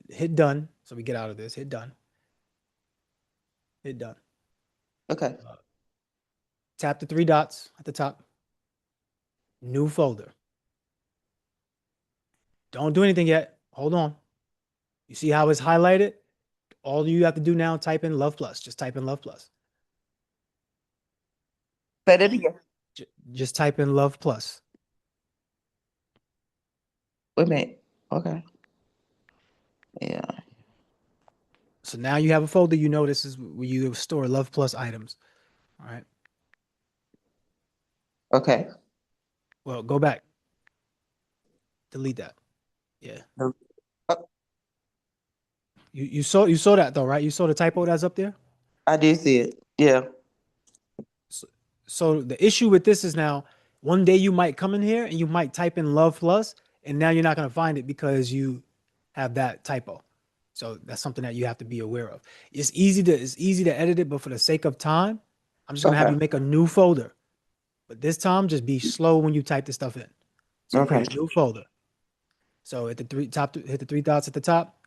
hit done. So we get out of this. Hit done. Hit done. Okay. Tap the three dots at the top. New folder. Don't do anything yet. Hold on. You see how it's highlighted? All you have to do now, type in Love Plus. Just type in Love Plus. Say that again. Just type in Love Plus. Wait a minute. Okay. Yeah. So now you have a folder. You know this is where you store Love Plus items. All right. Okay. Well, go back. Delete that. Yeah. No. You saw that though, right? You saw the typo that's up there. I did see it. Yeah. So the issue with this is now one day you might come in here and you might type in Love Plus, and now you're not going to find it because you have that typo. So that's something that you have to be aware of. It's easy to edit it, but for the sake of time, I'm just going to have Okay. you make a new folder. But this time, just be slow when you type the stuff in. So Okay. create a new folder. So hit the three dots at the top.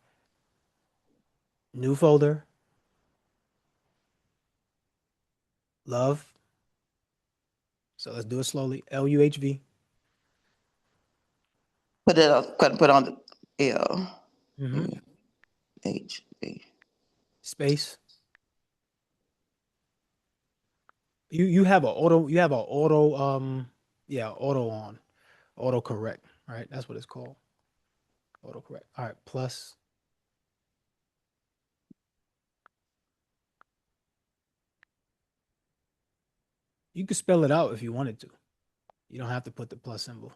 New folder. Love. So let's do it slowly. LUHV. Put it up. Put on the L Mhm. H V. Space. You have an auto auto on. Auto correct, right? That's what it's called. Auto correct. All right, plus. You could spell it out if you wanted to. You don't have to put the plus symbol.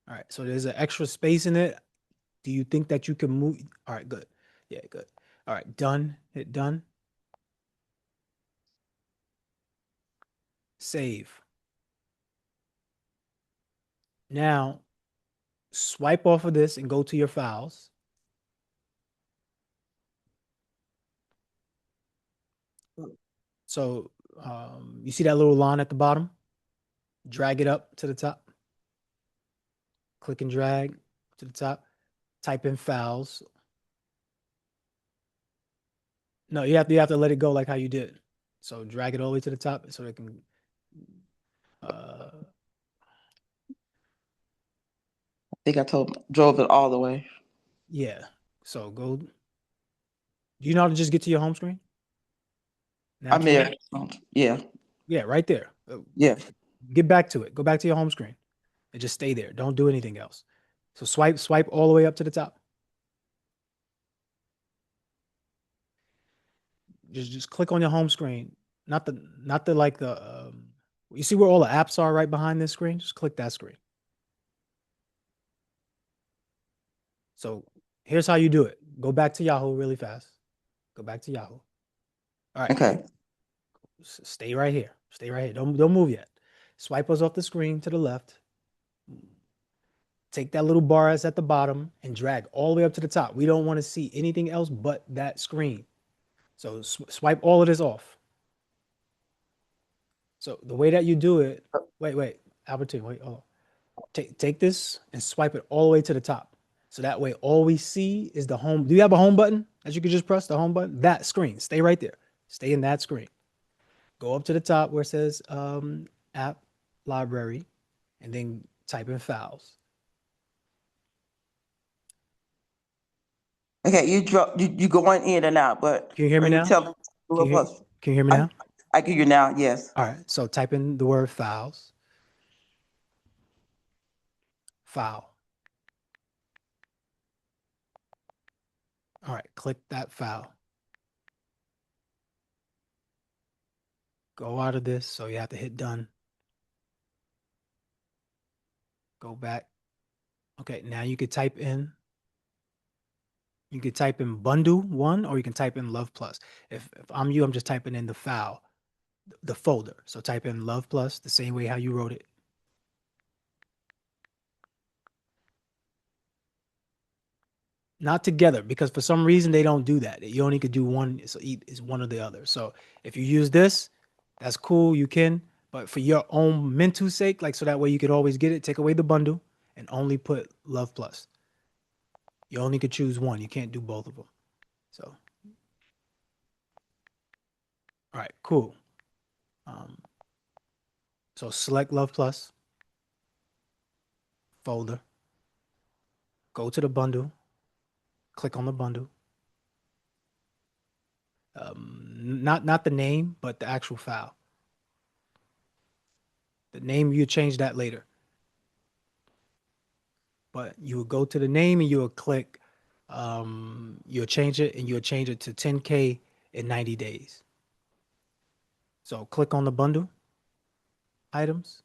All right, so there's an extra space in it. Do you think that you can move? All right, good. Yeah, good. All right, done. Hit done. Save. Now, swipe off of this and go to your files. So you see that little line at the bottom? Drag it up to the top. Click and drag to the top. Type in files. No, you have to let it go like how you did. So drag it all the way to the top so it can. I think I drove it all the way. Yeah. So go. Do you know how to just get to your home screen? I'm Naturally? there. Yeah. Yeah, right there. Yeah. Get back to it. Go back to your home screen and just stay there. Don't do anything else. So swipe all the way up to the top. Just click on your home screen. Not the like the you see where all the apps are right behind this screen? Just click that screen. So here's how you do it. Go back to Yahoo really fast. Go back to Yahoo. All right. Okay. Stay right here. Stay right here. Don't move yet. Swipe us off the screen to the left. Take that little bar that's at the bottom and drag all the way up to the top. We don't want to see anything else but that screen. So swipe all of this off. So the way that you do it, wait, Albertine, wait, hold on. Take this and swipe it all the way to the top. So that way all we see is the home. Do you have a home button that you could just press, the home button? That screen. Stay right there. Stay in that screen. Go up to the top where it says app library and then type in files. Okay, you going in and out, but Can you hear me when now? you tell Can you hear me now? I hear you now, yes. All right, so type in the word files. File. All right, click that file. Go out of this, so you have to hit done. Go back. Okay, now you could type in bundle one, or you can type in Love Plus. If I'm you, I'm just typing in the file, the folder. So type in Love Plus the same way how you wrote it. Not together, because for some reason they don't do that. You only could do one. It's one or the other. So if you use this, that's cool. You can, but for your own mental sake, like so that way you could always get it. Take away the bundle and only put Love Plus. You only could choose one. You can't do both of them. So, all right, cool. So select Love Plus folder. Go to the bundle. Click on the bundle. Not the name, but the actual file. The name, you change that later. But you will go to the name and you will click, you'll change it and you'll change it to 10K in 90 days. So click on the bundle items.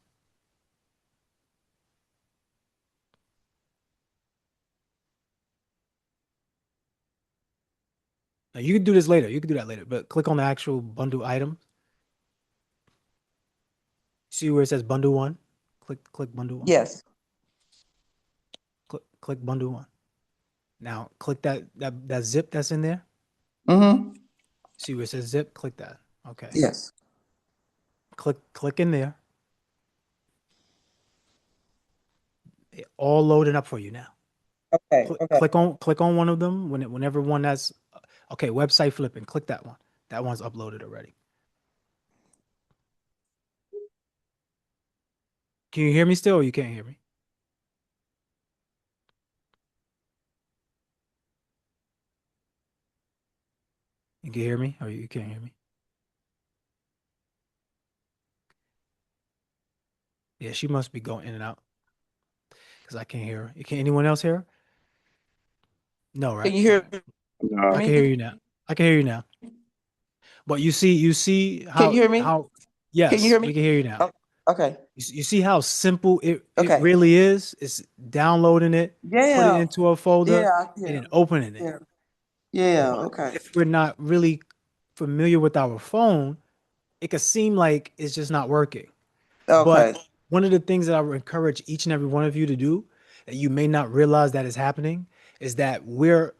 Now you can do this later. You can do that later, but click on the actual bundle item. See where it says bundle one? Click bundle one. Yes. Click bundle one. Now click that zip that's in there. Mm-hmm. See where it says zip? Click that. Okay. Yes. Click in there. It all loading up for you now. Okay. Okay. Click on one of them whenever one that's okay. Website flipping. Click that one. That one's uploaded already. Can you hear me still, or you can't hear me? You can hear me, or you can't hear me? Yeah, she must be going in and out because I can't hear her. Can anyone else hear her? No, right? Can you hear I me? can hear you now. I can hear you now. But you see Can how you hear me? yes, Can you hear me? we can hear you now. Oh, okay. You see how simple it Okay. really is? It's downloading it, put it Yeah. into a folder, Yeah. and Yeah. then opening it. Yeah. Yeah. But Okay. if we're not really familiar with our phone, it could seem like it's just not working. Okay. But one of the things that I would encourage each and every one of you to do that you may not realize that is happening is that we're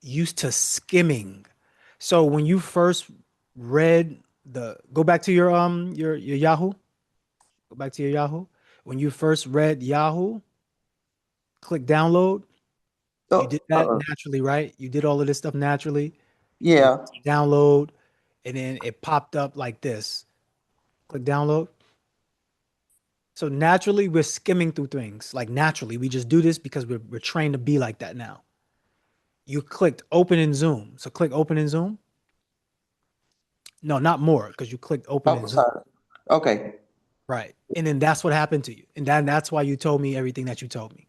used to skimming. So when you first read go back to your Yahoo. Go back to your Yahoo. When you first read Yahoo, click download. You did that naturally, right? You did all of this stuff naturally. Yeah. Download, and then it popped up like this. Click download. So naturally, we're skimming through things. Like naturally, we just do this because we're trained to be like that now. You clicked open in Zoom. So click open in Zoom. No, not more, because you clicked open in Oh, Zoom. sorry. Okay. Right. And then that's what happened to you. And that's why you told me everything that you told me.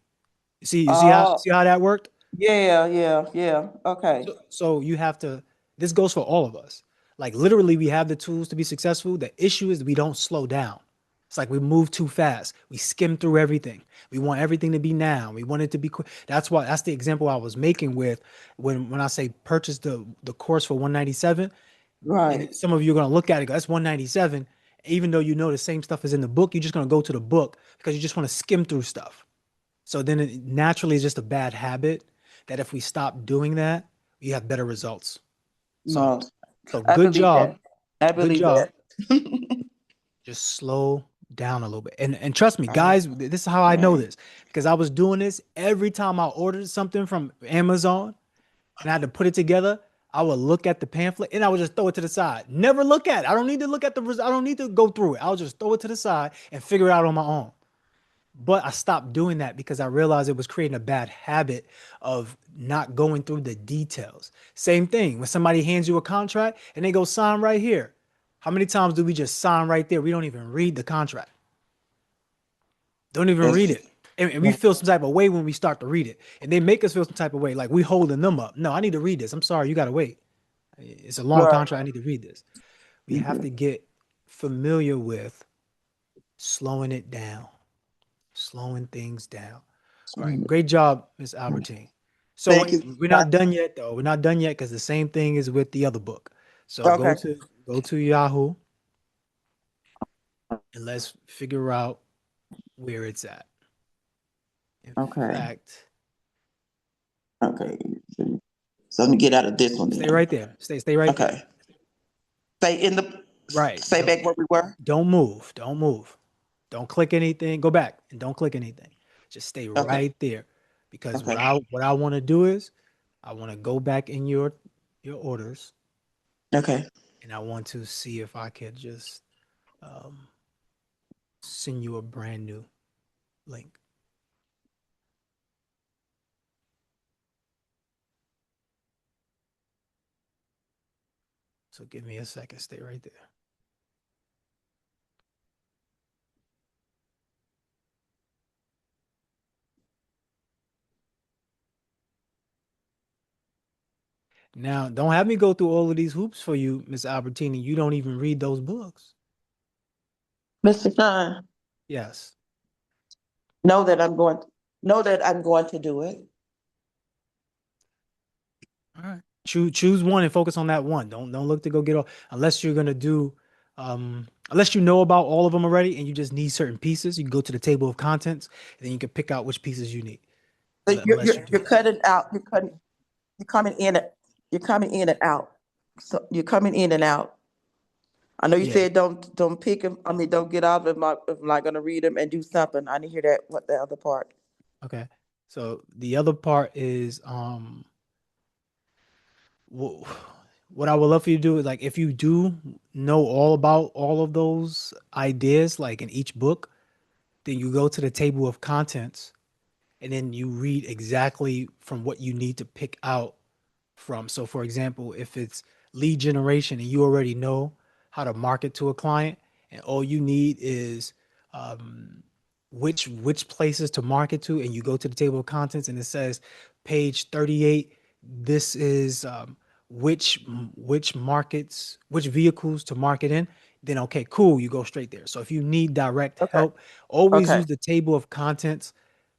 You see Oh. how that worked? Yeah. Yeah. Yeah. Okay. So you have to, this goes for all of us. Like literally, we have the tools to be successful. The issue is we don't slow down. It's like we move too fast. We skim through everything. We want everything to be now. We want it to be quick. That's the example I was making with when I say purchase the course for 197. Right. And some of you are gonna look at it, and go, that's 197. Even though you know the same stuff is in the book, you're just gonna go to the book because you just want to skim through stuff. So then it naturally is just a bad habit that if we stop doing that, we have better results. No. So I good believe job. that. I Good believe job. that. Just slow down a little bit. And trust me, guys, this is how I know this. Because I was doing this every time I ordered something from Amazon and I had to put it together. I would look at the pamphlet and I would just throw it to the side. Never look at it. I don't need to look at I don't need to go through it. I'll just throw it to the side and figure it out on my own. But I stopped doing that because I realized it was creating a bad habit of not going through the details. Same thing when somebody hands you a contract and they go sign right here. How many times do we just sign right there? We don't even read the contract. Don't even read it. And we feel some type of way when we start to read it. And they make us feel some type of way like we holding them up. No, I need to read this. I'm sorry, you got to wait. It's a long contract. I need to read this. We have to get familiar with slowing it down, slowing things down. All right, great job, Ms. Albertine. So Thank you. we're not done yet, though. We're not done yet because the same thing is with the other book. So Okay. go to Yahoo and let's figure out where it's at. In Okay. fact, Okay. So let me get out of this one Stay then. right there. Stay right there. Okay. Stay in the, Right. stay back where we were? Don't move. Don't move. Don't click anything. Go back and don't click anything. Just stay Okay. right there. Because Okay. what I want to do is I want to go back in your orders, Okay. and I want to see if I could just send you a brand new link. So give me a second. Stay right there. Now, don't have me go through all of these hoops for you, Miss Albertini. You don't even read those books. Mr. Sean, Yes. know that I'm going to do it. All right. Choose one and focus on that one. Don't look to go get all unless you're gonna do unless you know about all of them already and you just need certain pieces. You can go to the table of contents and then you can pick out which pieces you need. But Unless you do. you're cutting out, you're coming in, you're coming in and out. So you're coming in and out. I know you Yeah. said don't pick them. I mean, don't get out of my, if I'm not gonna read them and do something. I didn't hear that, what the other part. Okay. So the other part is what I would love for you to do is like if you do know all about all of those ideas, like in each book, then you go to the table of contents and then you read exactly from what you need to pick out from. So, for example, if it's lead generation and you already know how to market to a client, and all you need is which places to market to, and you go to the table of contents and it says page 38. This is which markets, which vehicles to market in. Then okay, cool, you go straight there. So if you need direct Okay. help, always Okay. use the table of contents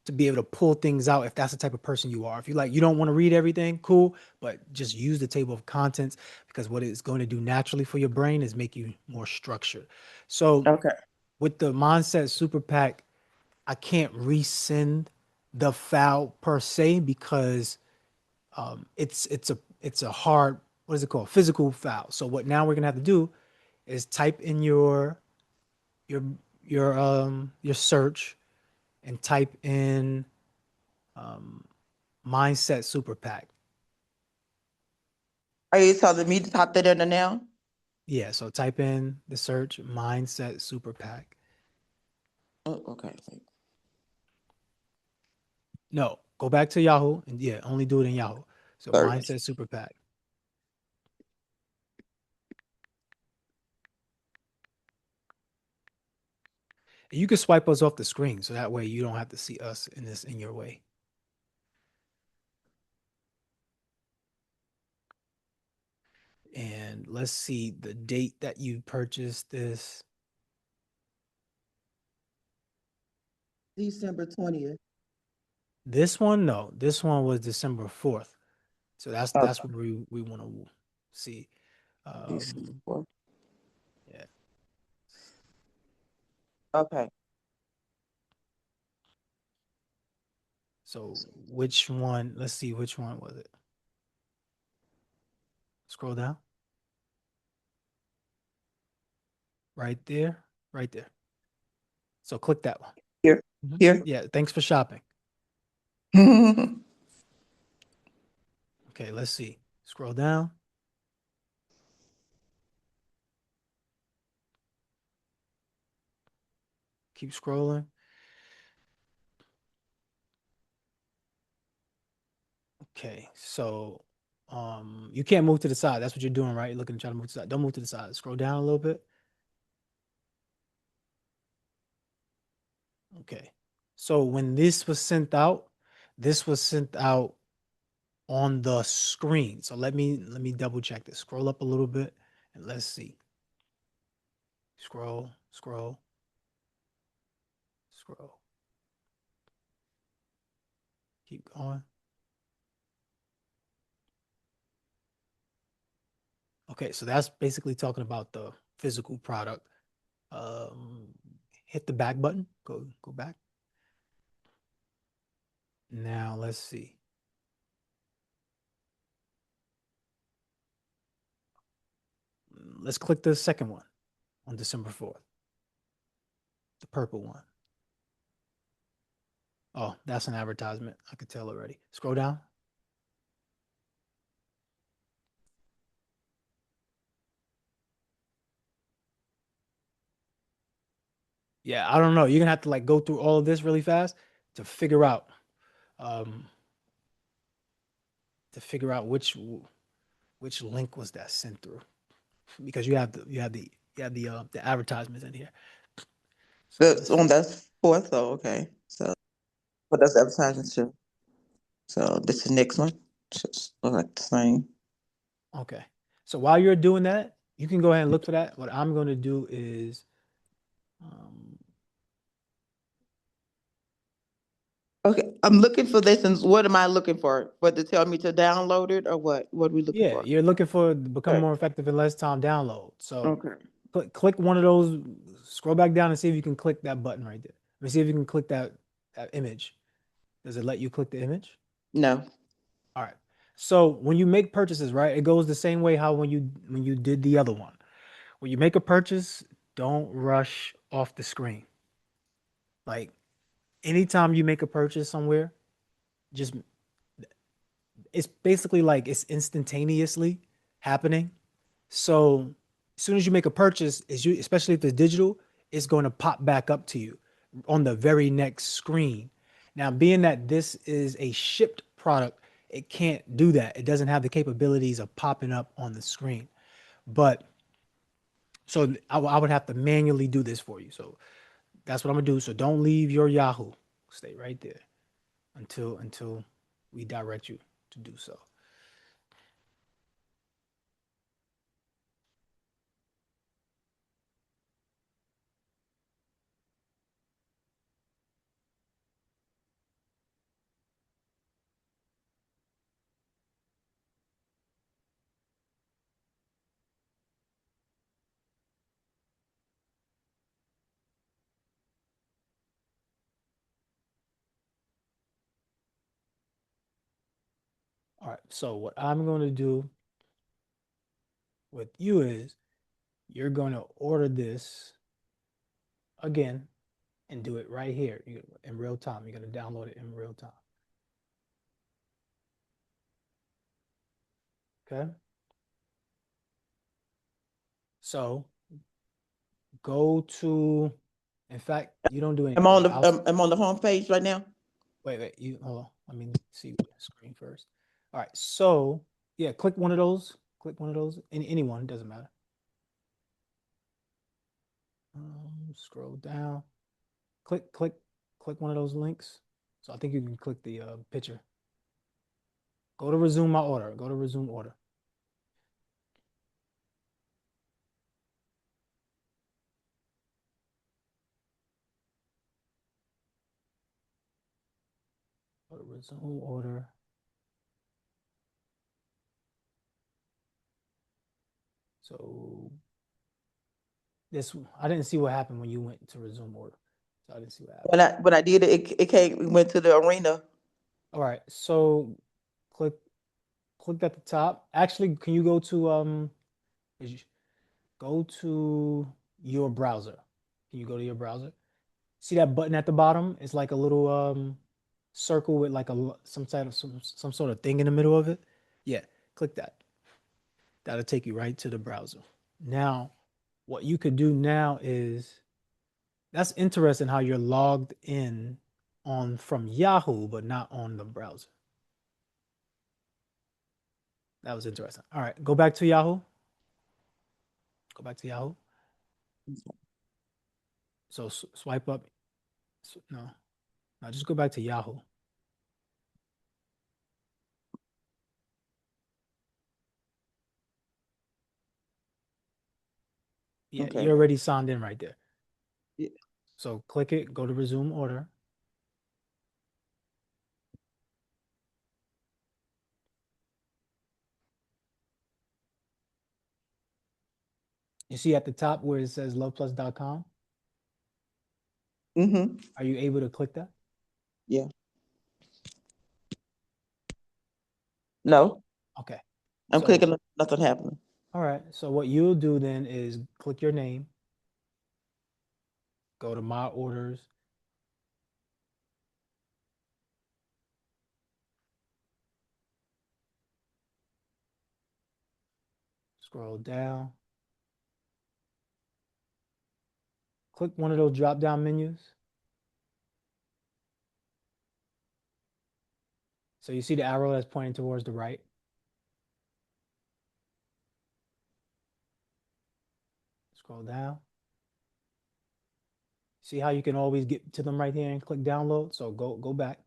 to be able to pull things out if that's the type of person you are. If you don't want to read everything, cool, but just use the table of contents because what it's going to do naturally for your brain is make you more structured. So Okay. with the Mindset Super PAC, I can't resend the file per se because it's a hard, what is it called, physical file. So what now we're gonna have to do is type in your your search and type in Mindset Super PAC. Are you telling me to type that in there now? Yeah, so type in the search Mindset Super PAC. Oh, okay. No, go back to Yahoo and yeah, only do it in Yahoo. So Search. Mindset Super PAC. And you can swipe us off the screen so that way you don't have to see us in your way. And let's see the date that you purchased this. December 20th. This one, no, this one was December 4th. So that's what we want to see. December. Yeah. Okay. So which one? Let's see, which one was it? Scroll down. Right there, right there. So click that one. Here. Mhm. Here. Yeah, thanks for shopping. Okay. Okay, let's see. Scroll down. Keep scrolling. Okay, so you can't move to the side. That's what you're doing, right? You're looking to try to move to the side. Don't move to the side. Scroll down a little bit. Okay. So when this was sent out on the screen. So let me double check this. Scroll up a little bit and let's see. Scroll, scroll, scroll. Keep going. Okay, so that's basically talking about the physical product. Hit the back button. Go back. Now let's see. let's click the second one on December 4th. The purple one. Oh, that's an advertisement. I could tell already. Scroll down. Yeah, I don't know. You're gonna have to like go through all of this really fast to figure out um which link was that sent through, because you have the advertisements in here. So That's on that fourth, though, okay, so, but that's advertising too. So this is the next one, just look like the same. okay. So while you're doing that, you can go ahead and look for that. What I'm going to do is Okay, I'm looking for this, and what am I looking for? To tell me to download it, or what? What are we looking yeah, for? you're looking for become Okay. more effective in less time download. So Okay. click one of those, scroll back down and see if you can click that button right there. Let me see if you can click that image. Does it let you click the image? No. All right. So when you make purchases, right, it goes the same way how when you did the other one. When you make a purchase, don't rush off the screen. Like anytime you make a purchase somewhere, just it's basically like it's instantaneously happening. So as soon as you make a purchase, especially if it's digital, it's going to pop back up to you on the very next screen. Now, being that this is a shipped product, it can't do that. It doesn't have the capabilities of popping up on the screen. But so I would have to manually do this for you. So that's what I'm gonna do. So don't leave your Yahoo. Stay right there until we direct you to do so. All right. So what I'm going to do with you is you're going to order this again and do it right here in real time. You're going to download it in real time. Okay. So go to, in fact, you don't do anything. I'm on the home page right now. Wait, you hold on. Let me see the screen first. All right. So yeah, click one of those. Click one of those. Anyone, doesn't matter. Scroll down. Click one of those links. So I think you can click the picture. Go to resume my order. Go to resume order. Go to resume order. So this, I didn't see what happened when you went to resume order. So I didn't see what happened. When I did it, it came, we went to the arena. All right. So click at the top. Actually, can you go to go to your browser? Can you go to your browser? See that button at the bottom? It's like a little circle with like some sort of thing in the middle of it. Yeah, click that. That'll take you right to the browser. Now, what you could do now is, that's interesting how you're logged in on from Yahoo, but not on the browser. That was interesting. All right, go back to Yahoo. Go back to Yahoo. So swipe up. No, just go back to Yahoo. Yeah, Okay. you already signed in right there. Yeah. So click it, go to resume order. You see at the top where it says loveplus.com? Mm-hmm. Are you able to click that? Yeah. No. Okay. I'm So- clicking, nothing happening. All right. So what you'll do then is click your name, go to my orders. Scroll down. Click one of those drop down menus. So you see the arrow that's pointing towards the right. Scroll down. See how you can always get to them right here and click download? So go back.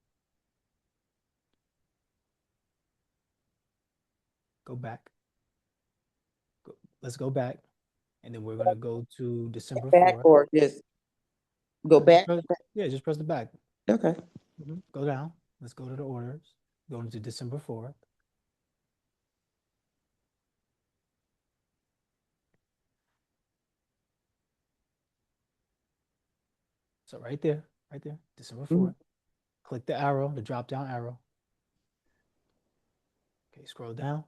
Go back. Let's go back. And then we're gonna go to December Back 4th. or just go back? Yeah, just press the back. Okay. Go down. Let's go to the orders. Go into December 4th. So right there, December 4th. Click the arrow, the drop down arrow. Okay, scroll down.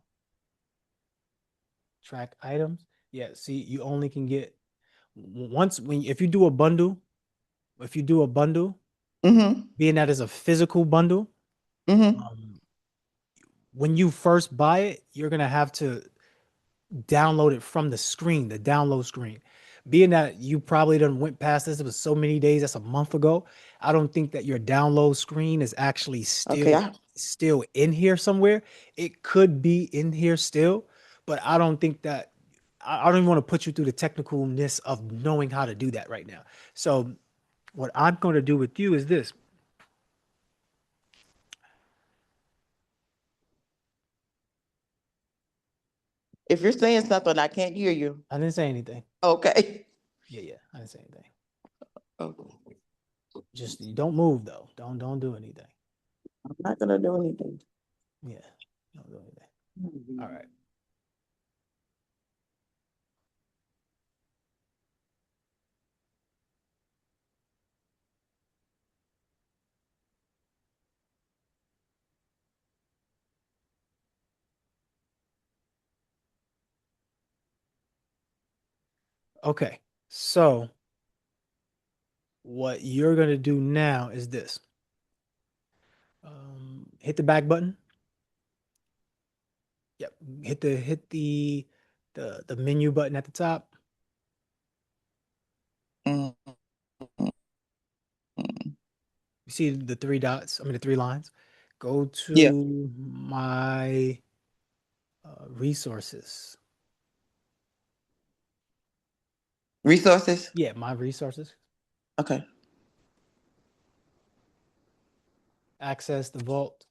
Track items. Yeah, see, you only can get if you do a bundle, being that is a physical bundle, when you first buy it, you're gonna have to download it from the screen, the download screen. Being that you probably done went past this, it was so many days, that's a month ago. I don't think that your download screen is actually still in here somewhere. It could be in here still, but I don't think that I don't even want to put you through the technicalness of knowing how to do that right now. So what I'm going to do with you is this. If you're saying something, I can't hear you. I didn't say anything. Okay. Yeah, I didn't say anything. Okay. Just don't move though. Don't do anything. I'm not gonna do anything. Yeah, don't do anything. All right. Okay, so what you're gonna do now is this. Hit the back button. Yep. Hit the menu button at the top. Mm. You see the three dots, the three lines. Go to Yeah. my resources. Resources? Yeah, my resources. Okay. Access the vault.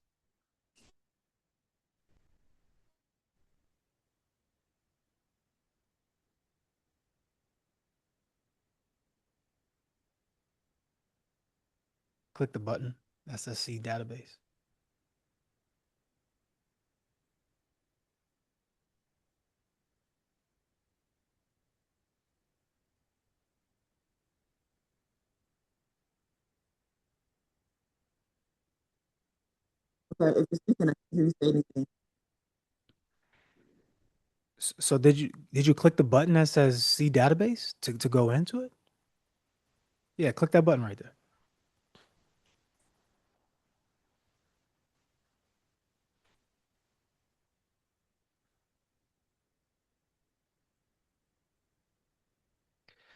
Click the button. SSC database. Okay, if you're speaking, I can't hear you say anything. So did you click the button that says see database to go into it? Yeah, click that button right there.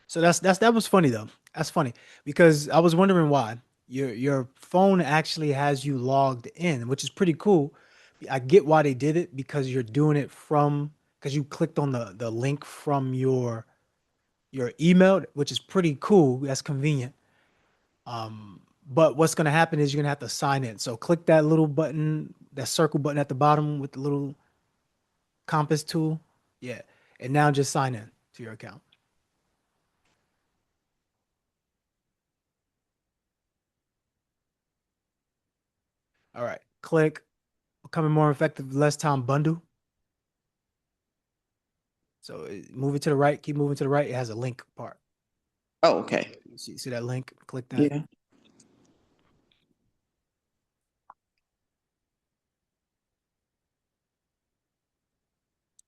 So that was funny though. That's funny because I was wondering why your phone actually has you logged in, which is pretty cool. I get why they did it because you're doing it because you clicked on the link from your email, which is pretty cool. That's convenient. But what's gonna happen is you're gonna have to sign in. So click that little button, that circle button at the bottom with the little compass tool. Yeah. And now just sign in to your account. All right. Click becoming more effective, less time bundle. So move it to the right, keep moving to the right. It has a link part. Oh, okay. See that link? Click that. Yeah.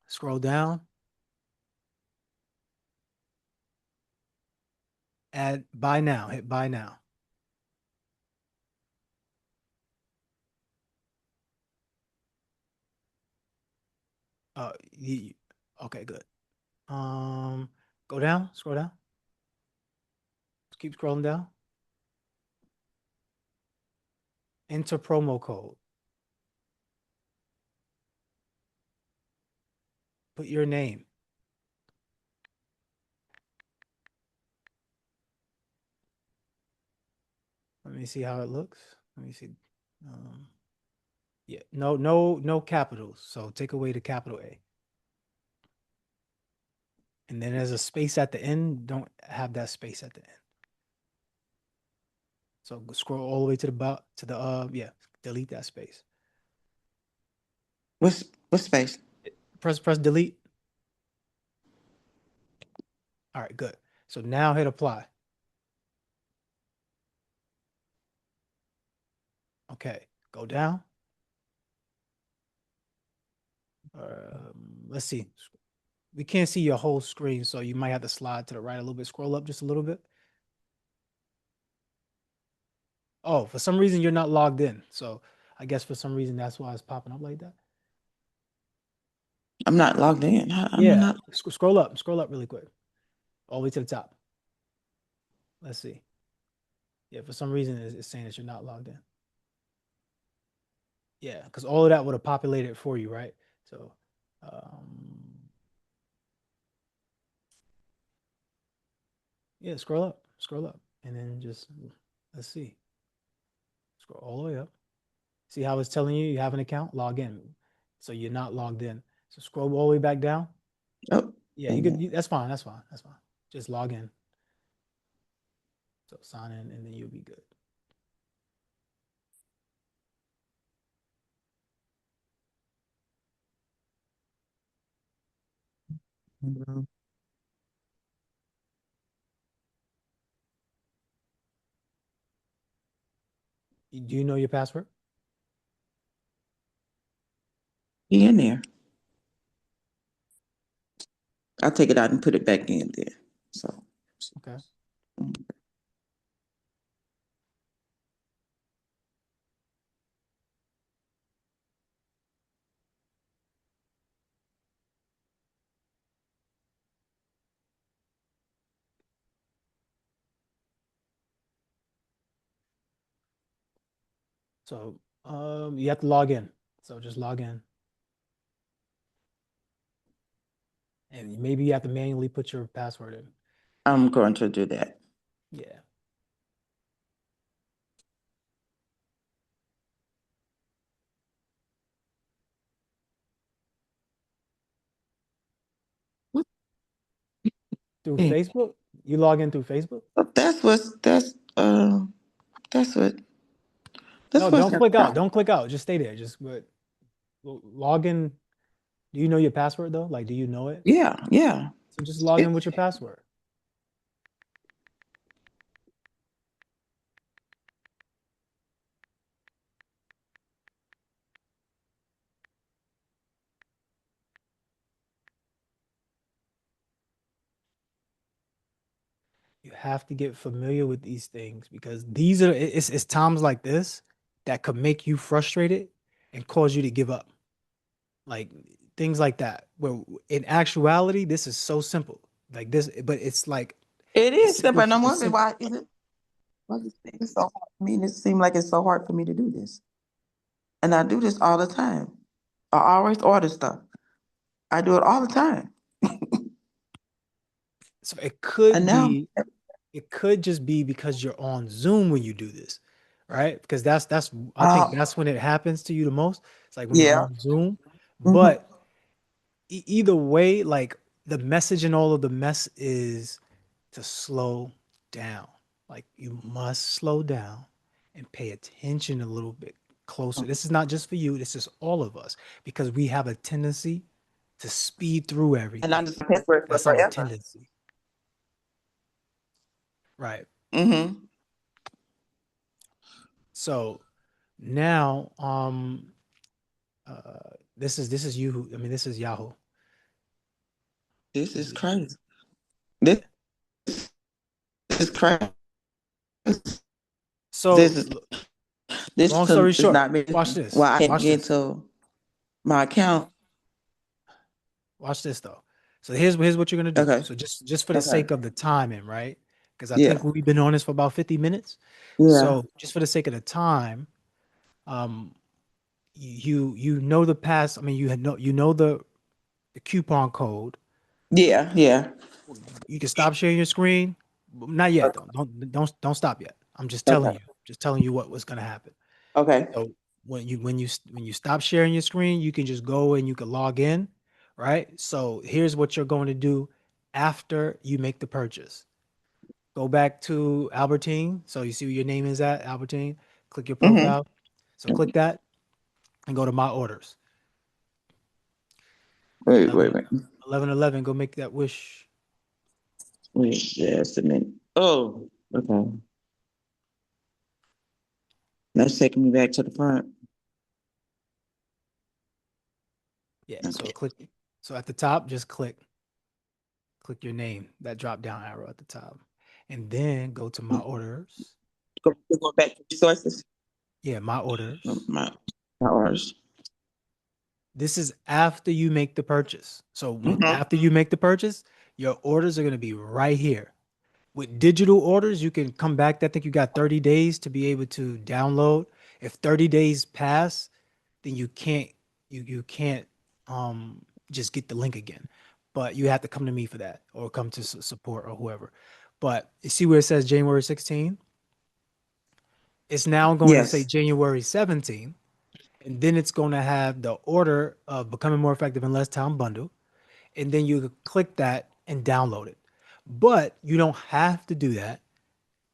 Scroll down. Add buy now. Hit buy now. You, okay, good. Go down, scroll down. Keep scrolling down. Enter promo code. Put your name. Let me see how it looks. Let me see. Yeah, no capitals. So take away the capital A. And then there's a space at the end. Don't have that space at the end. So scroll all the way to the yeah, delete that space. What space? Press delete. All right, good. So now hit apply. Okay, go down. Let's see. We can't see your whole screen, so you might have to slide to the right a little bit. Scroll up just a little bit. Oh, for some reason you're not logged in. So I guess for some reason that's why it's popping up like that. I'm not logged in. I'm Yeah, not. scroll up really quick. All the way to the top. Let's see. Yeah, for some reason it's saying that you're not logged in. Yeah, because all of that would have populated for you, right? So, yeah, scroll up, and then just let's see. Scroll all the way up. See how it's telling you have an account? Log in. So you're not logged in. So scroll all the way back down. Oh, yeah, you could. That's fine. That's fine. Just log in. So sign in, and then you'll be good. Do you know your password? He in there. I'll take it out and put it back in there. So. Okay. So you have to log in. So just log in. And maybe you have to manually put your password in. I'm going to do that. Yeah. Through Facebook? You log in through Facebook? That's what. No, don't click out. Don't click out. Just stay there. Just log in. Do you know your password though? Like, do you know it? Yeah. So just log in with your password. You have to get familiar with these things because these are it's times like this that could make you frustrated and cause you to give up. Like things like that. Where in actuality, this is so simple. Like this, but it's like it is simple. And I'm wondering why is it? Why is it so hard for me? It seems like it's so hard for me to do this. And I do this all the time. I always order stuff. I do it all the time. So it could be, it could just be because you're on Zoom when you do this, right? Because that's I think that's when it happens to you the most. It's like when you're on Zoom. But either way, like the message in all of the mess is to slow down. Like you must slow down and pay attention a little bit closer. This is not just for you, this is all of us because we have a tendency to speed through everything. And I'm just password that's forever. our tendency. Right. So now this is you. I mean, this is Yahoo. This is crazy. This This crazy. So This is this long story is short, not me. watch this. Well, I can't Watch get this. to my account. Watch this though. So here's what you're gonna do. Okay. So just for the Okay. sake of the timing, right? Because I Yeah. think we've been on this for about 50 minutes. Yeah. So just for the sake of the time, you know the pass. I mean, you know the coupon code. Yeah. Yeah. You can stop sharing your screen. Not yet though. Don't stop yet. I'm just telling Okay. you. Just telling you what was gonna happen. Okay. So when you stop sharing your screen, you can just go and you can log in, right? So here's what you're going to do after you make the purchase. Go back to Albertine. So you see where your name is at, Albertine. Click your Mm-hmm. profile. So click that and go to my orders. Wait a minute. 1111. Go make that wish. Wait just a minute. Oh, okay. That's taking me back to the front. Yeah. Okay. So click. So at the top, just click your name, that drop down arrow at the top, and then go to my orders. Go back to resources. Yeah, my orders. My orders. This is after you make the purchase. So Mhm. after you make the purchase, your orders are going to be right here. With digital orders, you can come back. I think you got 30 days to be able to download. If 30 days pass, then you can't just get the link again. But you have to come to me for that or come to support or whoever. But you see where it says January 16? It's now going to say Yes. January 17. And then it's going to have the order of Becoming More Effective in Less Time bundle. And then you click that and download it. But you don't have to do that.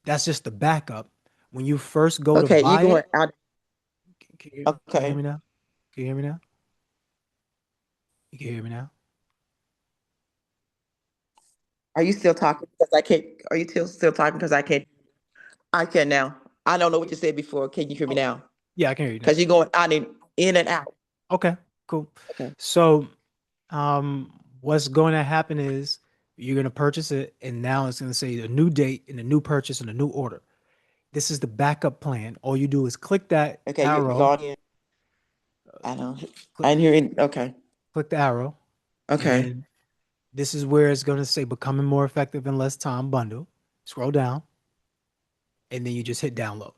That's just the backup. When you first go to Okay, you buy going it, out. can you hear Okay. me now? Can you hear me now? You can hear me now? Are you still talking? Because I can't. Are you still talking? Because I can't. I can now. I don't know what you said before. Can you hear me Oh, now? yeah, I can hear you now. Because you're going out and in and out. Okay, cool. Okay. So what's going to happen is you're going to purchase it, and now it's going to say a new date and a new purchase and a new order. This is the backup plan. All you do is click that Okay, you arrow. log in. I don't. I didn't hear it. Okay. Click the arrow. And Okay. then this is where it's going to say Becoming More Effective in Less Time bundle. Scroll down. And then you just hit download.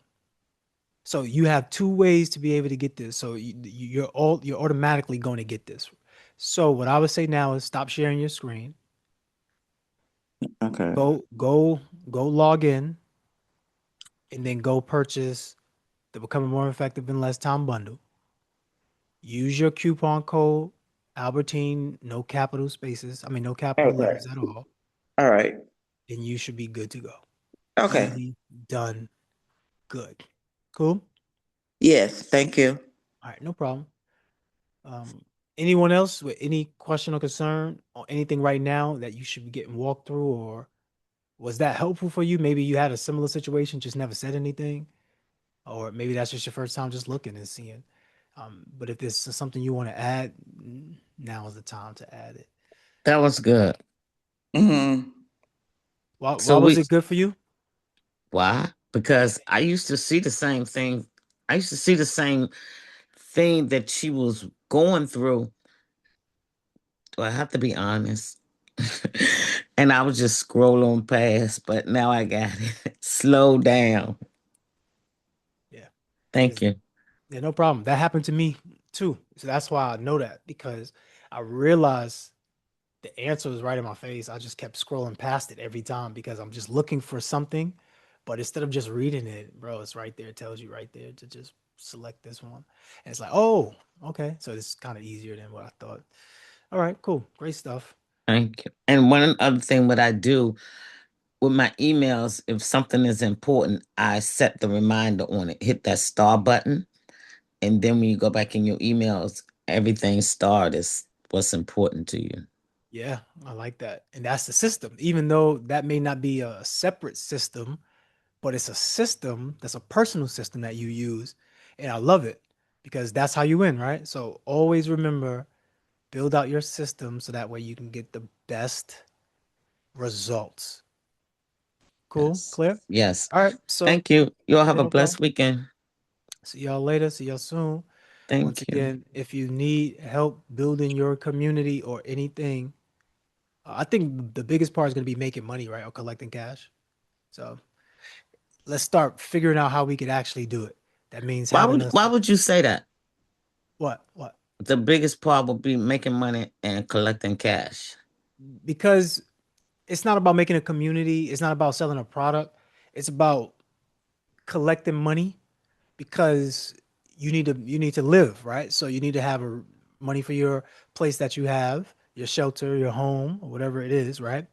So you have two ways to be able to get this. So you're automatically going to get this. So what I would say now is stop sharing your screen. Okay. Go log in, and then go purchase the Becoming More Effective in Less Time bundle. Use your coupon code Albertine, no capital spaces. I mean, no capital Okay. letters at all. All right. Then you should be good to go. Okay. Easy, done, good. Cool. Yes. Thank you. All right, no problem. Anyone else with any question or concern or anything right now that you should be getting walked through, or was that helpful for you? Maybe you had a similar situation, just never said anything, or maybe that's just your first time just looking and seeing. But if there's something you want to add, now is the time to add it. That was good. Mm-hmm. Why So was it good for you? Why? Because I used to see the same thing. I used to see the same thing that she was going through. Do I have to be honest? And I was just scrolling past, but now I got it. Slow down. Yeah. Thank you. Yeah, no problem. That happened to me too. So that's why I know that, because I realized the answer was right in my face. I just kept scrolling past it every time because I'm just looking for something. But instead of just reading it, bro, it's right there. It tells you right there to just select this one. And it's like, oh, okay. So it's kind of easier than what I thought. All right, cool. Great stuff. Thank you. And one other thing, what I do with my emails, if something is important, I set the reminder on it. Hit that star button. And then when you go back in your emails, everything starred is what's important to you. Yeah, I like that. And that's the system. Even though that may not be a separate system, but it's a system that's a personal system that you use. And I love it because that's how you win, right? So always remember, build out your system so that way you can get the best results. Cool, Yes. clear. Yes. All right, so Thank you. You all have yeah, a no blessed problem. weekend. See y'all later. See y'all soon. Thank Once you. again, if you need help building your community or anything, I think the biggest part is going to be making money, right, or collecting cash. So let's start figuring out how we could actually do it. That means having us. Why would you say that? What? The biggest part would be making money and collecting cash. Because it's not about making a community. It's not about selling a product. It's about collecting money because you need to live, right? So you need to have money for your place that you have, your shelter, your home, or whatever it is, right?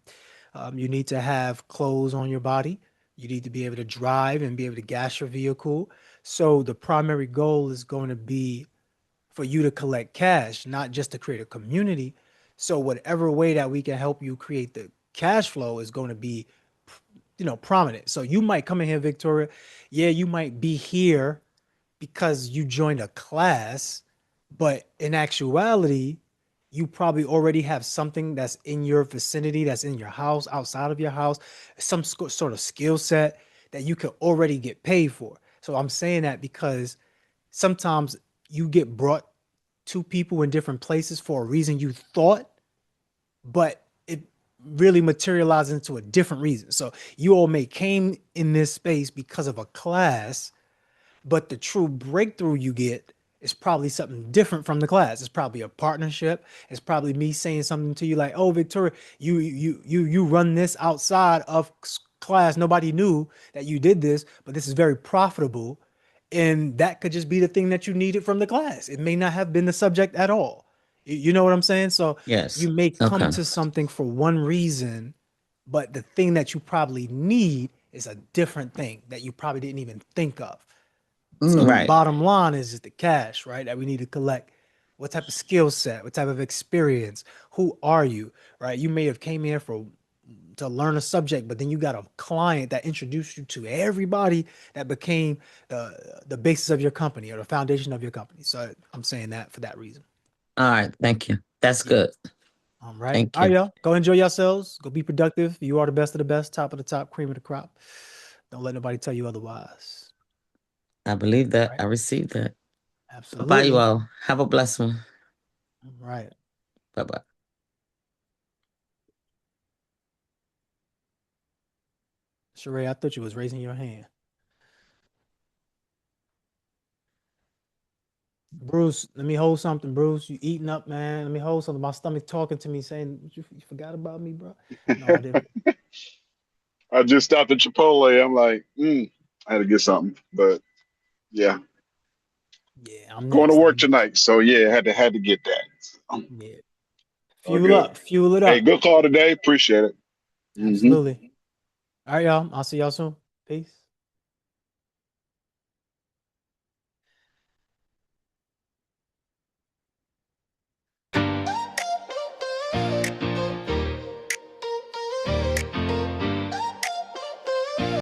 You need to have clothes on your body. You need to be able to drive and be able to gas your vehicle. So the primary goal is going to be for you to collect cash, not just to create a community. So whatever way that we can help you create the cash flow is going to be, prominent. So you might come in here, Victoria. Yeah, you might be here because you joined a class, but in actuality, you probably already have something that's in your vicinity, that's in your house, outside of your house, some sort of skill set that you could already get paid for. So I'm saying that because sometimes you get brought to people in different places for a reason you thought, but it really materialized into a different reason. So you all may came in this space because of a class, but the true breakthrough you get is probably something different from the class. It's probably a partnership. It's probably me saying something to you like, "Oh, Victoria, you run this outside of class. Nobody knew that you did this, but this is very profitable." And that could just be the thing that you needed from the class. It may not have been the subject at all. You know what I'm saying? So Yes. you may come Okay. to something for one reason, but the thing that you probably need is a different thing that you probably didn't even think of. So the Right. bottom line is just the cash, right? That we need to collect. What type of skill set? What type of experience? Who are you, right? You may have came here to learn a subject, but then you got a client that introduced you to everybody that became the basis of your company or the foundation of your company. So I'm saying that for that reason. All right. Thank you. That's Yeah. good. All right. Thank All right, you. y'all. Go enjoy yourselves. Go be productive. You are the best of the best, top of the top, cream of the crop. Don't let nobody tell you otherwise. I believe that. Right. I received that. Absolutely. Bye-bye, you all. Have a blessed one. All right. Bye-bye. Sheree, I thought you was raising your hand. Bruce, let me hold something. Bruce, you eating up, man. Let me hold something. My stomach talking to me saying, you forgot about me, bro? No, I didn't. I just stopped at Chipotle. I'm like, I had to get something, but yeah, Yeah, I'm going to next. work tonight. So yeah, had to get that. Yeah. All Fuel good. up. Fuel it Hey, up. good call today. Appreciate it. Absolutely. All right, y'all. I'll see y'all soon. Peace.